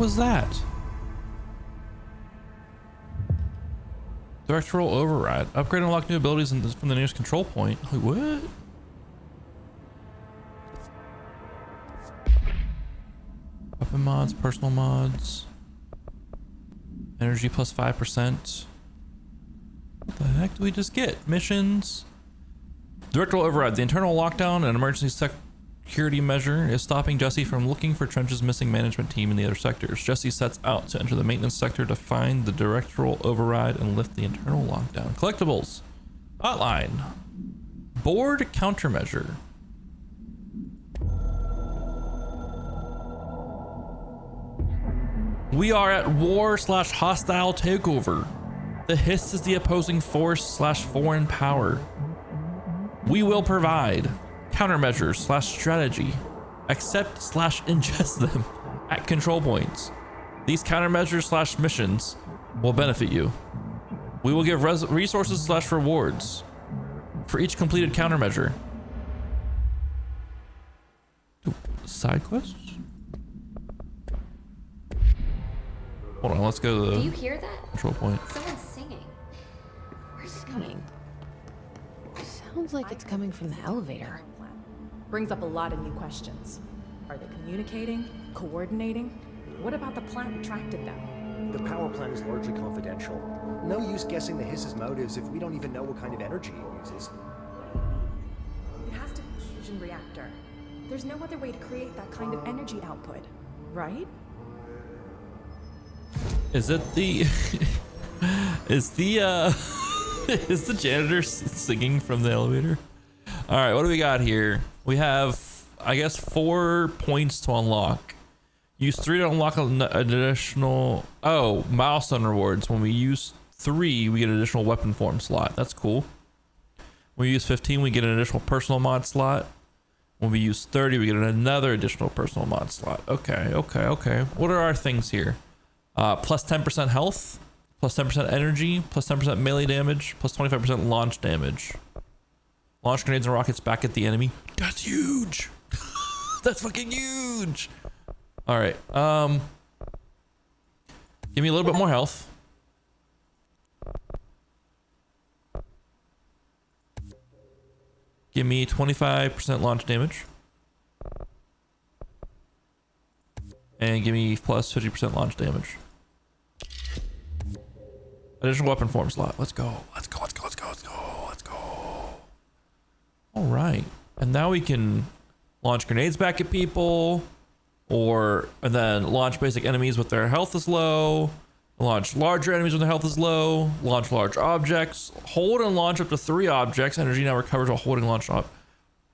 was that? Directorial override. Upgrade and unlock new abilities from the nearest control point. Wait, what? Weapon mods, personal mods. Energy plus 5%. What the heck do we just get? Missions. Directorial override. The internal lockdown, an emergency security measure, is stopping Jesse from looking for Trench's missing management team in the other sectors. Jesse sets out to enter the maintenance sector to find the directorial override and lift the internal lockdown. Collectibles. Hotline. Board countermeasure. We are at war/hostile takeover. The Hiss is the opposing force/foreign power. We will provide countermeasures/strategy. Accept/ingest them at control points. These countermeasures/missions will benefit you. We will give resources/rewards for each completed countermeasure. Side quests? Hold on, let's go to the Do you hear that? control point. Someone's singing. Where's it coming? Sounds like it's coming from the elevator. Brings up a lot of new questions. Are they communicating? Coordinating? What about the plant attracted them? The power plant is largely confidential. No use guessing the Hiss's motives if we don't even know what kind of energy it uses. It has to be a fusion reactor. There's no other way to create that kind of energy output, right? Is it the is the janitor singing from the elevator? All right, what do we got here? We have, I guess, 4 points to unlock. Use 3 to unlock an additional milestone rewards. When we use 3, we get an additional weapon form slot. That's cool. When we use 15, we get an additional personal mod slot. When we use 30, we get another additional personal mod slot. Okay. What are our things here? Plus 10% health, plus 10% energy, plus 10% melee damage, plus 25% launch damage. Launch grenades and rockets back at the enemy. That's huge. That's fucking huge. All right. Give me a little bit more health. Give me 25% launch damage. And give me plus 50% launch damage. Additional weapon form slot. Let's go. All right. And now we can launch grenades back at people, and then launch basic enemies with their health is low, launch larger enemies when their health is low, launch large objects, hold and launch up to 3 objects. Energy now recovers while holding launch up.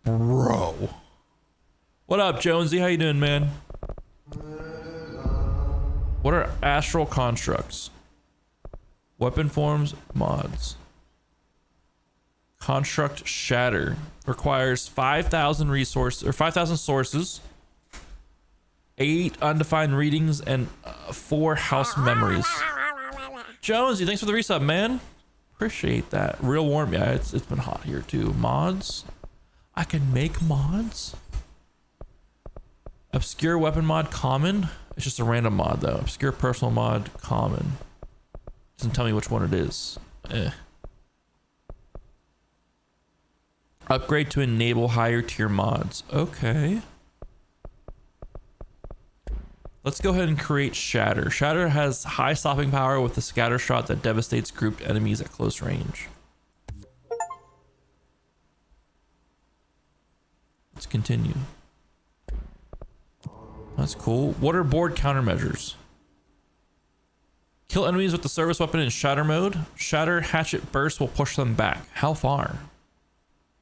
Bro. What up, Jonesy? How you doing, man? What are astral constructs? Weapon forms, mods. Construct Shatter requires 5,000 sources, 8 undefined readings, and 4 house memories. Jonesy, thanks for the resub, man. Appreciate that. Real warm. Yeah, it's been hot here too. Mods. I can make mods. Obscure weapon mod common. It's just a random mod though. Obscure personal mod common. Doesn't tell me which one it is. Upgrade to enable higher tier mods. Okay. Let's go ahead and create Shatter. Shatter has high stopping power with a scatter shot that devastates grouped enemies at close range. Let's continue. That's cool. What are board countermeasures? Kill enemies with the service weapon in shatter mode. Shatter hatchet burst will push them back. How far?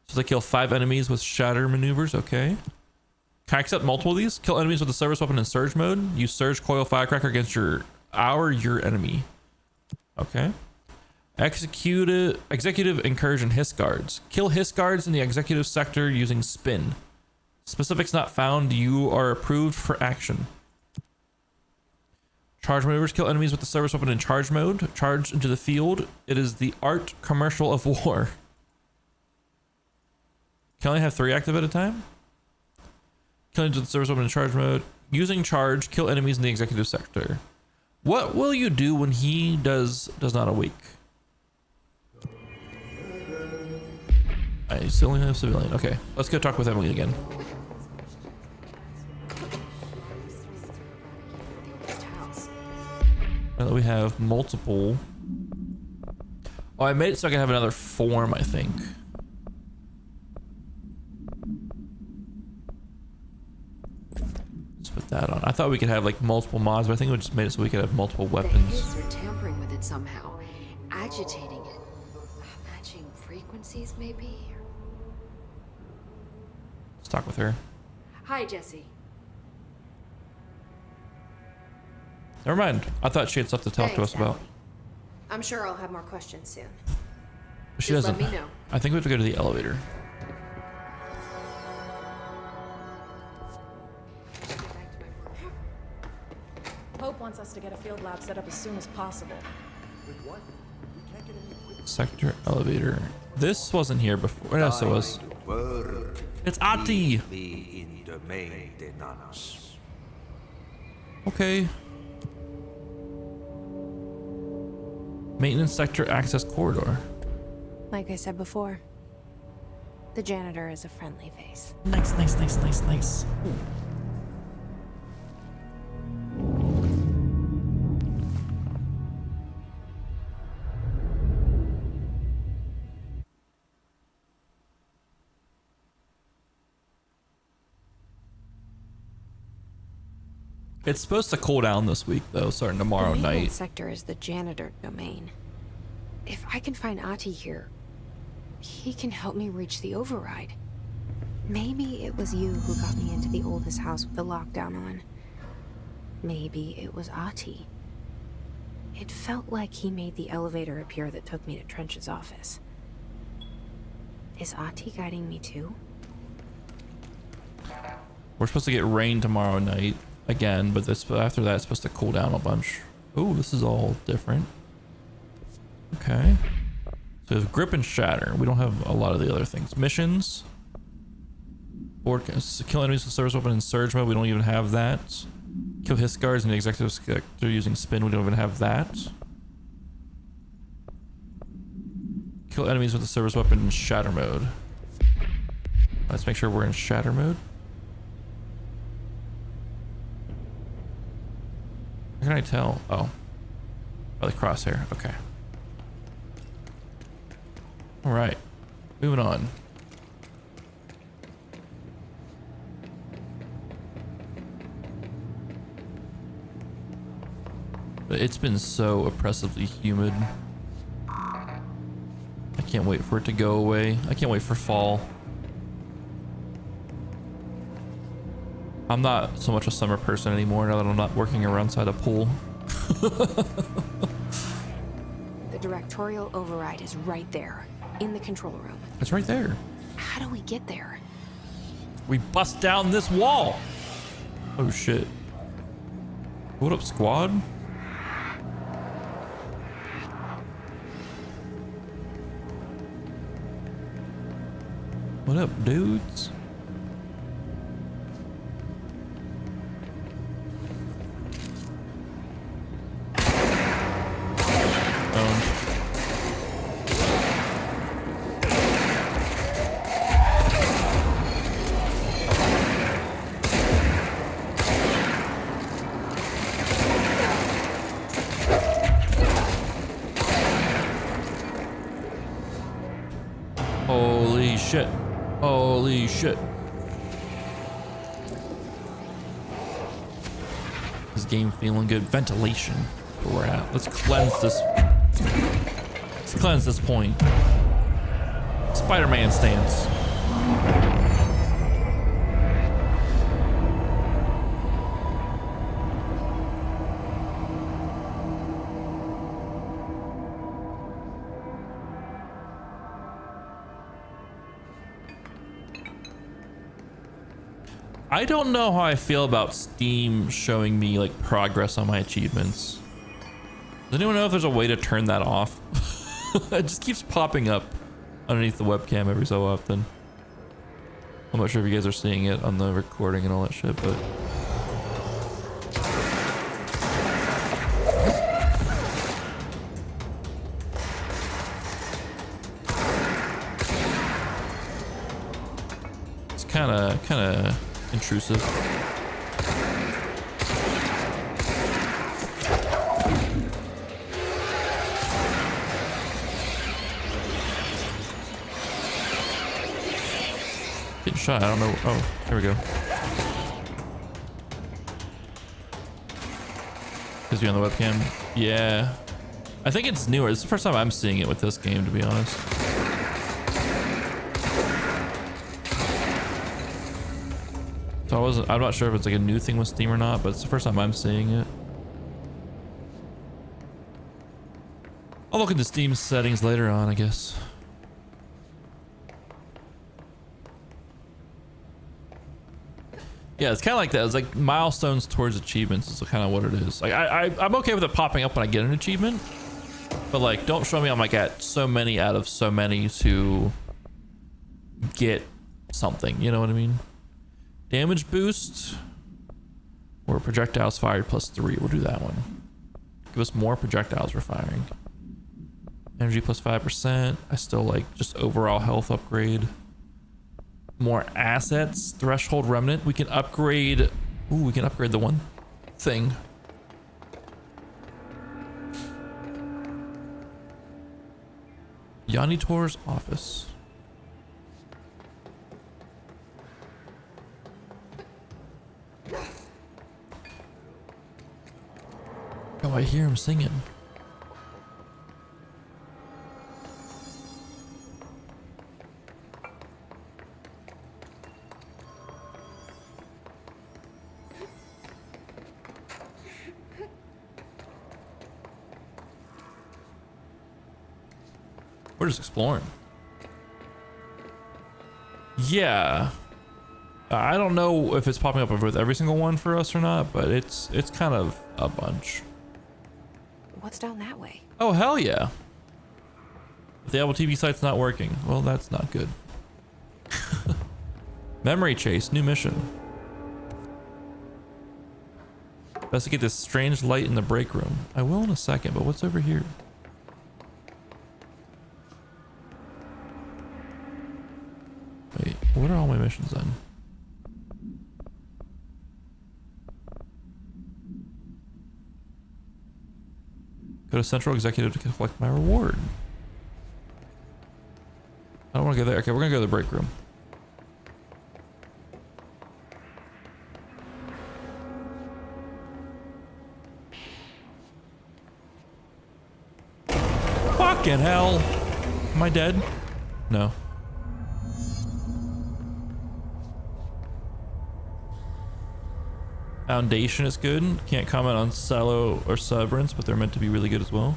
So they kill 5 enemies with shatter maneuvers. Okay. Can I accept multiple of these? Kill enemies with the service weapon in surge mode. Use surge coil firecracker against your enemy. Okay. Executive incursion hiss guards. Kill hiss guards in the executive sector using spin. Specifics not found. You are approved for action. Charge maneuvers. Kill enemies with the service weapon in charge mode. Charge into the field. It is the art commercial of war. Can only have 3 active at a time. Kill enemies with the service weapon in charge mode. Using charge, kill enemies in the executive sector. What will you do when he does not awake? I still only have civilian. Okay, let's go talk with Emily again. Now that we have multiple. Oh, I made it so I can have another form, I think. Let's put that on. I thought we could have like multiple mods, but I think we just made it so we could have multiple weapons. The Hiss are tampering with it somehow, agitating it, matching frequencies maybe. Let's talk with her. Hi, Jesse. Never mind. I thought she had stuff to talk to us about. I'm sure I'll have more questions soon. But she Just doesn't. let me know. I think we have to go to the elevator. Hope wants us to get a field lab set up as soon as possible. With what? We can't get any equipment. Sector elevator. This wasn't here before. Yes, it was. It's Ati. Okay. Maintenance sector access corridor. Like I said before, the janitor is a friendly face. Nice, nice, nice, nice, nice. Ooh. It's supposed to cool down this week, though, starting tomorrow the night. maintenance sector is the janitor domain. If I can find Ati here, he can help me reach the override. Maybe it was you who got me into the oldest house with the lockdown on. Maybe it was Ati. It felt like he made the elevator appear that took me to Trench's office. Is Ati guiding me too? We're supposed to get rain tomorrow night again, but this after that it's supposed to cool down a bunch. Oh, this is all different. Okay. So there's grip and shatter. We don't have a lot of the other things. Missions. Or kill enemies with service weapon in surge mode. We don't even have that. Kill hiss guards in the executive sector using spin. We don't even have that. Kill enemies with the service weapon in shatter mode. Let's make sure we're in shatter mode. How can I tell? Oh. Oh, the crosshair. Okay. Alright. Moving on. But it's been so oppressively humid. I can't wait for it to go away. I can't wait for fall. I'm not so much a summer person anymore now that I'm not working outside a pool. The directorial override is right there, in the control room. It's right there. How do we get there? We bust down this wall. Oh shit. What up, squad? What up, dudes? Holy shit. Holy shit. This game feeling good. Ventilation. Where we're at. Let's cleanse this. Let's cleanse this point. Spider-Man stance. I don't know how I feel about Steam showing me like progress on my achievements. Does anyone know if there's a way to turn that off? It just keeps popping up underneath the webcam every so often. I'm not sure if you guys are seeing it on the recording and all that shit, but kind of intrusive. Getting shot. I don't know. Oh, there we go. Is he on the webcam? Yeah. I think it's newer. It's the first time I'm seeing it with this game, to be honest. So I'm not sure if it's like a new thing with Steam or not, but it's the first time I'm seeing it. I'll look into Steam settings later on, I guess. Yeah, it's kind of like that. It's like milestones towards achievements is kind of what it is. Like I'm okay with it popping up when I get an achievement, but like don't show me I'm like at so many out of so many to get something. You know what I mean? Damage boost or projectiles fired +3. We'll do that one. Give us more projectiles we're firing. Energy +5%. I still like just overall health upgrade. More assets. Threshold remnant. We can upgrade. Ooh, we can upgrade the one thing. Yanitor's office. Oh, I hear him singing. We're just exploring. Yeah. I don't know if it's popping up with every single one for us or not, but it's kind of a bunch. What's down that way? Oh, hell yeah. If the Apple TV site's not working, well, that's not good. Memory chase, new mission. Investigate this strange light in the break room. I will in a second, but what's over here? Wait, what are all my missions then? Go to Central Executive to collect my reward. I don't want to go there. Okay, we're gonna go to the break room. Fucking hell. Am I dead? No. Foundation is good. Can't comment on Silo or Severance, but they're meant to be really good as well.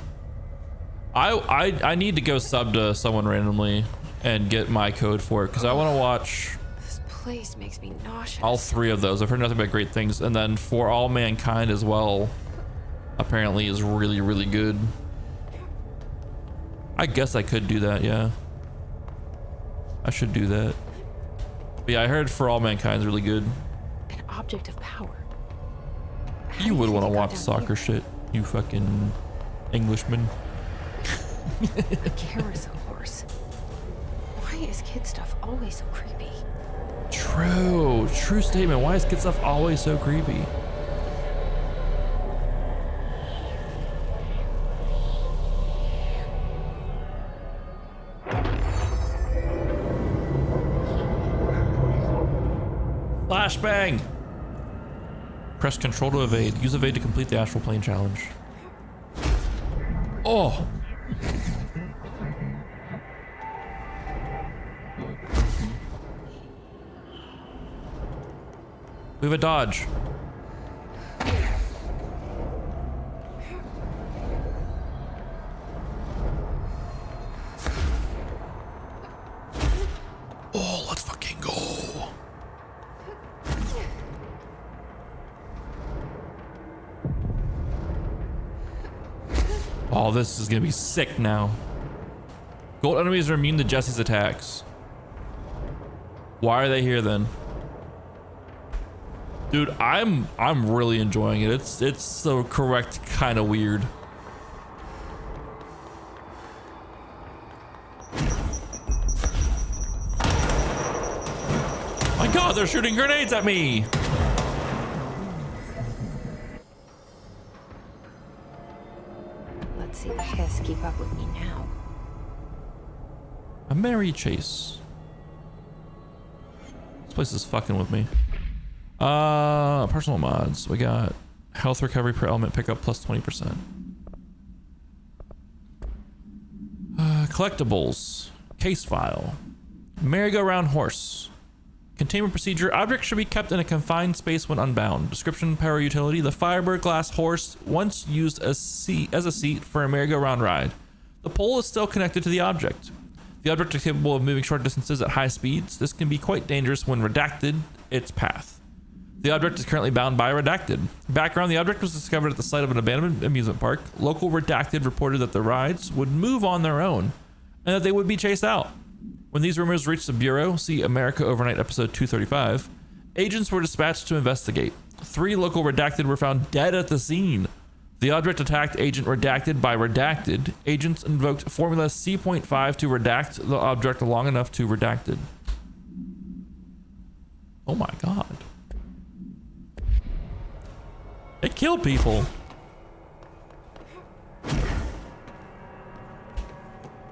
I need to go sub to someone randomly and get my code for it because I want to watch. This place makes me nauseous. All three of those. I've heard nothing but great things. And then For All Mankind as well, apparently is really, really good. I guess I could do that, yeah. I should do that. But yeah, I heard For All Mankind is really good. An object of power. You would want to watch soccer shit, you fucking Englishman. A carousel horse. Why is kid stuff always so creepy? True statement. Why is kid stuff always so creepy? Flashbang! Press control to evade. Use evade to complete the astral plane challenge. Oh! We have a dodge. Oh, let's fucking go. Oh, this is gonna be sick now. Gold enemies are immune to Jesse's attacks. Why are they here then? Dude, I'm really enjoying it. It's the correct kind of weird. My my god, they're shooting grenades at me! Let's see the Hiss keep up with me now. A merry chase. This place is fucking with me. Personal mods. We got health recovery per element pickup plus 20%. Collectibles. Case file. Merry-go-round horse. Containment procedure. Objects should be kept in a confined space when unbound. Description, power utility. The fiberglass horse once used as a seat for a merry-go-round ride. The pole is still connected to the object. The object is capable of moving short distances at high speeds. This can be quite dangerous when redacted its path. The object is currently bound by redacted. Background, the object was discovered at the site of an abandoned amusement park. Local redacted reported that the rides would move on their own and that they would be chased out. When these rumors reached the Bureau, see America Overnight episode 235, agents were dispatched to investigate. 3 local redacted were found dead at the scene. The object attacked agent redacted by redacted. Agents invoked formula C.5 to redact the object long enough to redacted. Oh my god. It killed people.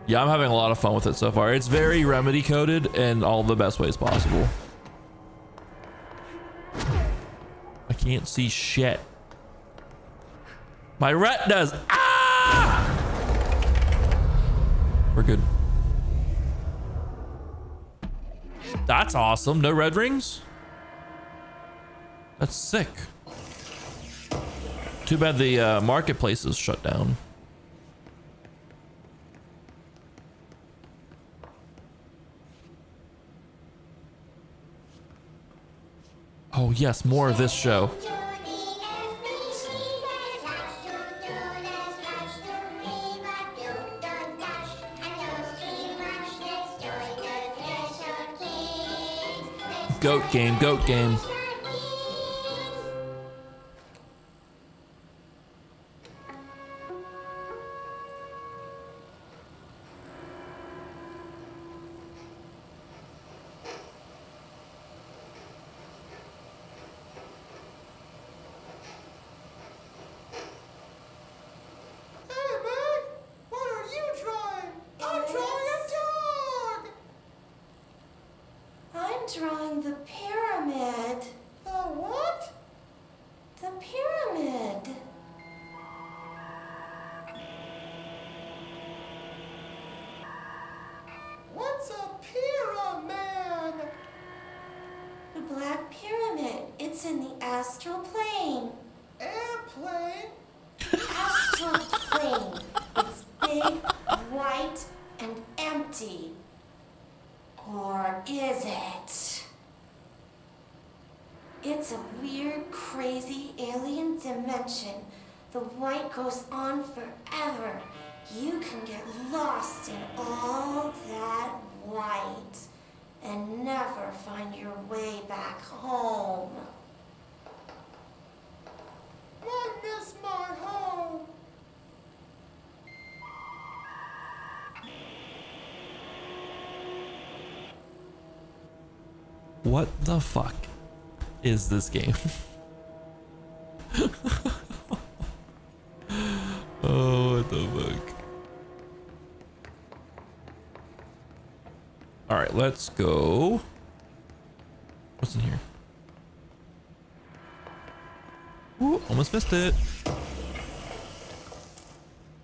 Yeah, I'm having a lot of fun with it so far. It's very remedy coded in all the best ways possible. I can't see shit. My retinas. Ah! We're good. That's awesome. No red rings? That's sick. Too bad the marketplace is shut down. Oh yes, more of this show. Goat game, goat game. Drawing the pyramid. The what? The pyramid. What's a pyramid? The Black Pyramid. It's in the astral plane. Airplane? Astral plane. It's big, white, and empty. Or is it? It's a weird, crazy alien dimension. The white goes on forever. You can get lost in all that white and never find your way back home. I miss my home. What the fuck is this game? Oh, what the fuck? All right, let's go. What's in here? Ooh, almost missed it.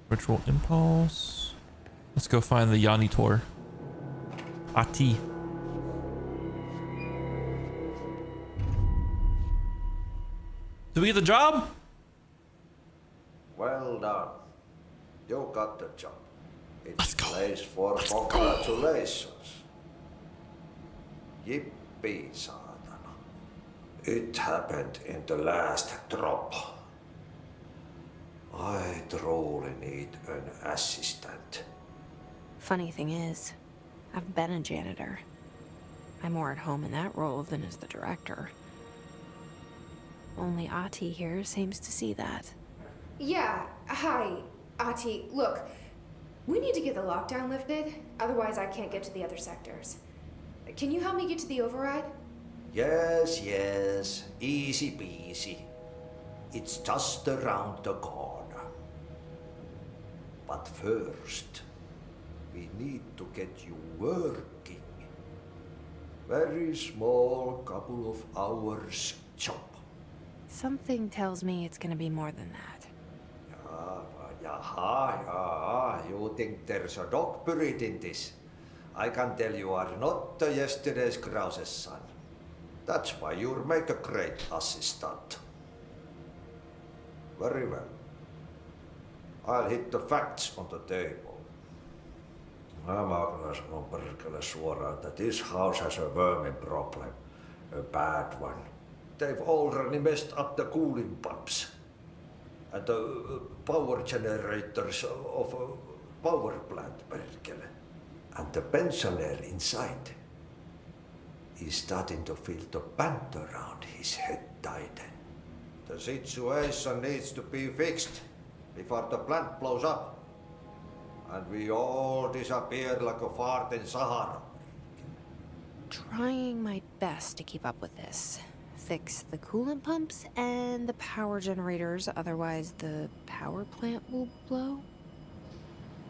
Ritual impulse. Let's go find the Yanni Tor. Ati. Did we get the job? Well done. You got the job. It's a place for congratulations. Yippee, saatana. It happened in the last drop. I truly need an assistant. Funny thing is, I've been a janitor. I'm more at home in that role than as the director. Only Ati here seems to see that. Yeah, hi, Ati. Look, we need to get the lockdown lifted, otherwise I can't get to the other sectors. Can you help me get to the override? Yes, yes, easy peasy. It's just around the corner. But first, we need to get you working. Very small, couple of hours job. Something tells me it's gonna be more than that. Yeah, you think there's a dog buried in this? I can tell you are not yesterday's Krause's son. That's why you'll make a great assistant. Very well. I'll hit the facts on the table. Mä kyllä sanon perkele suoraan, that this house has a vermin problem. A bad one. They've already messed up the cooling pumps. And the power generators of a power plant, perkele. And the pensioner inside is starting to feel the band around his head tighten. The situation needs to be fixed before the plant blows up. And we all disappear like a fart in Sahara. Trying my best to keep up with this. Fix the coolant pumps and the power generators, otherwise the power plant will blow.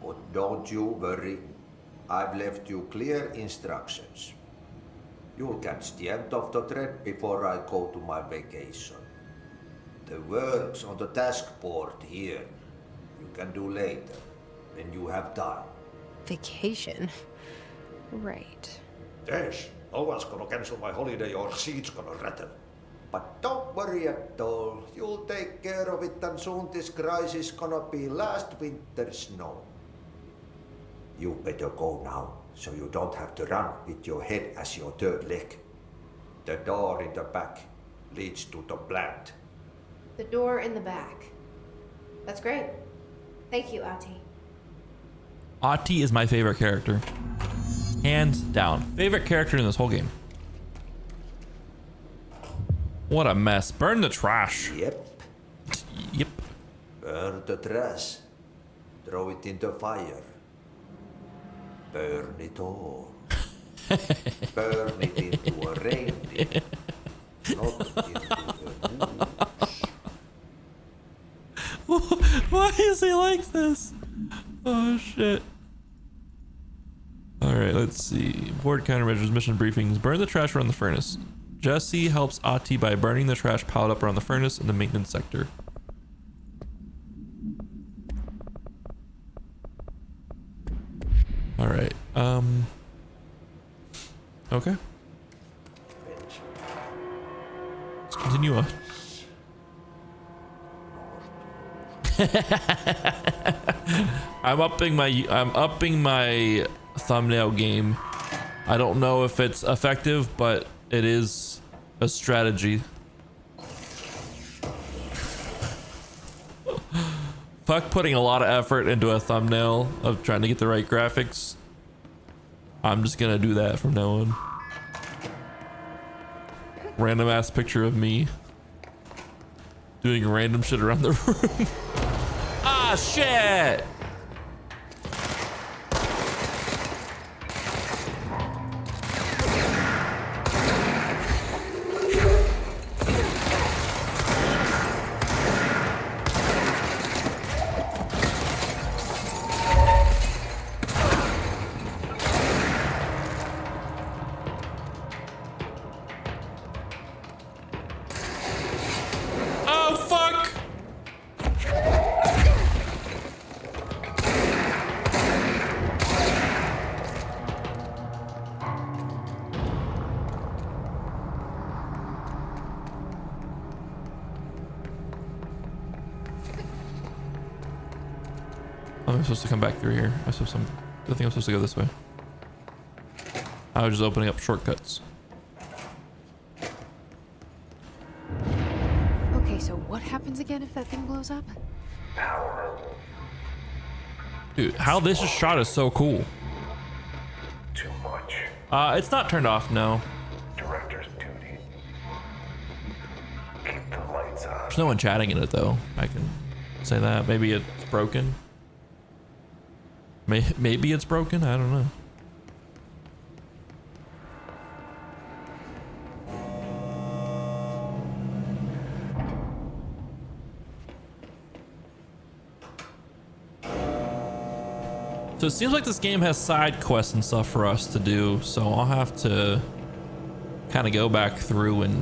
But don't you worry. I've left you clear instructions. You'll catch the end of the thread before I go to my vacation. The work's on the task board here. You can do later, when you have time. Vacation? Right. Yes, no one's gonna cancel my holiday or seat's gonna rattle. But don't worry at all. You'll take care of it and soon this crisis gonna be last winter's snow. You better go now, so you don't have to run with your head as your third leg. The door in the back leads to the plant. The door in the back. That's great. Thank you, Ati. Ati is my favorite character. Hands down. Favorite character in this whole game. What a mess. Burn the trash. Yep. Yep. Burn the trash. Throw it in the fire. Burn it all. Burn it into a reindeer. Not into a moose. Why is he like this? Oh shit. Alright, let's see. Board countermeasures, mission briefings. Burn the trash around the furnace. Jesse helps Ati by burning the trash piled up around the furnace in the maintenance sector. Alright, okay. Let's continue on. I'm upping my thumbnail game. I don't know if it's effective, but it is a strategy. Fuck putting a lot of effort into a thumbnail of trying to get the right graphics. I'm just gonna do that from now on. Random ass picture of me doing random shit around the room. Ah, shit! Oh, fuck! I'm supposed to come back through here. I think I'm supposed to go this way. I was just opening up shortcuts. Okay, so what happens again if that thing blows up? Dude, how this is shot is so cool. Too much. It's not turned off, no. Director's duty. Keep the lights on. There's no one chatting in it though. I can say that. Maybe it's broken. Maybe it's broken. I don't know. So it seems like this game has side quests and stuff for us to do, so I'll have to kind of go back through and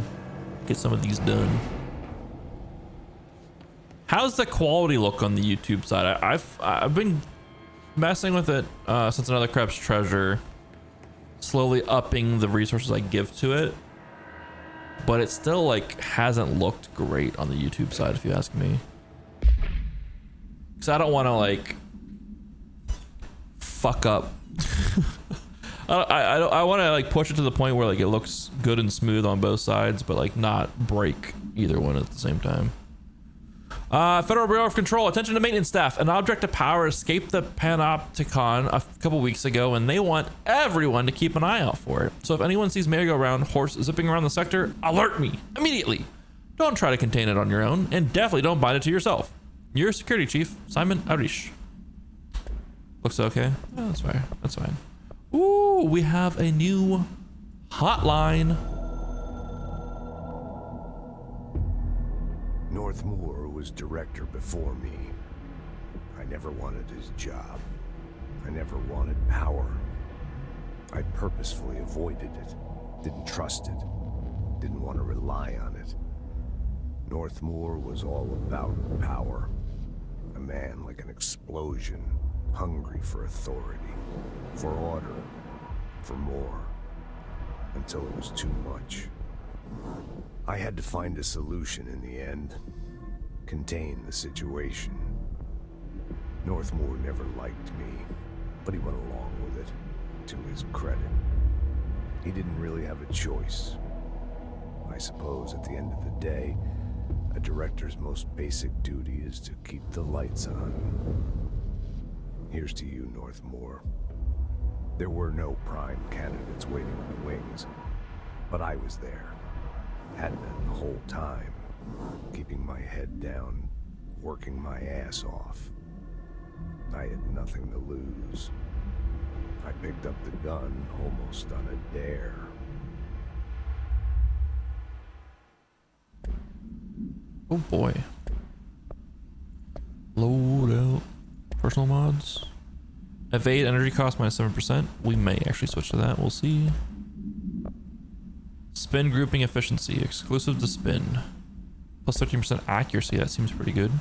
get some of these done. How's the quality look on the YouTube side? I've been messing with it since Another Crab's Treasure, slowly upping the resources I give to it, but it still like hasn't looked great on the YouTube side, if you ask me. Because I don't want to like fuck up. I want to like push it to the point where like it looks good and smooth on both sides, but like not break either one at the same time. Federal Bureau of Control, attention to maintenance staff. An object of power escaped the Panopticon a couple weeks ago, and they want everyone to keep an eye out for it. So if anyone sees merry-go-round horse zipping around the sector, alert me immediately. Don't try to contain it on your own, and definitely don't bind it to yourself. Your security chief, Simon Arish. Looks okay. Oh, that's fine. That's fine. Ooh, we have a new hotline. Northmoor was director before me. I never wanted his job. I never wanted power. I purposefully avoided it. Didn't trust it. Didn't want to rely on it. Northmoor was all about power. A man like an explosion, hungry for authority, for order, for more, until it was too much. I had to find a solution in the end. Contain the situation. Northmoor never liked me, but he went along with it, to his credit. He didn't really have a choice. I suppose at the end of the day, a director's most basic duty is to keep the lights on. Here's to you, Northmoor. There were no prime candidates waiting in the wings, but I was there. Had been the whole time, keeping my head down, working my ass off. I had nothing to lose. I picked up the gun almost on a dare. Oh boy. Load out. Personal mods. Evade energy cost minus 7%. We may actually switch to that. We'll see. Spin grouping efficiency. Exclusive to spin. Plus 13% accuracy. That seems pretty good.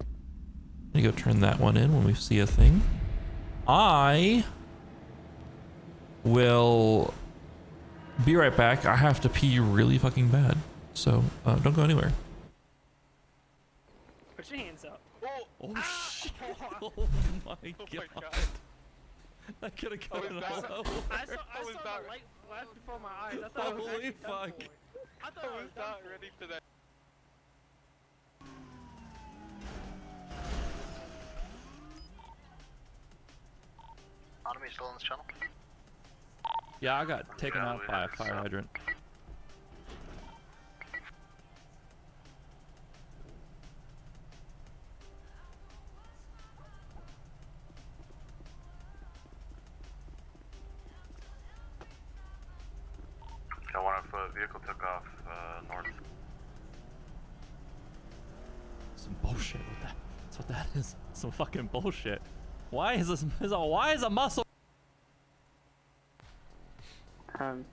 I'm gonna go turn that one in when we see a thing. I will be right back. I have to pee really fucking bad. So don't go anywhere. Put your hands up. Oh shit. Oh my god. That could have gone all over. I saw the light flash before my eyes. I thought Holy fuck. I thought I was not ready for that. Enemy still in this channel? Yeah, I got taken out by a fire hydrant. Got one if a vehicle took off north. Some bullshit with that. That's what that is. Some fucking bullshit. Why is this? Why is a muscle?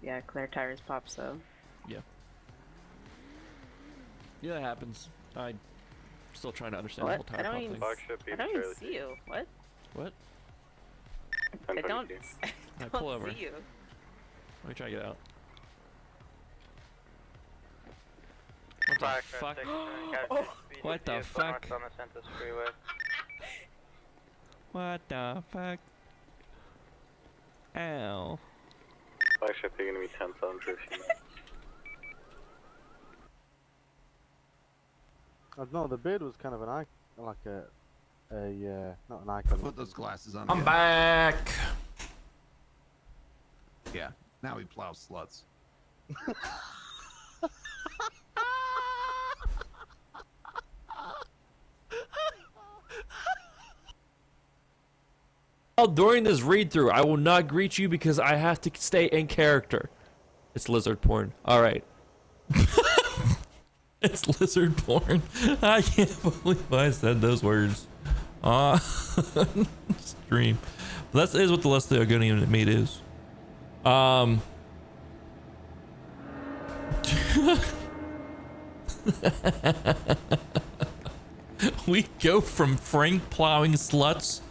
Yeah, Claire tires pop, so. Yeah. Yeah, that happens. I'm still trying to understand What? the whole tire pop thing. I don't even see you. What? What? I don't. I pull over. See you. Let me try to get out. What the fuck? What the fuck? On the Santos Freeway. What the fuck? Ow. Flagship, you're gonna be 10 on 15. No, the beard was kind of an icon, like not an icon. Put those glasses on. I'm back. Yeah, now we plow sluts. During this read-through, I will not greet you because I have to stay in character. It's lizard porn. All right. It's lizard porn. I can't believe I said those words. Stream. That is what the list they're going to admit is. We go from Frank plowing sluts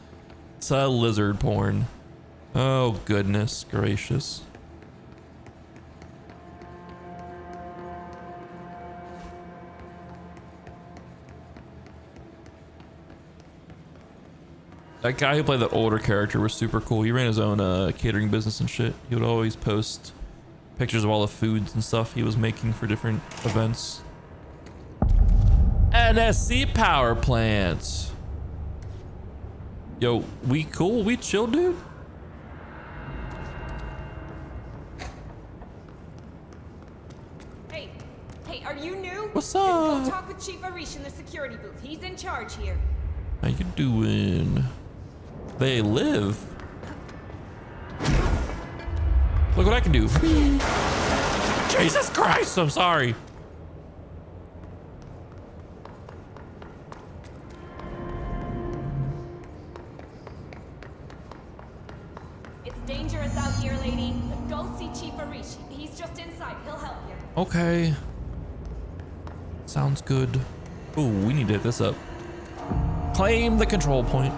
to lizard porn. Oh goodness gracious. That guy who played that older character was super cool. He ran his own catering business and shit. He would always post pictures of all the foods and stuff he was making for different events. NSC power plants. Yo, we cool? We chill, dude? Hey, are you new? What's up? Go talk with Chief Arish in the security booth. He's in charge here. How you doing? They live. Look what I can do. Jesus Christ, I'm sorry. It's dangerous out here, lady. Go see Chief Arish. He's just inside. He'll help you. Okay. Sounds good. Ooh, we need to hit this up. Claim the control point.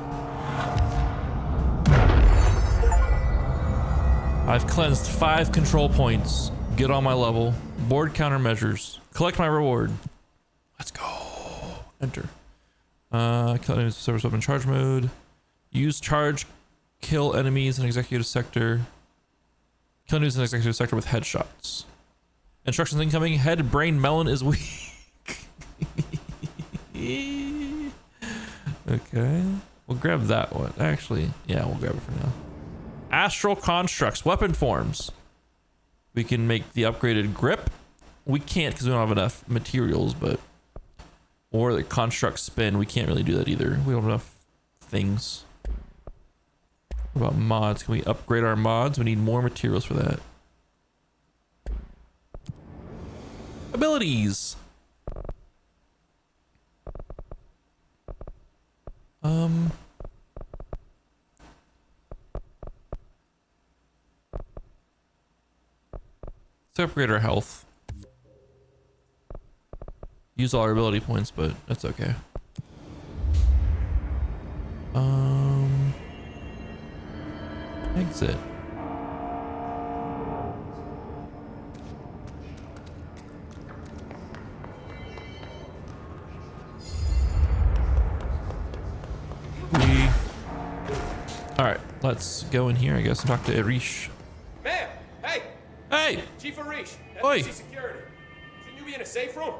I've cleansed 5 control points. Get on my level. Board countermeasures. Collect my reward. Let's go. Enter. Kill enemies with service weapon charge mode. Use charge. Kill enemies in executive sector. Kill enemies in executive sector with headshots. Instructions incoming. Head brain melon is weak. Okay. We'll grab that one. Actually, yeah, we'll grab it for now. Astral constructs, weapon forms. We can make the upgraded grip. We can't because we don't have enough materials, but or the construct spin. We can't really do that either. We don't have enough things. What about mods? Can we upgrade our mods? We need more materials for that. Abilities. Let's upgrade our health. Use all our ability points, but that's okay. Exit. Alright, let's go in here, I guess, and talk to Arish. Ma'am! Hey! Hey! Chief Arish, Oi! FBC Security. Shouldn't you be in a safe room?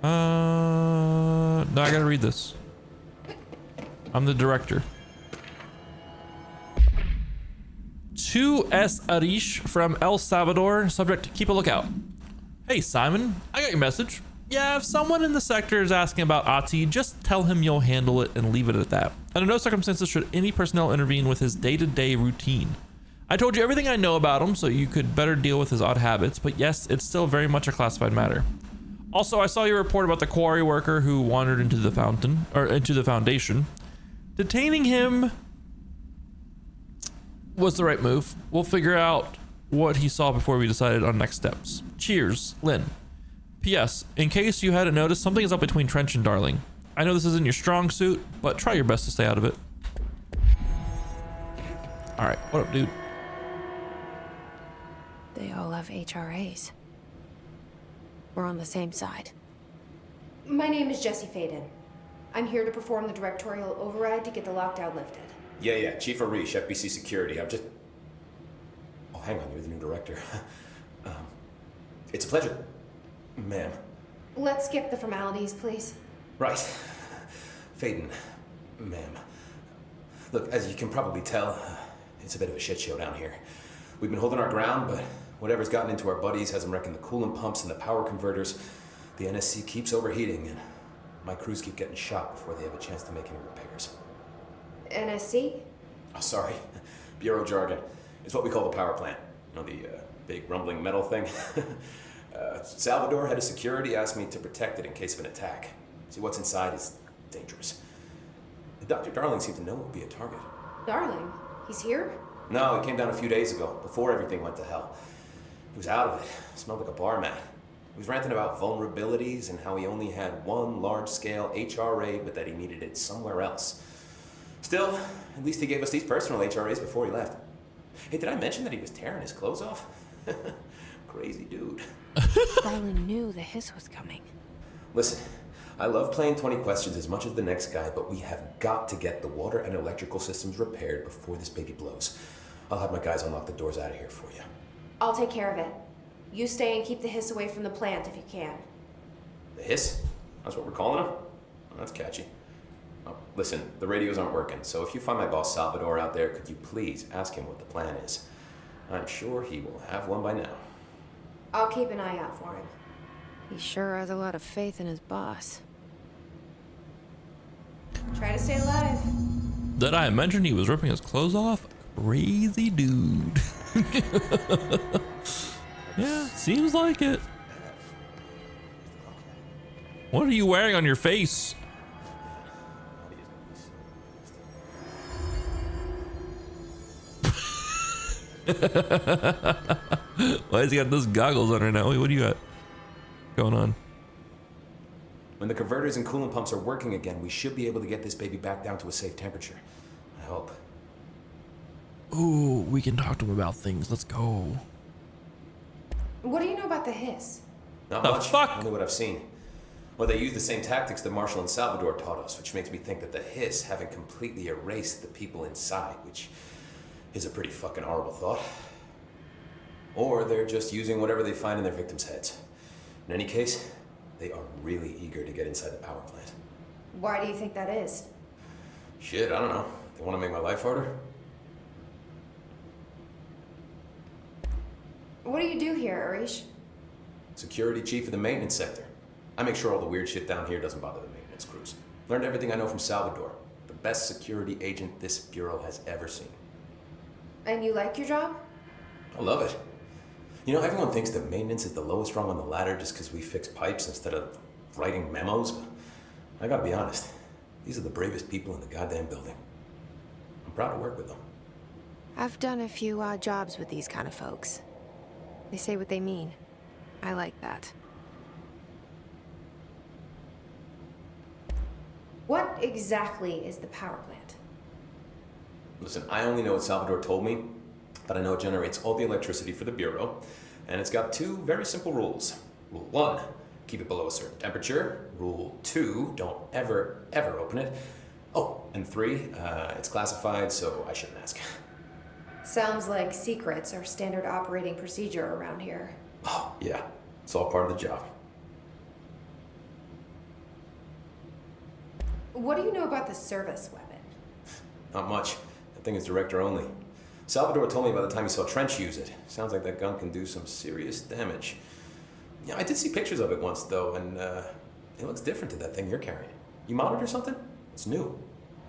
No, I gotta read this. I'm the director. To S. Arish from El Salvador. Subject, keep a lookout. Hey, Simon. I got your message. Yeah, if someone in the sector is asking about Ati, just tell him you'll handle it and leave it at that. Under no circumstances should any personnel intervene with his day-to-day routine. I told you everything I know about him so you could better deal with his odd habits, but yes, it's still very much a classified matter. Also, I saw your report about the quarry worker who wandered into the foundation. Detaining him was the right move. We'll figure out what he saw before we decided on next steps. Cheers, Lynn. P.S. In case you hadn't noticed, something is up between Trench and Darling. I know this isn't your strong suit, but try your best to stay out of it. Alright, what up, dude? They all have HRAs. We're on the same side. My name is Jesse Faden. I'm here to perform the directorial override to get the lockdown lifted. Yeah, Chief Arish, FBC Security. I'm just... Oh, hang on, you're the new director. It's a pleasure, ma'am. Let's skip the formalities, please. Right. Faden, ma'am. Look, as you can probably tell, it's a bit of a shit show down here. We've been holding our ground, but whatever's gotten into our buddies has them wrecking the coolant pumps and the power converters. The NSC keeps overheating, and my crews keep getting shot before they have a chance to make any repairs. NSC? Oh, sorry. Bureau jargon. It's what we call the power plant. You know, the big rumbling metal thing? Salvador, head of security, asked me to protect it in case of an attack. See, what's inside is dangerous. Dr. Darling seemed to know it would be a target. Darling, he's here? No, he came down a few days ago, before everything went to hell. He was out of it. Smelled like a bar mat. He was ranting about vulnerabilities and how he only had one large-scale HRA, but that he needed it somewhere else. Still, at least he gave us these personal HRAs before he left. Hey, did I mention that he was tearing his clothes off? Crazy dude. Darling knew the hiss was coming. Listen, I love playing 20 questions as much as the next guy, but we have got to get the water and electrical systems repaired before this baby blows. I'll have my guys unlock the doors out of here for you. I'll take care of it. You stay and keep the hiss away from the plant if you can. The hiss? That's what we're calling him? Oh, that's catchy. Oh, listen, the radios aren't working, so if you find my boss Salvador out there, could you please ask him what the plan is? I'm sure he will have one by now. I'll keep an eye out for him. He sure has a lot of faith in his boss. Try to stay alive. Did I mention he was ripping his clothes off? Crazy dude. Yeah, seems like it. What are you wearing on your face? Why has he got those goggles on right now? Wait, what do you got going on? When the converters and coolant pumps are working again, we should be able to get this baby back down to a safe temperature. I hope. Ooh, we can talk to him about things. Let's go. What do you know about the hiss? Not The much. fuck? Only what I've seen. Well, they use the same tactics that Marshall and Salvador taught us, which makes me think that the hiss haven't completely erased the people inside, which is a pretty fucking horrible thought. Or they're just using whatever they find in their victims' heads. In any case, they are really eager to get inside the power plant. Why do you think that is? Shit, I don't know. They want to make my life harder? What do you do here, Arish? Security chief of the maintenance sector. I make sure all the weird shit down here doesn't bother the maintenance crews. Learned everything I know from Salvador. The best security agent this bureau has ever seen. And you like your job? I love it. You know, everyone thinks that maintenance is the lowest rung on the ladder just because we fix pipes instead of writing memos, but I gotta be honest. These are the bravest people in the goddamn building. I'm proud to work with them. I've done a few odd jobs with these kind of folks. They say what they mean. I like that. What exactly is the power plant? Listen, I only know what Salvador told me, but I know it generates all the electricity for the Bureau, and it's got two very simple rules. Rule 1, keep it below a certain temperature. Rule 2, don't ever, ever open it. Oh, and 3, it's classified, so I shouldn't ask. Sounds like secrets are standard operating procedure around here. Oh, yeah, it's all part of the job. What do you know about the service weapon? Not much. That thing is director only. Salvador told me by the time he saw Trench use it. Sounds like that gun can do some serious damage. Yeah, I did see pictures of it once, though, and it looks different to that thing you're carrying. You mounted or something? It's new.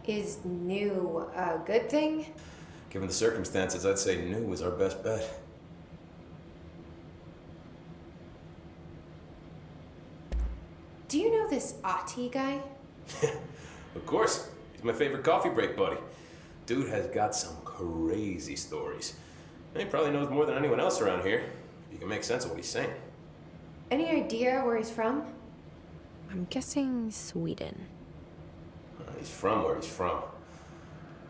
Is new a good thing? Given the circumstances, I'd say new was our best bet. Do you know this Ati guy? Of course. He's my favorite coffee break buddy. Dude has got some crazy stories. And he probably knows more than anyone else around here. If you can make sense of what he's saying. Any idea where he's from? I'm guessing Sweden. He's from where he's from.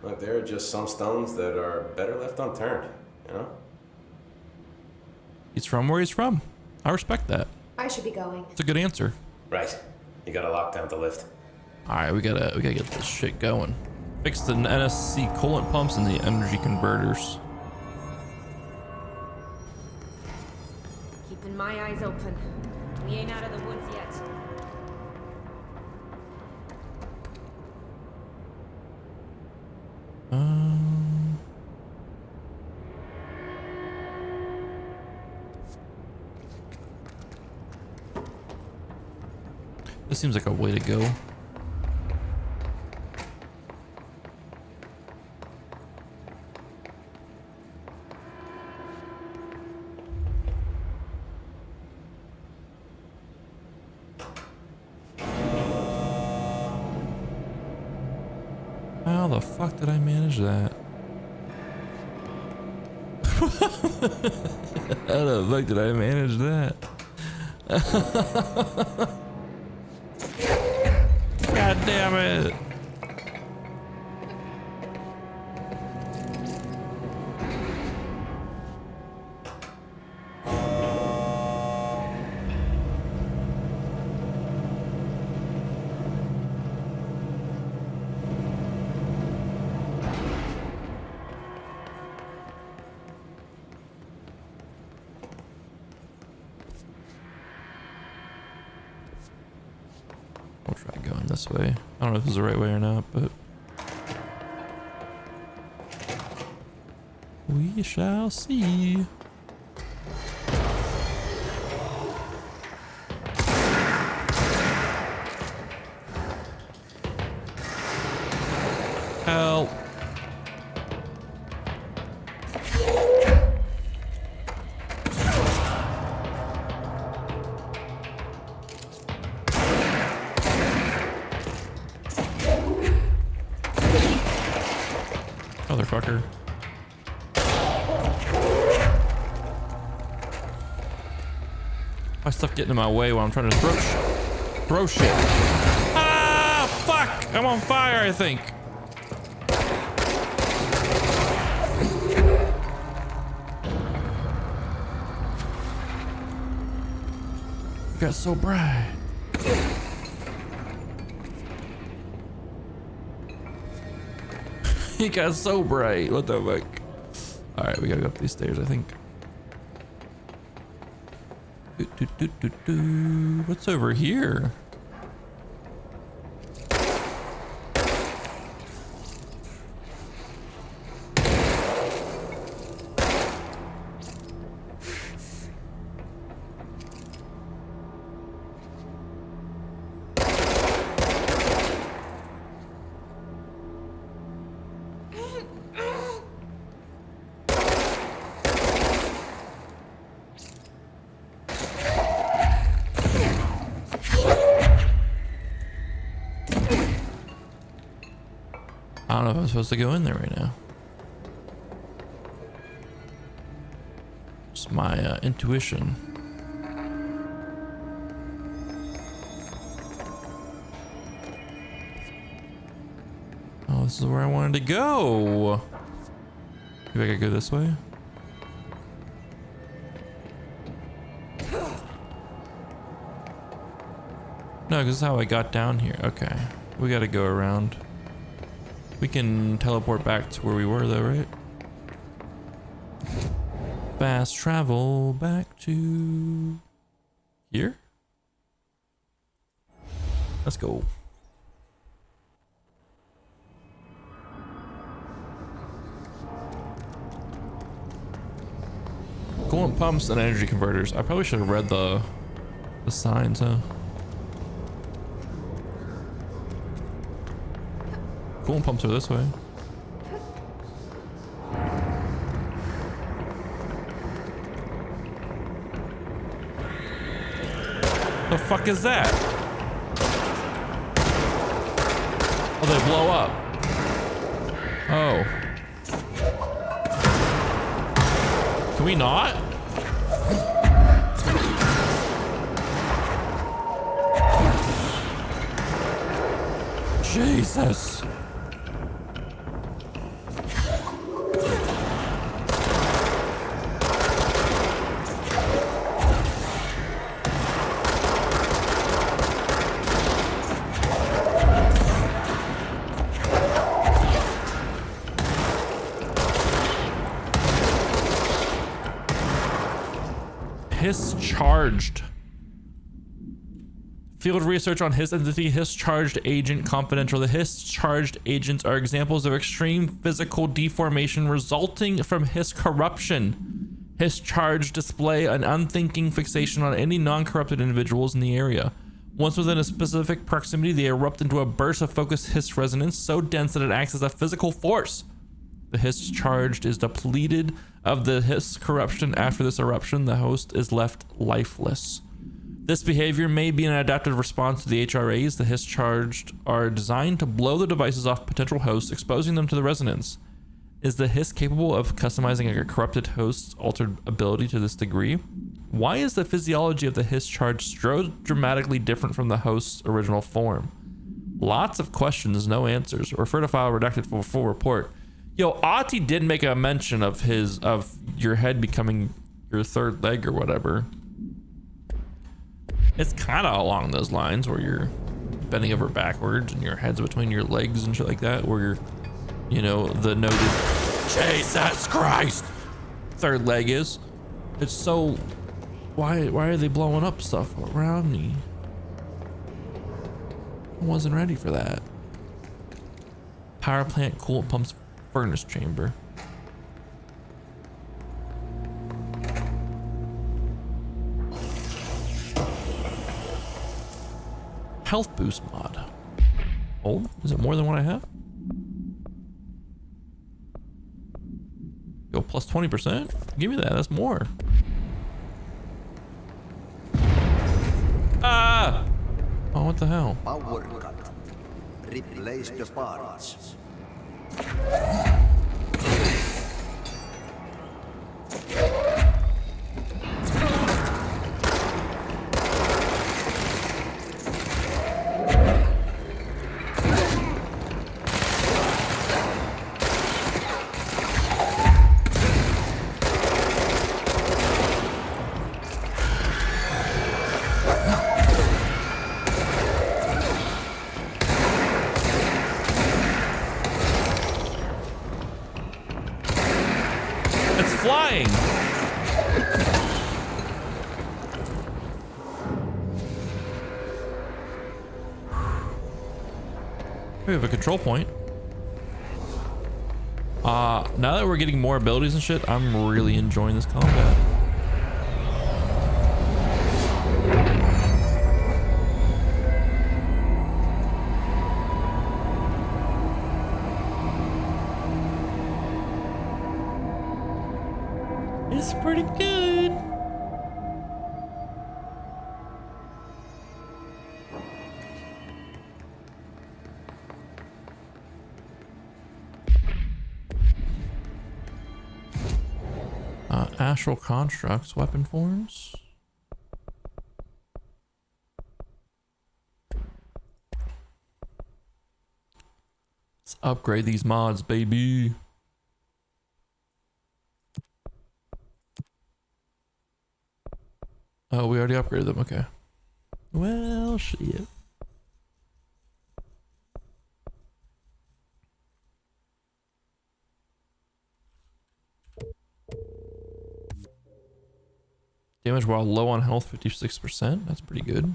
Look, there are just some stones that are better left unturned, you know? He's from where he's from. I respect that. I should be going. It's a good answer. Right. You gotta lock down the lift. Alright, we gotta get this shit going. Fix the NSC coolant pumps and the energy converters. Keeping my eyes open. We ain't out of the woods yet. This seems like a way to go. the fuck did I manage that? How the fuck did I manage that? God damn it. We'll try going this way. I don't know if this is the right way or not, but we shall see. Help. Motherfucker. My stuff getting in my way while I'm trying to throw shit. Ah, fuck! I'm on fire, I think. It got so bright. He got so bright. What the fuck? All right, we gotta go up these stairs, I think. What's over here? I don't know if I'm supposed to go in there right now. Just my intuition. Oh, this is where I wanted to go. Maybe I could go this way. No, because this is how I got down here. Okay. We gotta go around. We can teleport back to where we were though, right? Fast travel back to here. Let's go. Coolant pumps and energy converters. I probably should have read the signs, huh? Coolant pumps are this way. The fuck is that? Oh, they blow up. Oh. Can we not? Jesus. Hiss charged. Field research on Hiss entity, Hiss charged agent confidential. The Hiss charged agents are examples of extreme physical deformation resulting from Hiss corruption. Hiss charged display an unthinking fixation on any non-corrupted individuals in the area. Once within a specific proximity, they erupt into a burst of focused Hiss resonance so dense that it acts as a physical force. The Hiss charged is depleted of the Hiss corruption. After this eruption, the host is left lifeless. This behavior may be an adaptive response to the HRAs. The hiss charged are designed to blow the devices off potential hosts, exposing them to the resonance. Is the hiss capable of customizing a corrupted host's altered ability to this degree? Why is the physiology of the hiss charge so dramatically different from the host's original form? Lots of questions, no answers. Refer to file redacted for full report. Yo, Ati did make a mention of your head becoming your third leg or whatever. It's kind of along those lines where you're bending over backwards and your head's between your legs and shit like that, where you're, you know, the noted Jesus Christ third leg is. It's so, why are they blowing up stuff around me? I wasn't ready for that. Power plant, coolant pumps, furnace chamber. Health boost mod. Oh, is it more than what I have? Go plus 20%? Give me that, that's more. Ah! Oh, what the hell? Power cut. Replace the parts. Flying. We have a control point. Now that we're getting more abilities and shit, I'm really enjoying this combat. It's pretty good. Astral constructs, weapon forms. Let's upgrade these mods, baby. Oh, we already upgraded them. Okay. Well, shit. Damage while low on health, 56%. That's pretty good.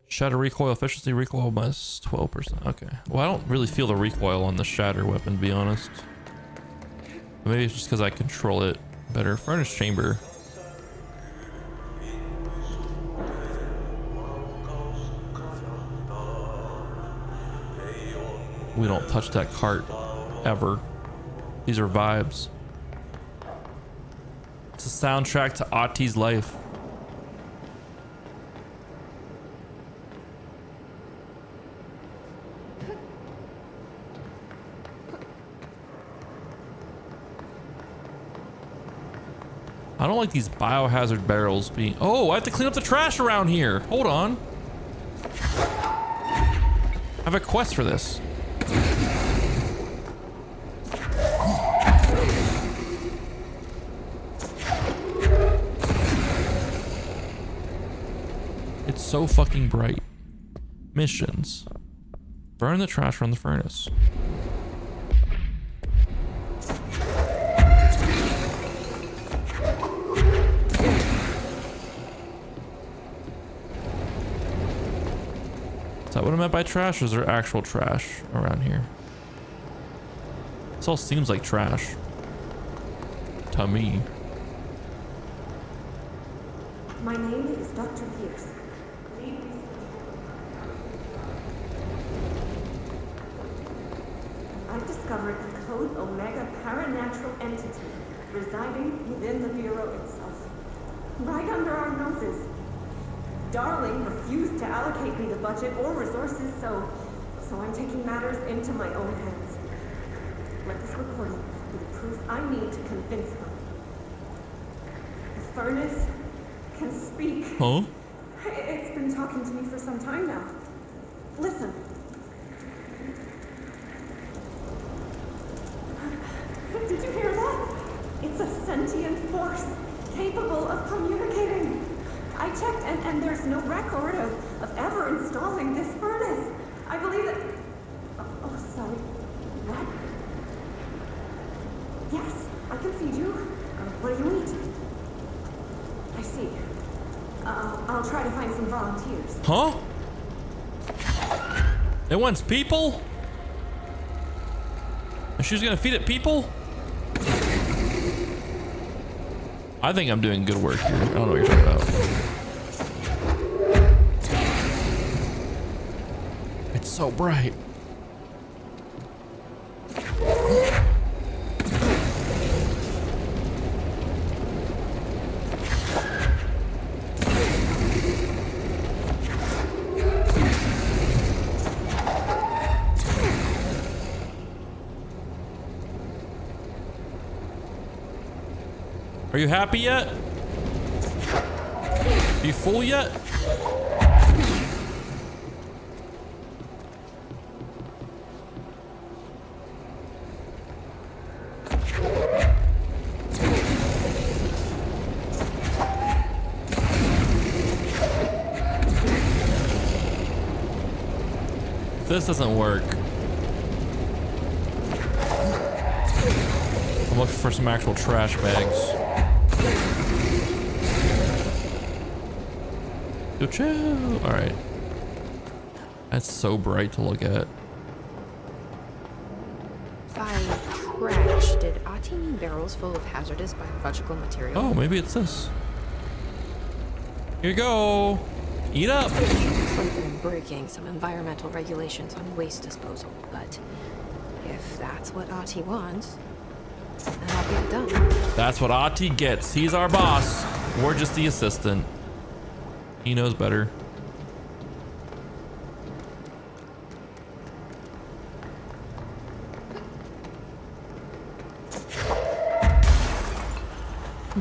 Shatter recoil efficiency, recoil minus 12%. Okay. Well, I don't really feel the recoil on the shatter weapon, to be honest. But maybe it's just because I control it better. Furnace chamber. We don't touch that cart ever. These are vibes. It's a soundtrack to Ati's life. I don't like these biohazard barrels being... Oh, I have to clean up the trash around here. Hold on. I have a quest for this. It's so fucking bright. Missions. Burn the trash from the furnace. Is that what I meant by trash, or is there actual trash around here? This all seems like trash to me. My name is Dr. Pierce. I've discovered a Code Omega paranatural entity residing within the Bureau itself. right under our noses. Darling refused to allocate me the budget or resources, so I'm taking matters into my own hands. Let this recording be the proof I need to convince them. The furnace can speak. Huh? It's been talking to me for some time now. Listen. Did you hear that? It's a sentient force, capable of communicating. I checked, and there's no record of ever installing this furnace. I believe that... Oh, sorry. What? Yes, I can feed you. What do you eat? I see. I'll try to find some volunteers. Huh? It wants people? And she's gonna feed it people? I think I'm doing good work here. I don't know what you're talking about. It's so bright. Are you happy yet? Are you full yet? If this doesn't work, I'm looking for some actual trash bags. Yo, chill. All right. That's so bright to look at. By trash, did Ati mean barrels full of hazardous biological material? Oh, maybe it's this. Here you go. Eat up. Looks like they're breaking some environmental regulations on waste disposal, but if that's what Ati wants, then I'll get it done. That's what Ati gets. He's our boss. We're just the assistant. He knows better.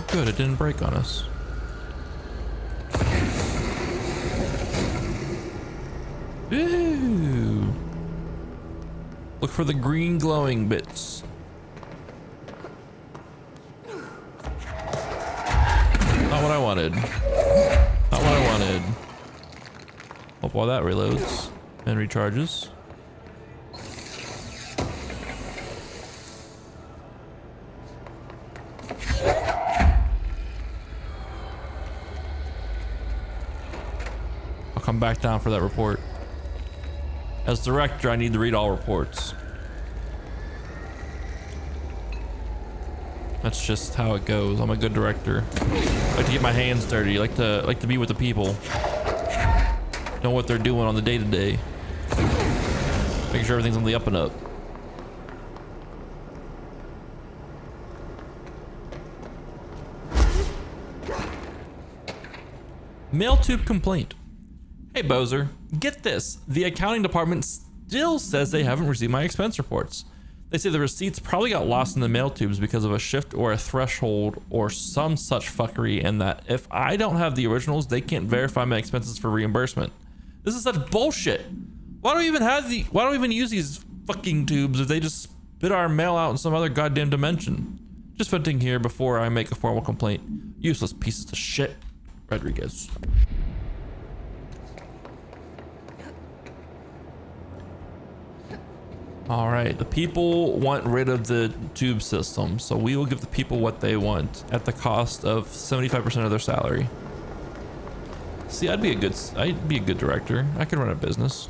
Good, it didn't break on us. Ooh. Look for the green glowing bits. Not what I wanted. Not what I wanted. Hope while that reloads and recharges. I'll come back down for that report. As director, I need to read all reports. That's just how it goes. I'm a good director. I like to get my hands dirty. I like to be with the people. Know what they're doing on the day-to-day. Making sure everything's on the up and up. Mail tube complaint. Hey Bowser, get this. The accounting department still says they haven't received my expense reports. They say the receipts probably got lost in the mail tubes because of a shift or a threshold or some such fuckery, and that if I don't have the originals, they can't verify my expenses for reimbursement. This is such bullshit. Why do we even use these fucking tubes if they just spit our mail out in some other goddamn dimension? Just venting here before I make a formal complaint. Useless pieces of shit. Rodriguez. All right, the people want rid of the tube system, so we will give the people what they want at the cost of 75% of their salary. See, I'd be a good director. I could run a business.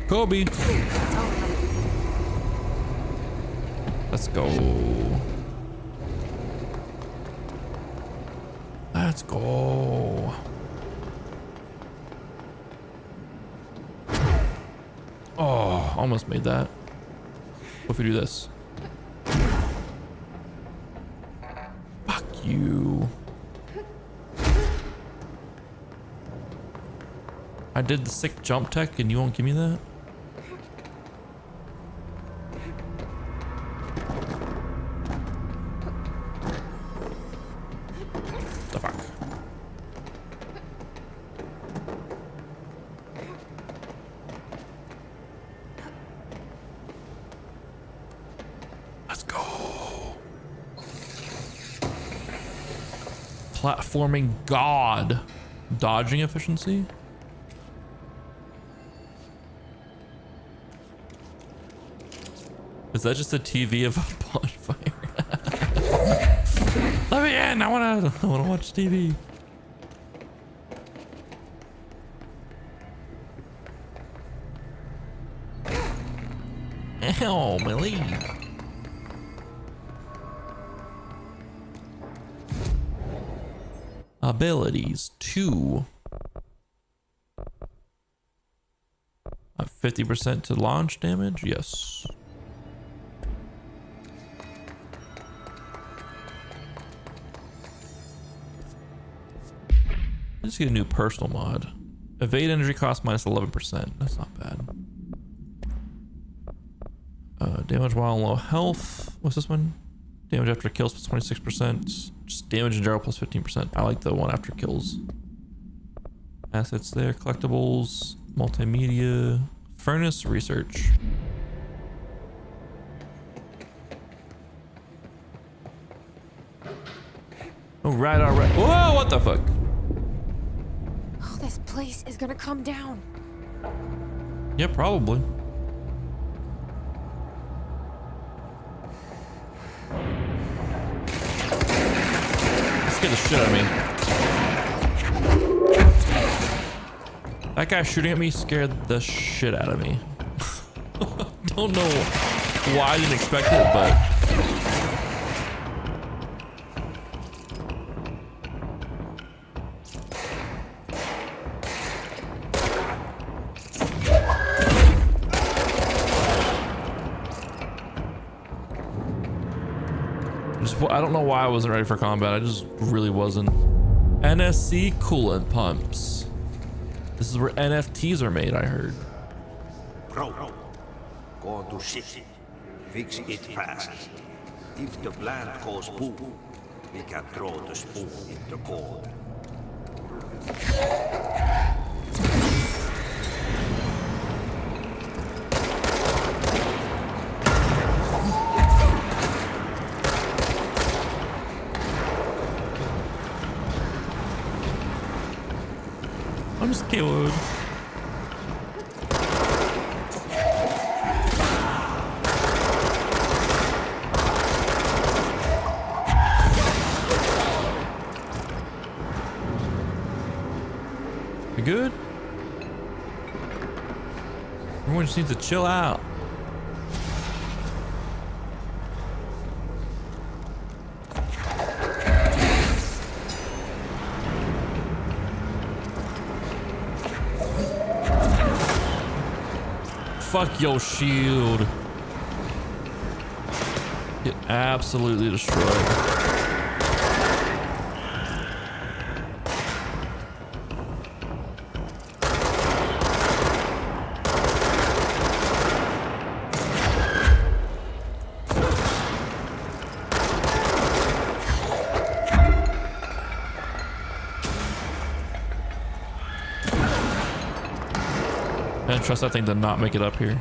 Kobe. Let's go. Let's go. Oh, almost made that. What if we do this? Fuck you. I did the sick jump tech and you won't give me that? The fuck? Let's go. Platforming god. Dodging efficiency? Is that just a TV of a bonfire? Let me in! I wanna watch TV. Ow, my leg. Abilities 2. 50% to launch damage? Yes. Let's get a new personal mod. Evade energy cost minus 11%. That's not bad. Damage while low health. What's this one? Damage after kills plus 26%. Just damage in general plus 15%. I like the one after kills. Assets there. Collectibles. Multimedia. Furnace research. Alright, alright. Whoa, what the fuck? Oh, this place is gonna come down. Yeah, probably. Scared the shit out of me. That guy shooting at me scared the shit out of me. Don't know why I didn't expect it, but I don't know why I wasn't ready for combat. I just really wasn't. NSC coolant pumps. This is where NFTs are made, I heard. Bro, go to shit. Fix it fast. If the plant goes boom, we can throw the spoon in the cold. I'm scared. You good? Everyone just needs to chill out. Fuck your shield. Get absolutely destroyed. I trust that thing to not make it up here.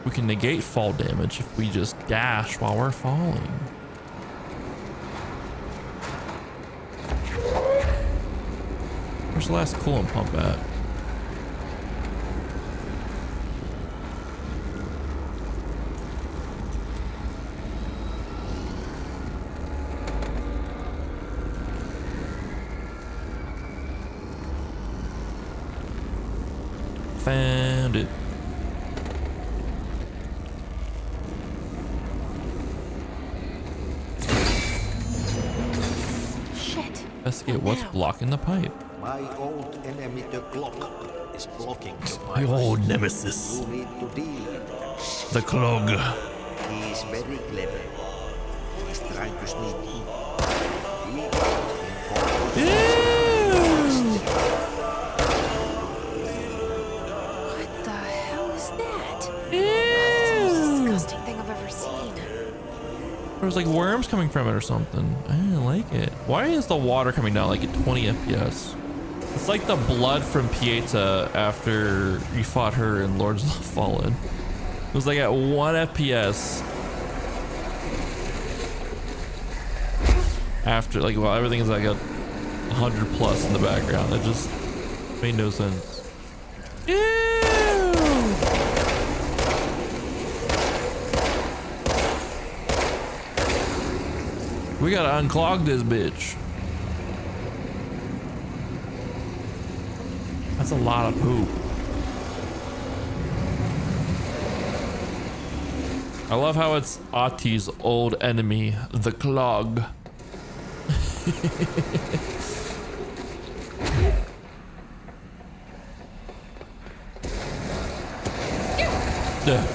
We can negate fall damage if we just dash while we're falling. Where's the last coolant pump at? Investigate what's blocking the pipe. My old enemy, the clock, is blocking the My pipe. old nemesis. You need to deal with that. The clog. He is very clever. He's trying to sneak in. What the hell is that? That's the most disgusting thing I've ever seen. There's like worms coming from it or something. I didn't like it. Why is the water coming down like at 20 FPS? It's like the blood from Pieta after you fought her in Lords of the Fallen. It was like at 1 FPS. After, like, well, everything is like a 100 plus in the background. That just made no sense. Ew! We gotta unclog this bitch. That's a lot of poop. I love how it's Ati's old enemy, the clog. Yeah.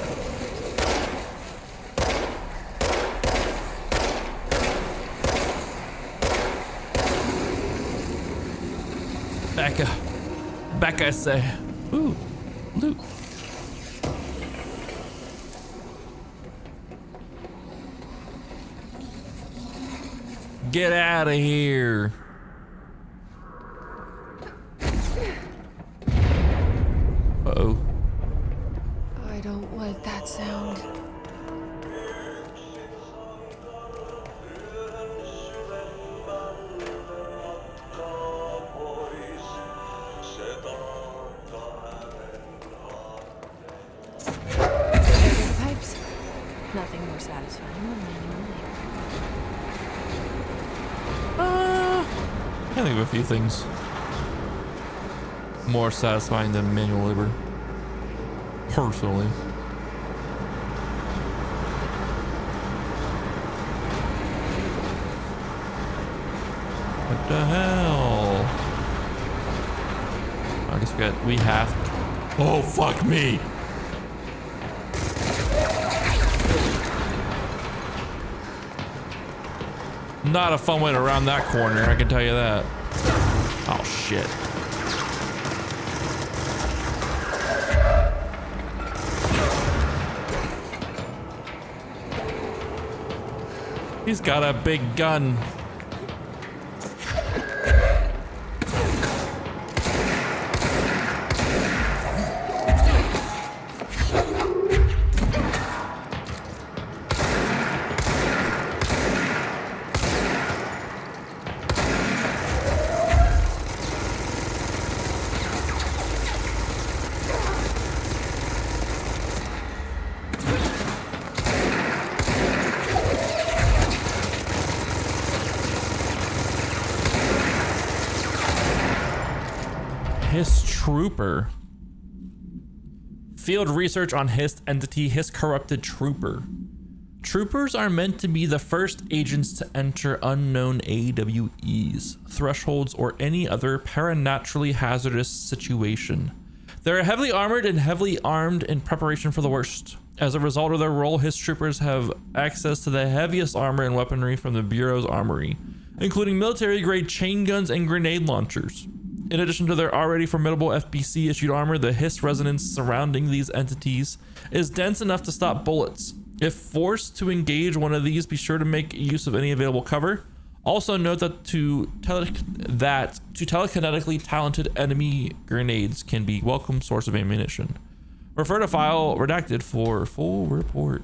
Back I say. Ooh, loot. Get out of here. Uh-oh. I don't like that sound. Pipes. Nothing more satisfying than manual labor. I think of a few things more satisfying than manual labor. Personally. What the hell? I guess we have to. Oh, fuck me. Not a fun way to round that corner, I can tell you that. Oh, shit. He's got a big gun. Hiss Trooper. Field research on Hiss entity Hiss corrupted Trooper. Troopers are meant to be the first agents to enter unknown AWEs, thresholds, or any other paranaturally hazardous situation. They are heavily armored and heavily armed in preparation for the worst. As a result of their role, Hiss Troopers have access to the heaviest armor and weaponry from the Bureau's armory, including military-grade chain guns and grenade launchers. In addition to their already formidable FBC-issued armor, the Hiss resonance surrounding these entities is dense enough to stop bullets. If forced to engage one of these, be sure to make use of any available cover. Also note that to telekinetically talented enemy grenades can be a welcome source of ammunition. Refer to file redacted for full report.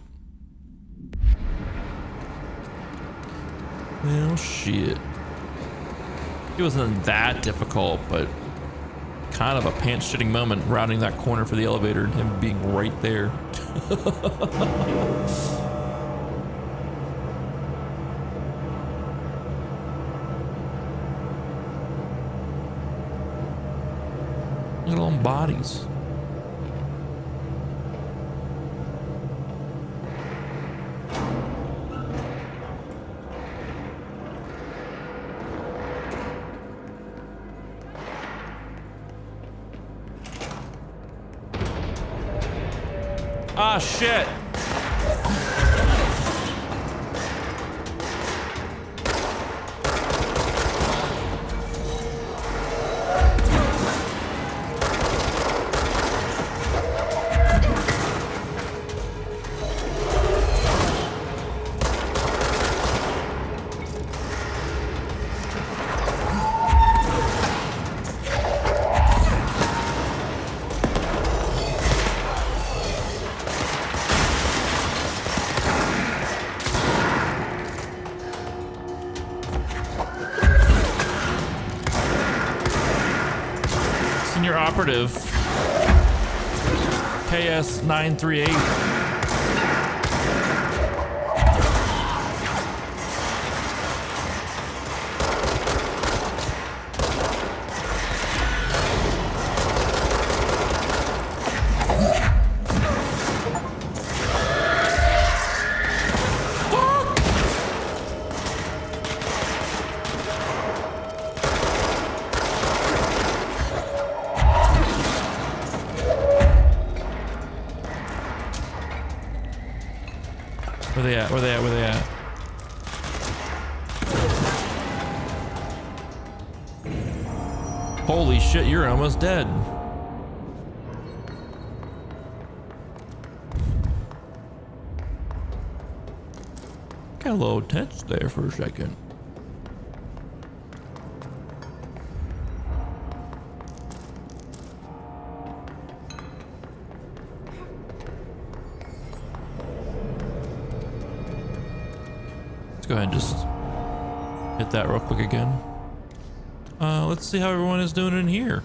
Well, shit. It wasn't that difficult, but kind of a pants-shitting moment rounding that corner for the elevator and him being right there. Look at all them bodies. Ah, shit. Senior operative KS938. Where they at? Where they at? Where they at? Holy shit, you're almost dead. Got a little tense there for a second. Go ahead and just hit that real quick again. Let's see how everyone is doing in here.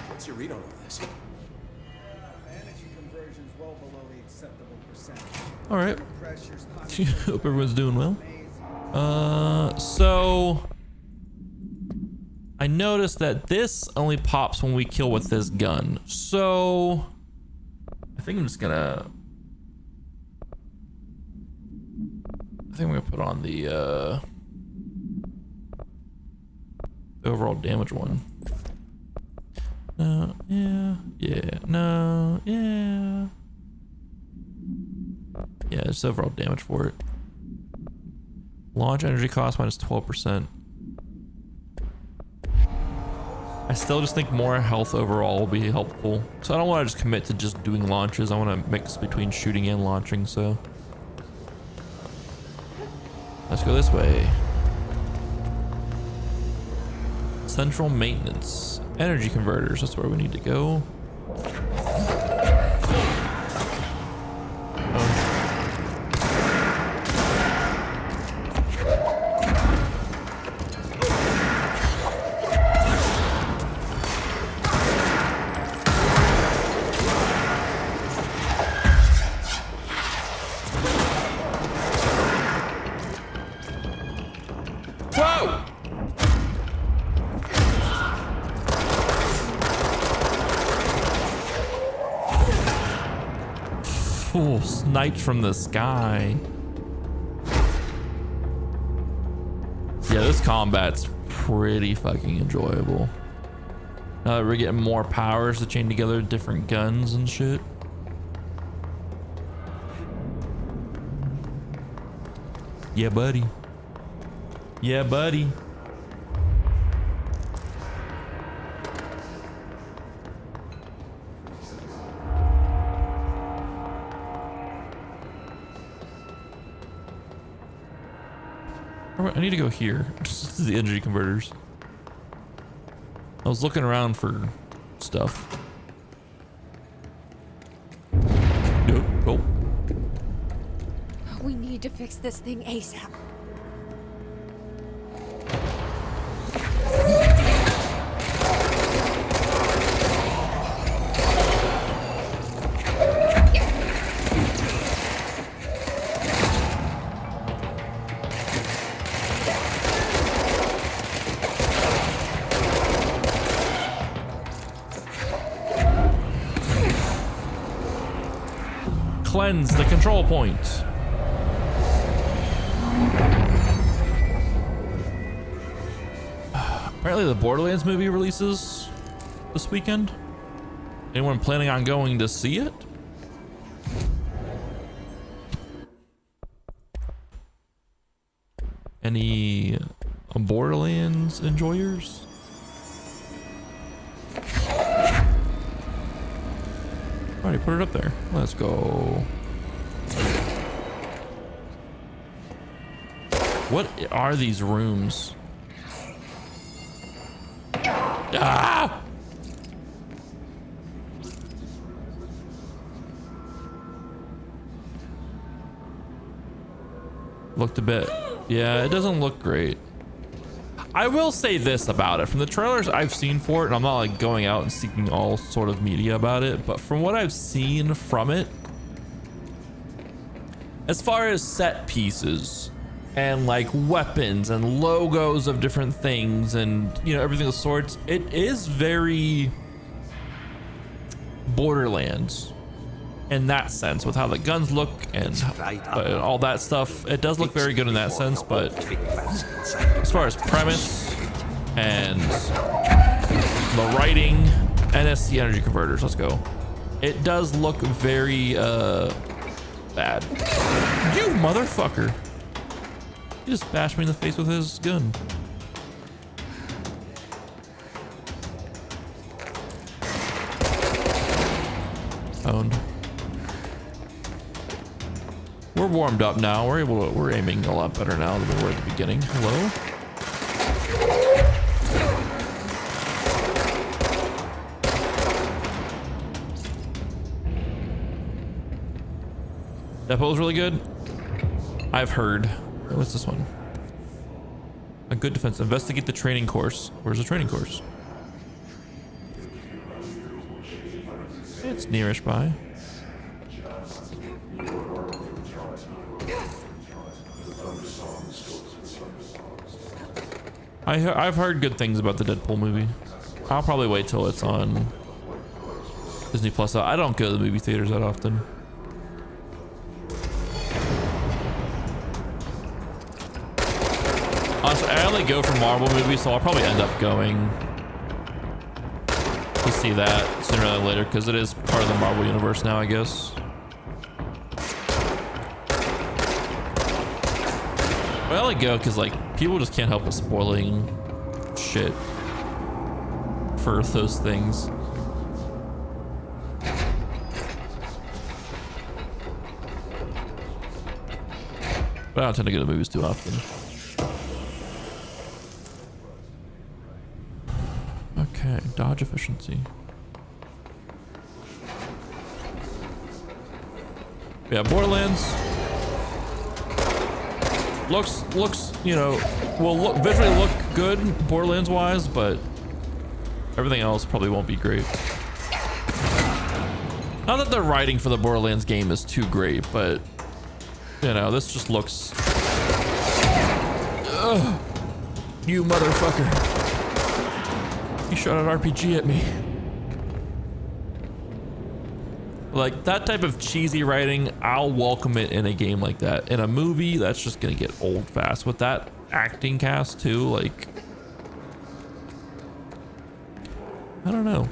What's your read on all this? Energy conversion's well below the acceptable percentage. All right. Pressure's Hope everyone's doing well. So I noticed that this only pops when we kill with this gun. So I think I'm just gonna. I think I'm gonna put on the overall damage one. No, yeah, no, yeah. Yeah, it's overall damage for it. Launch energy cost minus 12%. I still just think more health overall will be helpful. So I don't want to just commit to just doing launches. I want to mix between shooting and launching, so. Let's go this way. Central maintenance. Energy converters, that's where we need to go. Ooh, sniped from the sky. Yeah, this combat's pretty fucking enjoyable. Now that we're getting more powers to chain together different guns and shit. Yeah, buddy. Yeah, buddy. I need to go here. This is the energy converters. I was looking around for stuff. Nope. Oh. We need to fix this thing ASAP. Cleanse the control point. Apparently the Borderlands movie releases this weekend. Anyone planning on going to see it? Any Borderlands enjoyers? Alright, put it up there. Let's go. What are these rooms? Ah! Looked a bit. Yeah, it doesn't look great. I will say this about it. From the trailers I've seen for it, and I'm not like going out and seeking all sort of media about it, but from what I've seen from it, as far as set pieces and like weapons and logos of different things and, you know, everything of sorts, it is very Borderlands in that sense, with how the guns look and all that stuff. It does look very good in that sense, but as far as premise and the writing, NSC energy converters, let's go. It does look very bad. You motherfucker. He just bashed me in the face with his gun. Owned. We're warmed up now. We're aiming a lot better now than we were at the beginning. Hello? Depot's really good. I've heard. What's this one? A good defense. Investigate the training course. Where's the training course? It's nearish by. I've heard good things about the Deadpool movie. I'll probably wait till it's on Disney Plus. I don't go to the movie theaters that often. Honestly, I only go for Marvel movies, so I'll probably end up going to see that sooner than later, because it is part of the Marvel universe now, I guess. I only go because like people just can't help but spoiling shit for those things. But I don't tend to go to movies too often. Okay, dodge efficiency. Yeah, Borderlands looks, you know, will visually look good Borderlands wise, but everything else probably won't be great. Not that the writing for the Borderlands game is too great, but you know, this just looks. Ugh, you motherfucker! You shot an RPG at me. Like, that type of cheesy writing, I'll welcome it in a game like that. In a movie, that's just gonna get old fast. With that acting cast too, like, I don't know.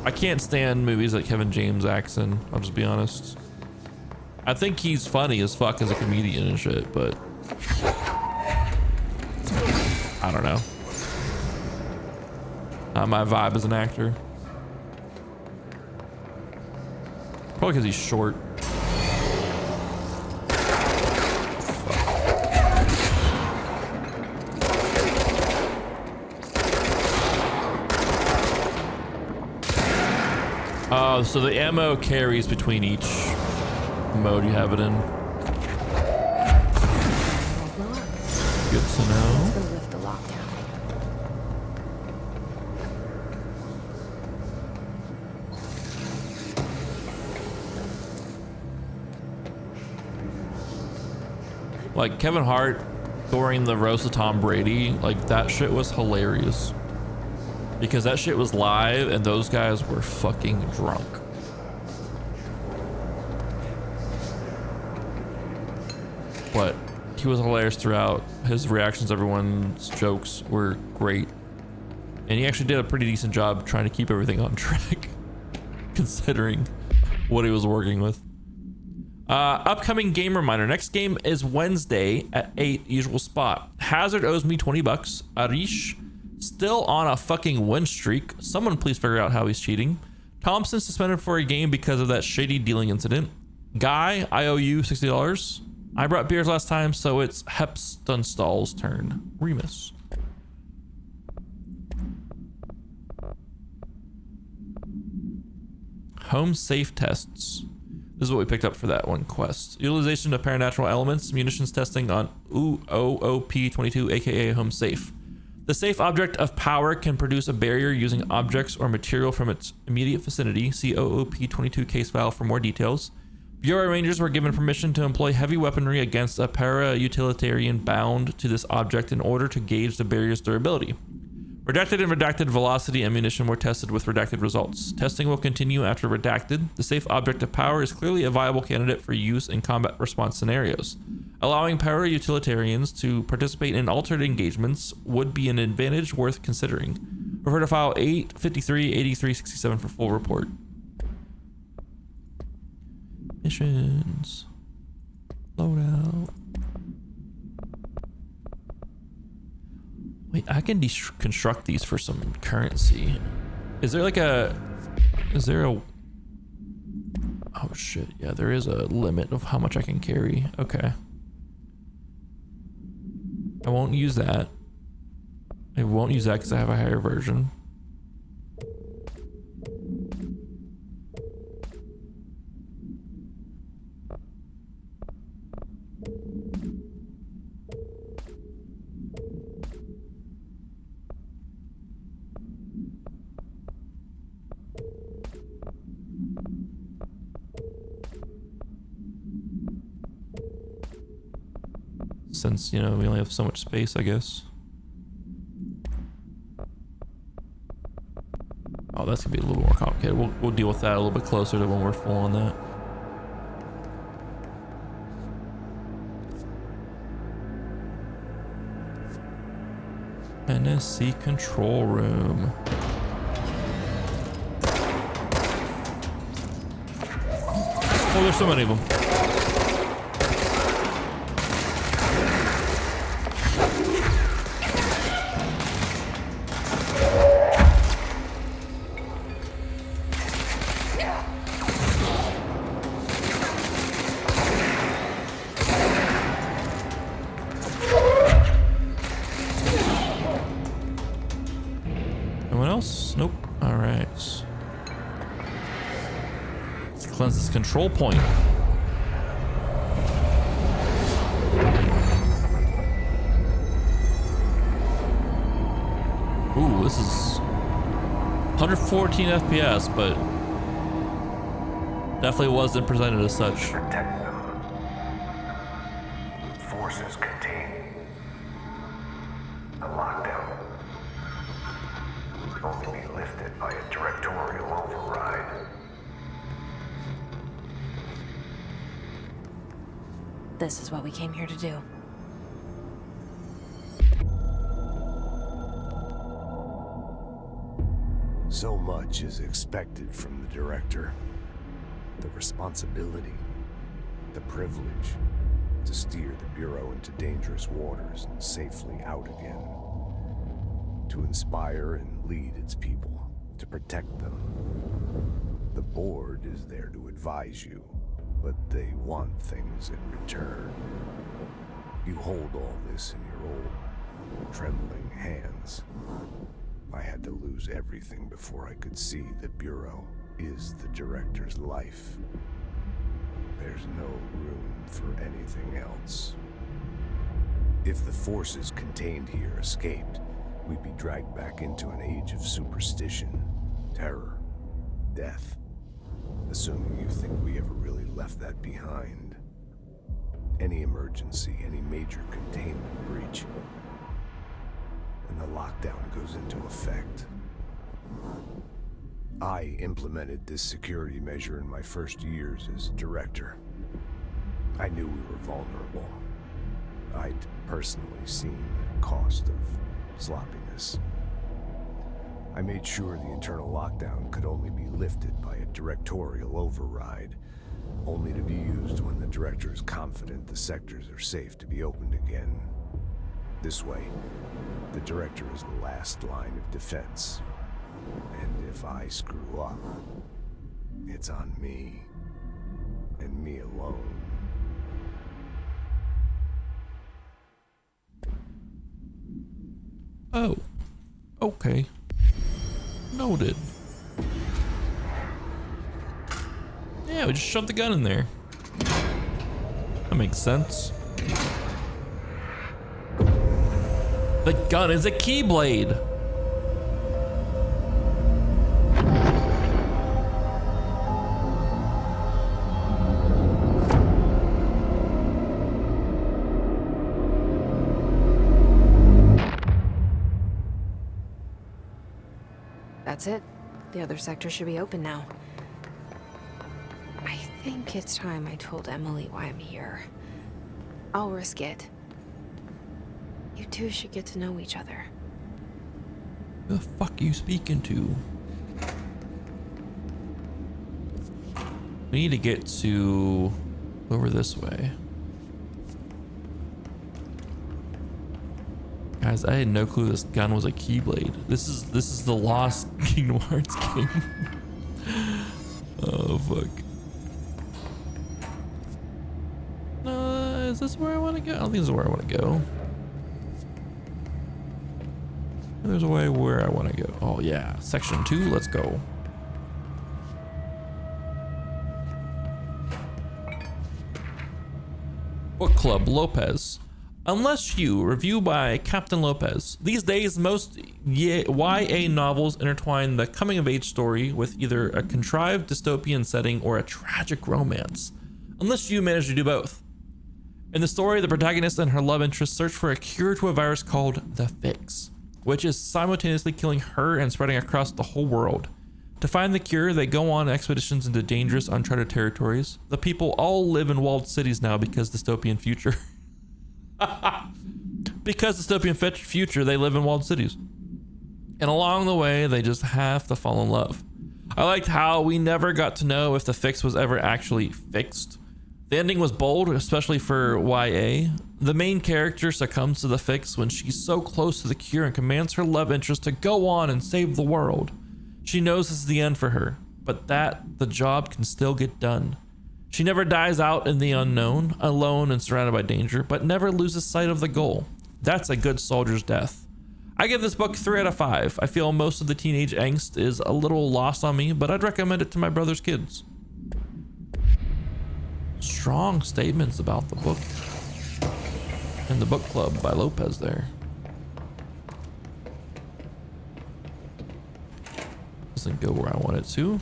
I can't stand movies that Kevin James acts in, I'll just be honest. I think he's funny as fuck as a comedian and shit, but I don't know. Not my vibe as an actor. Probably because he's short. Oh, so the ammo carries between each mode you have it in. Good to know. It's gonna lift the lockdown. Like Kevin Hart during the roast of Tom Brady, like that shit was hilarious. Because that shit was live and those guys were fucking drunk. But he was hilarious throughout. His reactions, everyone's jokes were great. And he actually did a pretty decent job trying to keep everything on track, considering what he was working with. Upcoming game reminder. Next game is Wednesday at 8, usual spot. Hazard owes me 20 bucks. Arish still on a fucking win streak. Someone please figure out how he's cheating. Thompson suspended for a game because of that shady dealing incident. Guy, I owe you $60. I brought beers last time, so it's Hepstunstall's turn. Remus. Home safe tests. This is what we picked up for that one quest. Utilization of paranatural elements, munitions testing on OOP22, aka home safe. The safe object of power can produce a barrier using objects or material from its immediate vicinity. See OOP22 case file for more details. Bureau Rangers were given permission to employ heavy weaponry against a para-utilitarian bound to this object in order to gauge the barrier's durability. Redacted and redacted velocity ammunition were tested with redacted results. Testing will continue after redacted. The safe object of power is clearly a viable candidate for use in combat response scenarios. Allowing para-utilitarians to participate in alternate engagements would be an advantage worth considering. Refer to file 853-8367 for full report. Missions. Loadout. Wait, I can deconstruct these for some currency. Is there like a... Is there a... Oh shit, yeah, there is a limit of how much I can carry. Okay. I won't use that. I won't use that because I have a higher version. Since, you know, we only have so much space, I guess. Oh, that's gonna be a little more complicated. We'll deal with that a little bit closer to when we're full on that. NSC control room. Oh, there's so many of them. Control point. Ooh, this is 114 FPS, but definitely wasn't presented as such. Protect them. Forces contained. A lockdown can only be lifted by a directorial override. This is what we came here to do. So much is expected from the director. The responsibility, the privilege to steer the Bureau into dangerous waters and safely out again. To inspire and lead its people, to protect them. The board is there to advise you, but they want things in return. You hold all this in your old, trembling hands. I had to lose everything before I could see the Bureau is the director's life. There's no room for anything else. If the forces contained here escaped, we'd be dragged back into an age of superstition, terror, death. Assuming you think we ever really left that behind. Any emergency, any major containment breach, and the lockdown goes into effect. I implemented this security measure in my first years as director. I knew we were vulnerable. I'd personally seen the cost of sloppiness. I made sure the internal lockdown could only be lifted by a directorial override, only to be used when the director is confident the sectors are safe to be opened again. This way, the director is the last line of defense. And if I screw up, it's on me, and me alone. Oh, okay. Noted. Yeah, we just shoved the gun in there. That makes sense. The gun is a keyblade. That's it. The other sector should be open now. I think it's time I told Emily why I'm here. I'll risk it. You two should get to know each other. Who the fuck are you speaking to? We need to get to over this way. Guys, I had no clue this gun was a keyblade. This is the lost Kingdom Hearts game. Oh fuck. Is this where I want to go? I don't think this is where I want to go. There's a way where I want to go. Oh yeah, section 2, let's go. Book Club Lopez. Unless You, review by Captain Lopez. These days, most YA novels intertwine the coming-of-age story with either a contrived dystopian setting or a tragic romance. Unless You managed to do both. In the story, the protagonist and her love interest search for a cure to a virus called the Fix, which is simultaneously killing her and spreading across the whole world. To find the cure, they go on expeditions into dangerous, uncharted territories. The people all live in walled cities now because dystopian future. Because dystopian future, they live in walled cities. And along the way, they just have to fall in love. I liked how we never got to know if the Fix was ever actually fixed. The ending was bold, especially for YA. The main character succumbs to the Fix when she's so close to the cure and commands her love interest to go on and save the world. She knows this is the end for her, but that the job can still get done. She never dies out in the unknown, alone and surrounded by danger, but never loses sight of the goal. That's a good soldier's death. I give this book 3 out of 5. I feel most of the teenage angst is a little lost on me, but I'd recommend it to my brother's kids. Strong statements about the book and the book club by Lopez there. Doesn't go where I want it to.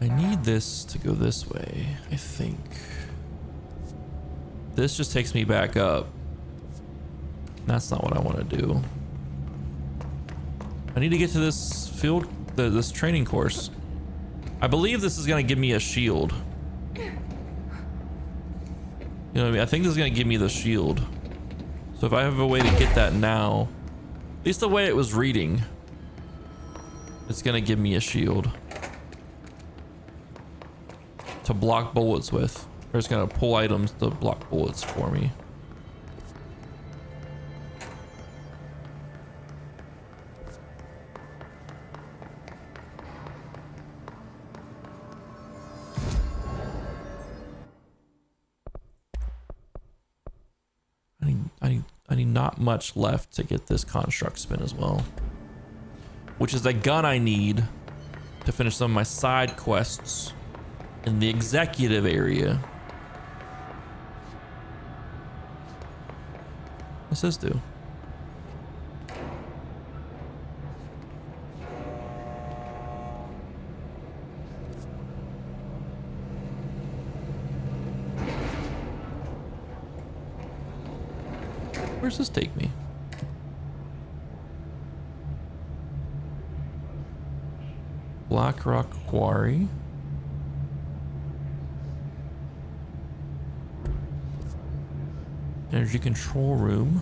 I need this to go this way, I think. This just takes me back up. That's not what I want to do. I need to get to this field, this training course. I believe this is going to give me a shield. You know what I mean? I think this is going to give me the shield. So if I have a way to get that now, at least the way it was reading, it's going to give me a shield to block bullets with. Or it's going to pull items to block bullets for me. I need not much left to get this construct spin as well, which is the gun I need to finish some of my side quests in the executive area. What's this do? Where's this take me? Black Rock Quarry. Energy control room.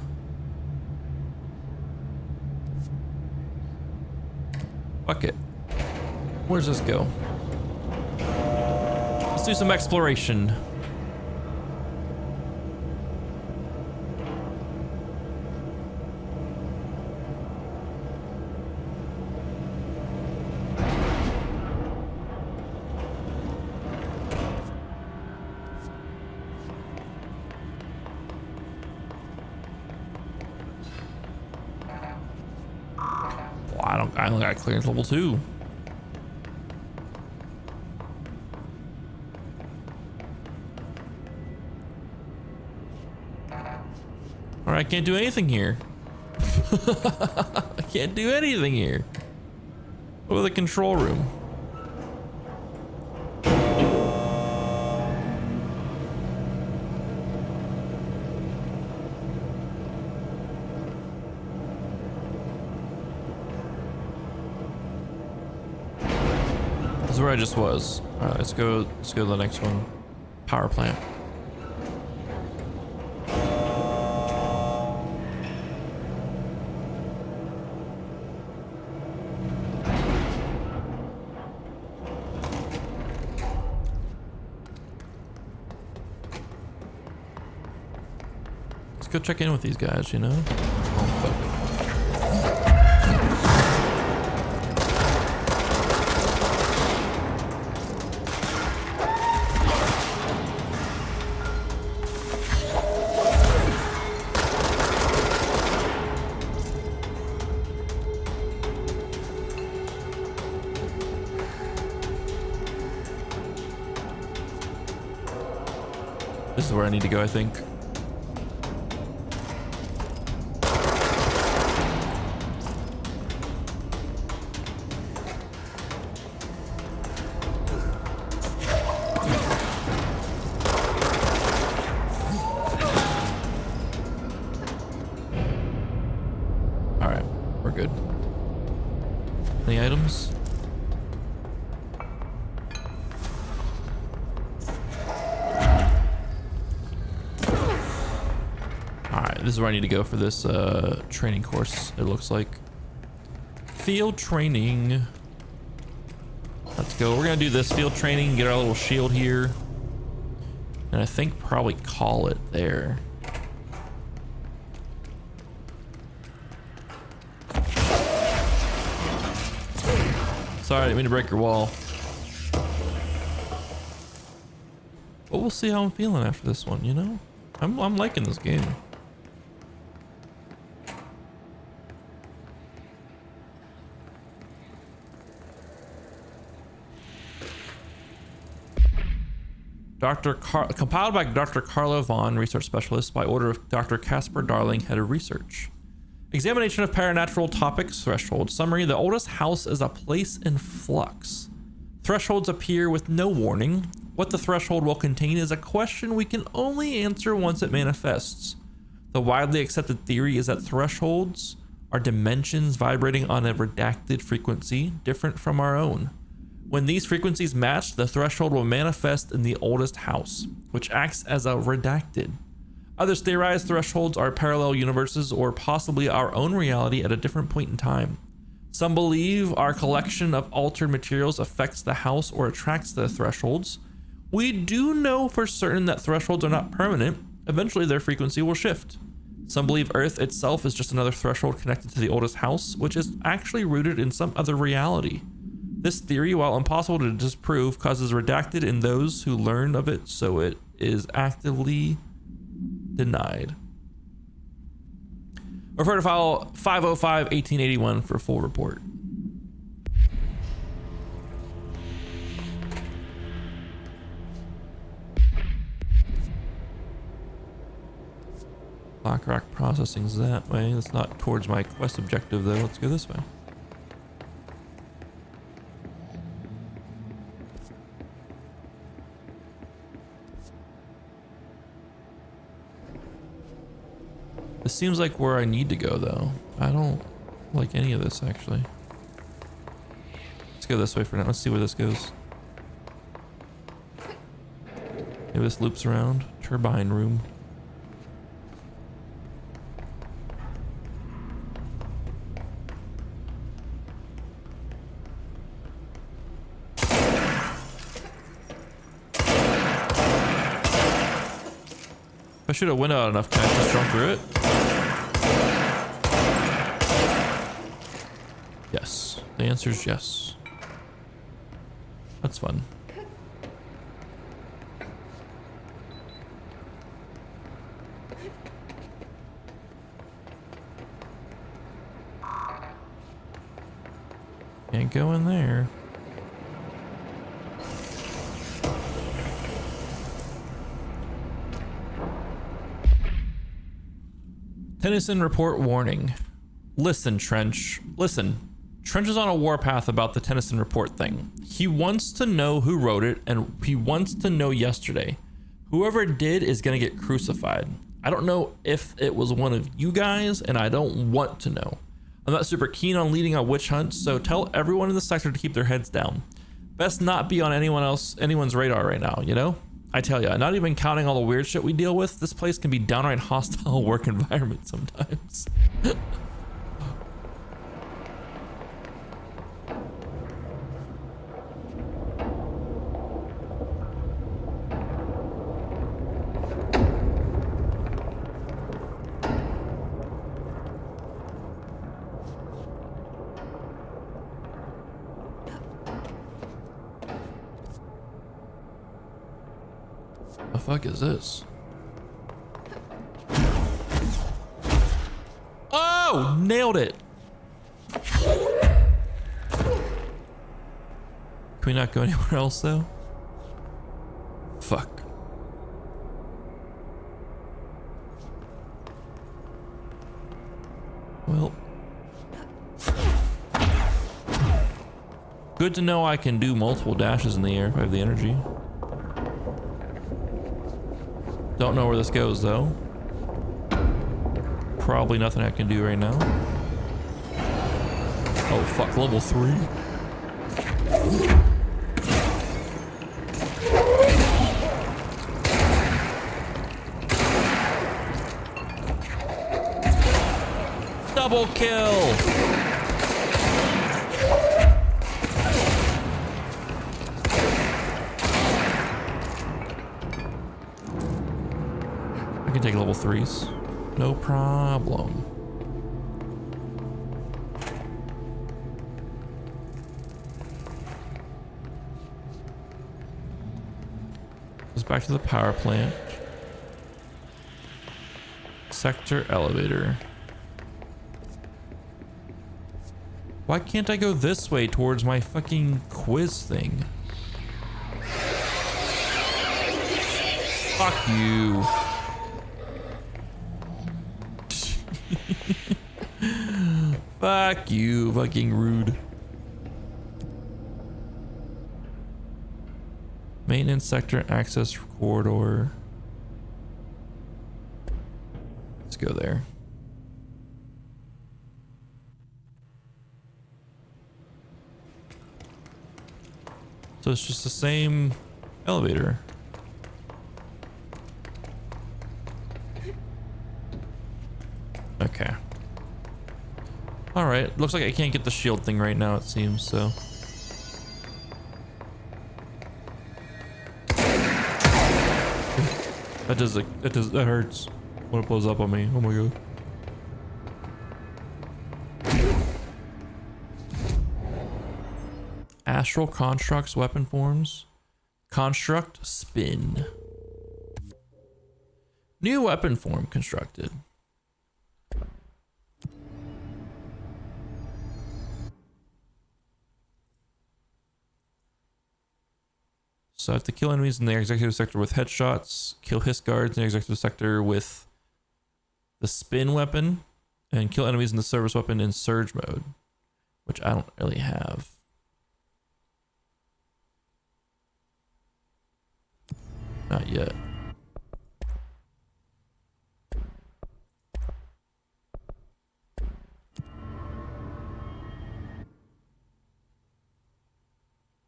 Fuck it. Where does this go? Let's do some exploration. I only got clearance level 2. Alright, I can't do anything here. I can't do anything here. What about the control room? This is where I just was. Alright, let's go to the next one. Power plant. Let's go check in with these guys, you know? Oh, fuck. This is where I need to go, I think. All right, we're good. Any items? This is where I need to go for this training course, it looks like. Field training. Let's go. We're gonna do this field training, get our little shield here. And I think probably call it there. Sorry, I didn't mean to break your wall. But we'll see how I'm feeling after this one, you know? I'm liking this game. Compiled by Dr. Carlo Vaughn, research specialist, by order of Dr. Casper Darling, head of research. Examination of paranatural topics, threshold. Summary, the oldest house is a place in flux. Thresholds appear with no warning. What the threshold will contain is a question we can only answer once it manifests. The widely accepted theory is that thresholds are dimensions vibrating on a redacted frequency, different from our own. When these frequencies match, the threshold will manifest in the oldest house, which acts as a redacted. Others theorize thresholds are parallel universes or possibly our own reality at a different point in time. Some believe our collection of altered materials affects the house or attracts the thresholds. We do know for certain that thresholds are not permanent. Eventually their frequency will shift. Some believe Earth itself is just another threshold connected to the oldest house, which is actually rooted in some other reality. This theory, while impossible to disprove, causes redacted in those who learn of it, so it is actively denied. Refer to file 505-1881 for full report. Blackrock processing's that way. That's not towards my quest objective though. Let's go this way. This seems like where I need to go though. I don't like any of this actually. Let's go this way for now. Let's see where this goes. Maybe this loops around. Turbine room. I should have went out enough. Can I just jump through it? Yes. The answer is yes. That's fun. Can't go in there. Tennyson report warning. Listen, Trench. Listen. Trench is on a warpath about the Tennyson report thing. He wants to know who wrote it, and he wants to know yesterday. Whoever did is gonna get crucified. I don't know if it was one of you guys, and I don't want to know. I'm not super keen on leading a witch hunt, so tell everyone in the sector to keep their heads down. Best not be on anyone's radar right now, you know? I tell ya, not even counting all the weird shit we deal with, this place can be downright hostile work environment sometimes. The fuck is this? Oh, nailed it. Can we not go anywhere else though? Fuck. Well. Good to know I can do multiple dashes in the air if I have the energy. Don't know where this goes though. Probably nothing I can do right now. Oh fuck, level 3. Double kill! I can take level 3s. No problem. Goes back to the power plant. Sector elevator. Why can't I go this way towards my fucking quiz thing? Fuck you. Fuck you, fucking rude. Maintenance sector access corridor. Let's go there. So it's just the same elevator. Okay. All right. Looks like I can't get the shield thing right now, it seems, so. That hurts when it blows up on me. Oh my god. Astral constructs, weapon forms. Construct, spin. New weapon form constructed. So I have to kill enemies in the executive sector with headshots, kill hiss guards in the executive sector with the spin weapon, and kill enemies in the service weapon in surge mode, which I don't really have. Not yet.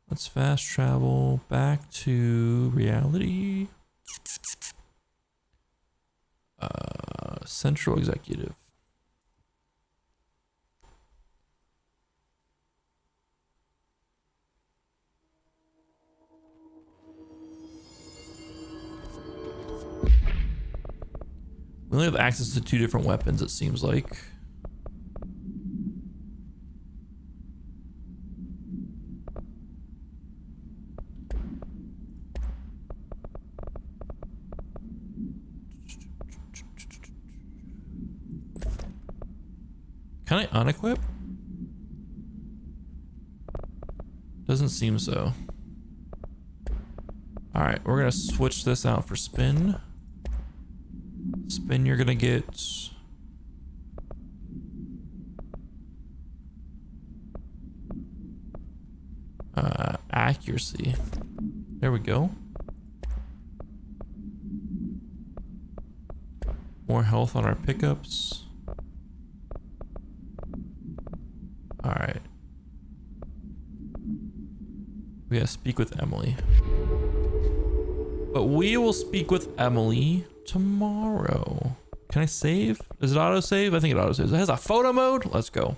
Let's fast travel back to reality. Central executive. We only have access to 2 different weapons, it seems like. Can I unequip? Doesn't seem so. Alright, we're gonna switch this out for spin. Spin, you're gonna get... accuracy. There we go. More health on our pickups. Alright. We gotta speak with Emily. But we will speak with Emily tomorrow. Can I save? Does it auto save? I think it auto saves. It has a photo mode. Let's go.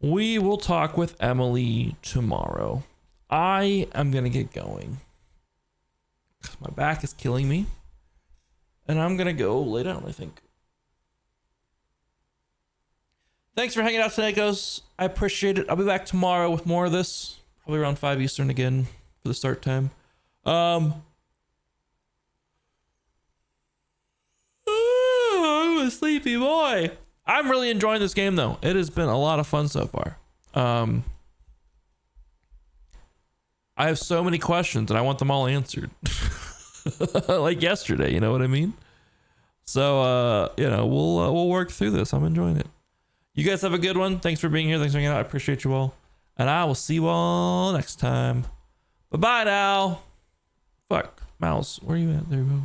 We will talk with Emily tomorrow. I am gonna get going. My back is killing me. And I'm gonna go lay down, I think. Thanks for hanging out today, guys. I appreciate it. I'll be back tomorrow with more of this. Probably around 5 Eastern again for the start time. I'm a sleepy boy. I'm really enjoying this game though. It has been a lot of fun so far. I have so many questions and I want them all answered. Like yesterday, you know what I mean? So you know, we'll work through this. I'm enjoying it. You guys have a good one. Thanks for being here. Thanks for hanging out. I appreciate you all. And I will see you all next time. Bye-bye now. Fuck. Mouse, where are you at? There you go.